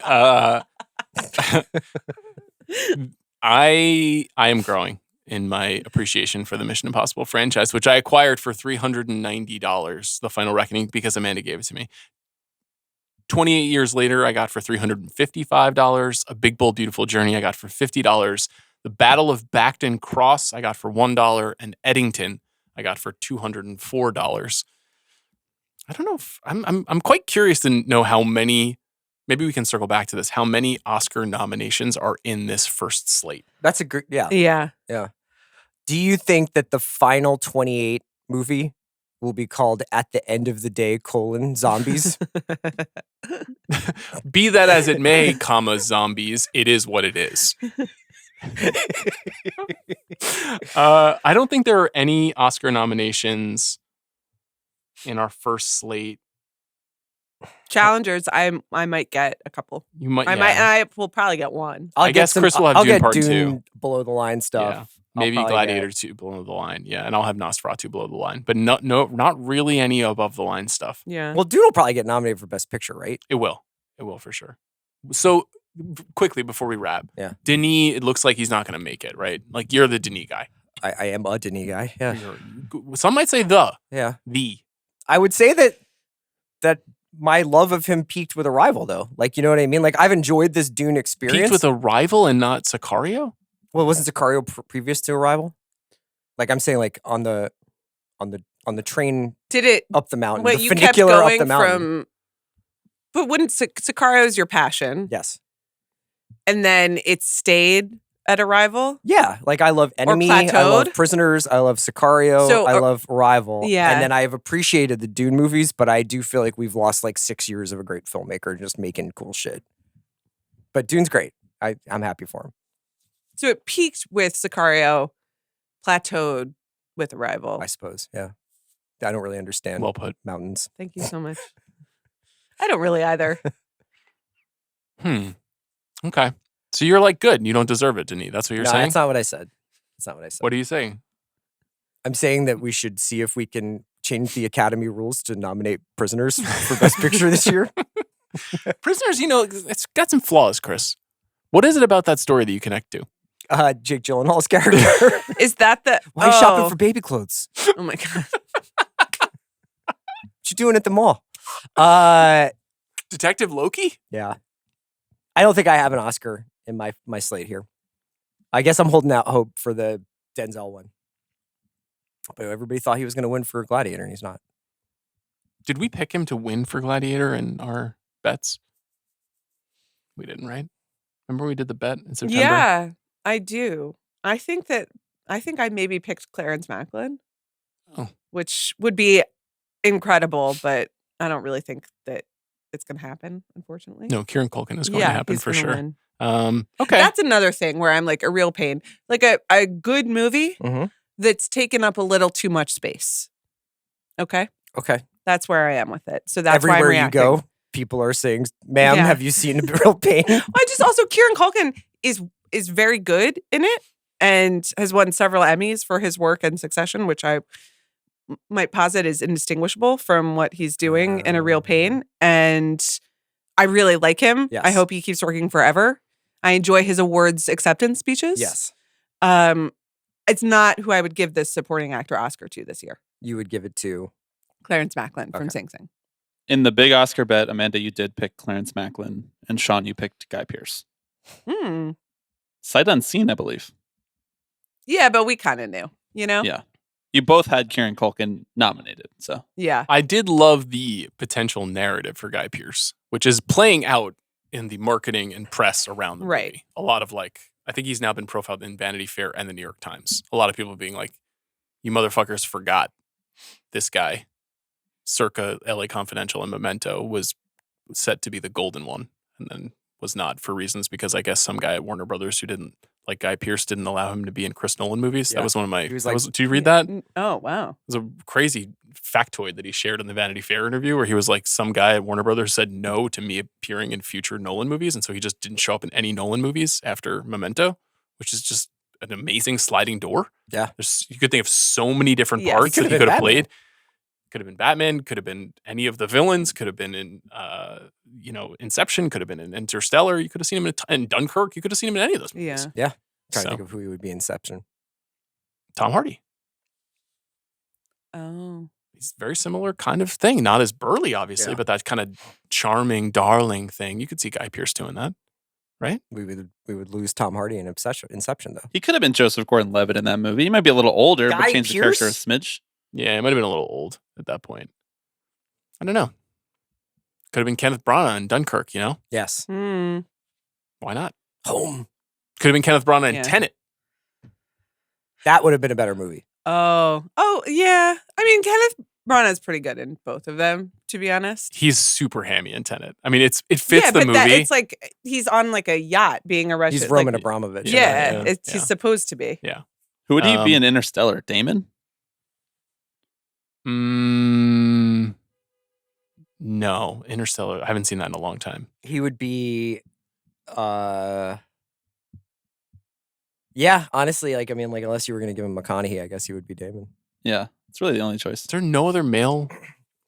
I am growing in my appreciation for the Mission Impossible franchise, which I acquired for $390, The Final Reckoning, because Amanda gave it to me. 28 years later, I got for $355. A Big, Bold, Beautiful Journey, I got for $50. The Battle of Bacton Cross, I got for $1. And Eddington, I got for $204. I don't know if I'm quite curious to know how many. Maybe we can circle back to this. How many Oscar nominations are in this first slate? That's a great, yeah. Yeah. Do you think that the final 28 movie will be called At the End of the Day, Zombies? Be that as it may, zombies, it is what it is. I don't think there are any Oscar nominations in our first slate. Challengers, I might get a couple. You might. I will probably get one. I guess Chris will have I'll Dune get Part Dune 2. Below the Line stuff. Yeah. Maybe probably Gladiator 2 below the line. Yeah, and I'll have Nosferatu below the line. But not really any above the line stuff. Yeah. Well, Dune will probably get nominated for Best Picture, right? It will. It will for sure. So quickly before we wrap. Yeah. Denis, it looks like he's not going to make it, right? Like you're the Denis guy. I am a Denis guy. Yeah. Some might say Yeah. the. I would say that my love of him peaked with Arrival, though. Like, you know what I mean? Like, I've enjoyed this Dune experience. Peaked with Arrival and not Sicario? Well, wasn't Sicario previous to Arrival? Like, I'm saying, like on the train Did it? up the mountain, Wait, the you kept funicular up going the mountain. from. But wouldn't Sicario's your passion, Yes. and then it stayed at Arrival? Yeah, like I love Enemy, I love Plateaued? Prisoners, I love Sicario, So, I love Arrival. yeah. And then I have appreciated the Dune movies, but I do feel like we've lost like 6 years of a great filmmaker just making cool shit. But Dune's great. I'm happy for him. So it peaked with Sicario, plateaued with Arrival. I suppose. Yeah. I don't really understand Well put. mountains. Thank you so much. I don't really either. Okay. So you're like, good. You don't deserve it, Denis. That's what you're No, saying? that's not what I said. That's not what I said. What are you saying? I'm saying that we should see if we can change the Academy rules to nominate Prisoners for Best Picture this year. Prisoners, it's got some flaws, Chris. What is it about that story that you connect to? Jake Gyllenhaal's character. Is that the? Why are you shopping for baby clothes? Oh my god! What you doing at the mall? Detective Loki? Yeah. I don't think I have an Oscar in my slate here. I guess I'm holding out hope for the Denzel one. But everybody thought he was going to win for Gladiator, and he's not. Did we pick him to win for Gladiator in our bets? We didn't, right? Remember we did the bet in September? Yeah, I do. I think I maybe picked Clarence Macklin, which would be incredible, but I don't really think that it's going to happen, unfortunately. No, Kieran Culkin is going to happen he's for gonna sure. win. Okay. That's another thing where I'm like a real pain. Like a good movie that's taken up a little too much space. Okay? Okay. That's where I am with it. So that's Everywhere why I'm you reacting. go, people are saying, ma'am, Yeah. have you seen a real pain? I just also Kieran Culkin is very good in it and has won several Emmys for his work in Succession, which I might posit is indistinguishable from what he's doing in A Real Pain. And I really like him. Yes. I hope he keeps working forever. I enjoy his awards acceptance speeches. Yes. It's not who I would give this supporting actor Oscar to this year. You would give it to Clarence Macklin from Okay. Sing Sing. In the big Oscar bet, Amanda, you did pick Clarence Macklin, and Sean, you picked Guy Pearce. Sight unseen, I believe. Yeah, but we kind of knew, you know? Yeah. You both had Kieran Culkin nominated, so. Yeah. I did love the potential narrative for Guy Pearce, which is playing out in the marketing and press around the Right. movie. A lot of I think he's now been profiled in Vanity Fair and the New York Times. A lot of people being like, you motherfuckers forgot this guy, circa LA Confidential and Memento, was set to be the golden one and then was not for reasons because I guess some guy at Warner Brothers who didn't like Guy Pearce didn't allow him to be in Chris Nolan movies. Yeah. That was one of my. He was like- did you read that? Oh, wow. It was a crazy factoid that he shared in the Vanity Fair interview where he was like, some guy at Warner Brothers said no to me appearing in future Nolan movies. And so he just didn't show up in any Nolan movies after Memento, which is just an amazing sliding door. Yeah. You could think of so many different Yes. parts He that could've he been could have Batman. played. Could have been Batman, could have been any of the villains, could have been in, Inception, could have been in Interstellar. You could have seen him in Dunkirk. You could have seen him in any of those movies. Yeah. Trying So, to think of who he would be in Inception. Tom Hardy. Oh. He's very similar kind of thing. Not as burly, obviously, Yeah. but that kind of charming, darling thing. You could see Guy Pearce doing that. We would lose Tom Hardy in Inception though. He could have been Joseph Gordon-Levitt in that movie. He might be a little older, Guy but changed the character a Pearce? smidge. Yeah, he might have been a little old at that point. I don't know. Could have been Kenneth Branagh in Dunkirk, Yes. Hmm. Why not? Home. Could have been Kenneth Branagh in Yeah. Tenet. That would have been a better movie. Oh, yeah. I mean, Kenneth Branagh's pretty good in both of them, to be honest. He's super hammy in Tenet. I mean, it fits yeah, the but movie. it's like he's on like a yacht being arrested. He's Roman like, Abramovich. Yeah, Yeah. he's supposed to be. Who would he be Um, in Interstellar? Damon? No, Interstellar. I haven't seen that in a long time. He would be yeah, honestly, unless you were gonna give him McConaughey, I guess he would be Damon. Yeah, it's really the only choice. Is there no other male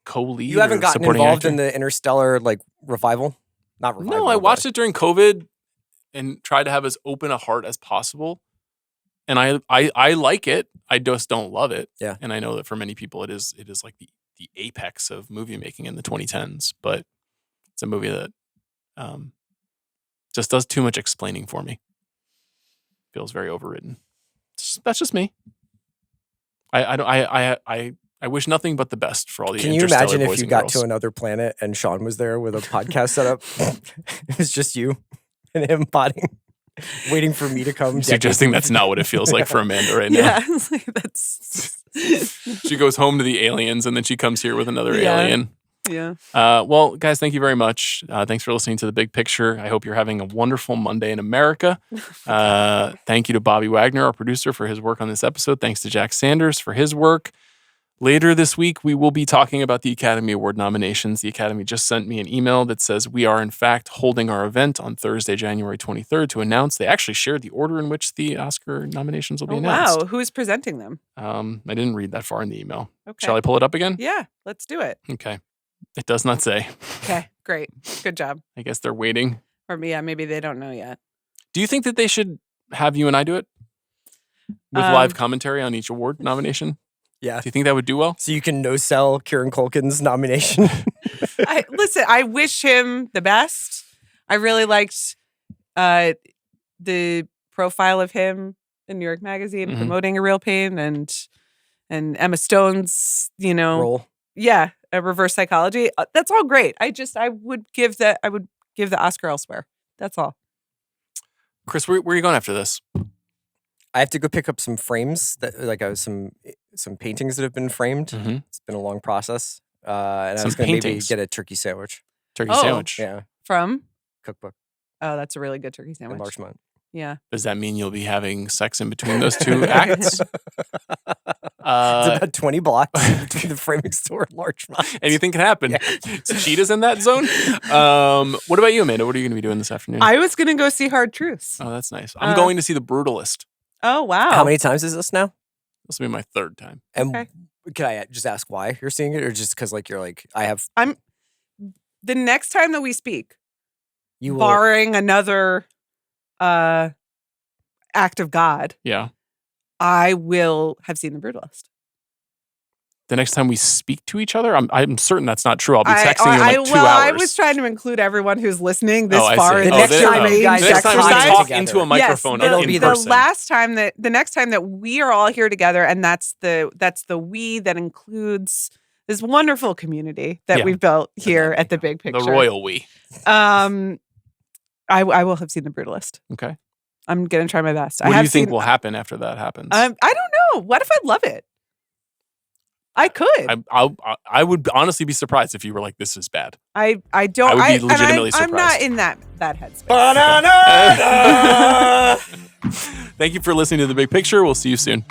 co-lead? You haven't or gotten supporting involved actor? in the Interstellar revival? Not revival. No, I watched it during COVID and tried to have as open a heart as possible. And I like it. I just don't love it. Yeah. And I know that for many people it is like the apex of movie making in the 2010s. But it's a movie that just does too much explaining for me. Feels very overwritten. That's just me. I wish nothing but the best for all the Can you Interstellar imagine if boys you and got girls. to another planet and Sean was there with a podcast set up? It was just you and him potting, waiting for me to come. I'm suggesting that's not what it feels like for Amanda right now. Yeah, it's like, that's. She goes home to the aliens and then she comes here with another Yeah. alien. Yeah. Well, guys, thank you very much. Thanks for listening to The Big Picture. I hope you're having a wonderful Monday in America. Thank you to Bobby Wagner, our producer, for his work on this episode. Thanks to Jack Sanders for his work. Later this week, we will be talking about the Academy Award nominations. The Academy just sent me an email that says we are, in fact, holding our event on Thursday, January 23rd to announce. They actually shared the order in which the Oscar nominations will be Oh, announced. wow. Who's presenting them? I didn't read that far in the email. Okay. Shall I pull it up again? Yeah, let's do it. Okay. It does not say. Okay, great. Good job. I guess they're waiting. Or yeah, maybe they don't know yet. Do you think that they should have you and I do it? With live commentary on each award nomination? Yeah. Do you think that would do well? So you can no-sell Kieran Culkin's nomination. Listen, I wish him the best. I really liked the profile of him in New York Magazine Mhm. promoting A Real Pain and Emma Stone's, Role. yeah, a reverse psychology. That's all great. I would give the Oscar elsewhere. That's all. Chris, where are you going after this? I have to go pick up some frames that some paintings that have been framed. Mm-hmm. It's been a long process. And I Some was going to maybe paintings. get a turkey sandwich. Turkey Oh. sandwich. Yeah, From? cookbook Oh, that's a really good turkey in sandwich. Larchmont. Yeah. Does that mean you'll be having sex in between those two acts? It's about 20 blocks between the framing store and Larchmont. Anything can happen. It's cheetahs in that zone. What about you, Amanda? What are you going to be doing this afternoon? I was going to go see Hard Truths. Oh, that's nice. I'm going to see The Brutalist. Oh, wow. How many times is this now? This will be my third time. And Okay. can I just ask why you're seeing it, or just because you're like I have The next time that we speak, you will, barring another act of God, Yeah. I will have seen The Brutalist. The next time we speak to each other, I'm certain that's not true. I'll be texting you in like 2 hours. I was trying to include everyone who's listening this I far. see. In The next time you guys next time we exercise. talk together. into a microphone it'll in be the person. the next time that we are all here together, and that's the we that includes this wonderful community that Yeah. we've built here at the Big Picture. The royal we. I will have seen The Brutalist. Okay. I'm gonna try my best. What do you think will happen after that happens? I don't know. What if I love it? I could. I would honestly be surprised if you were like, "This is bad." I don't. I would be legitimately I'm not surprised. in that headspace. Banana! Thank you for listening to The Big Picture. We'll see you soon.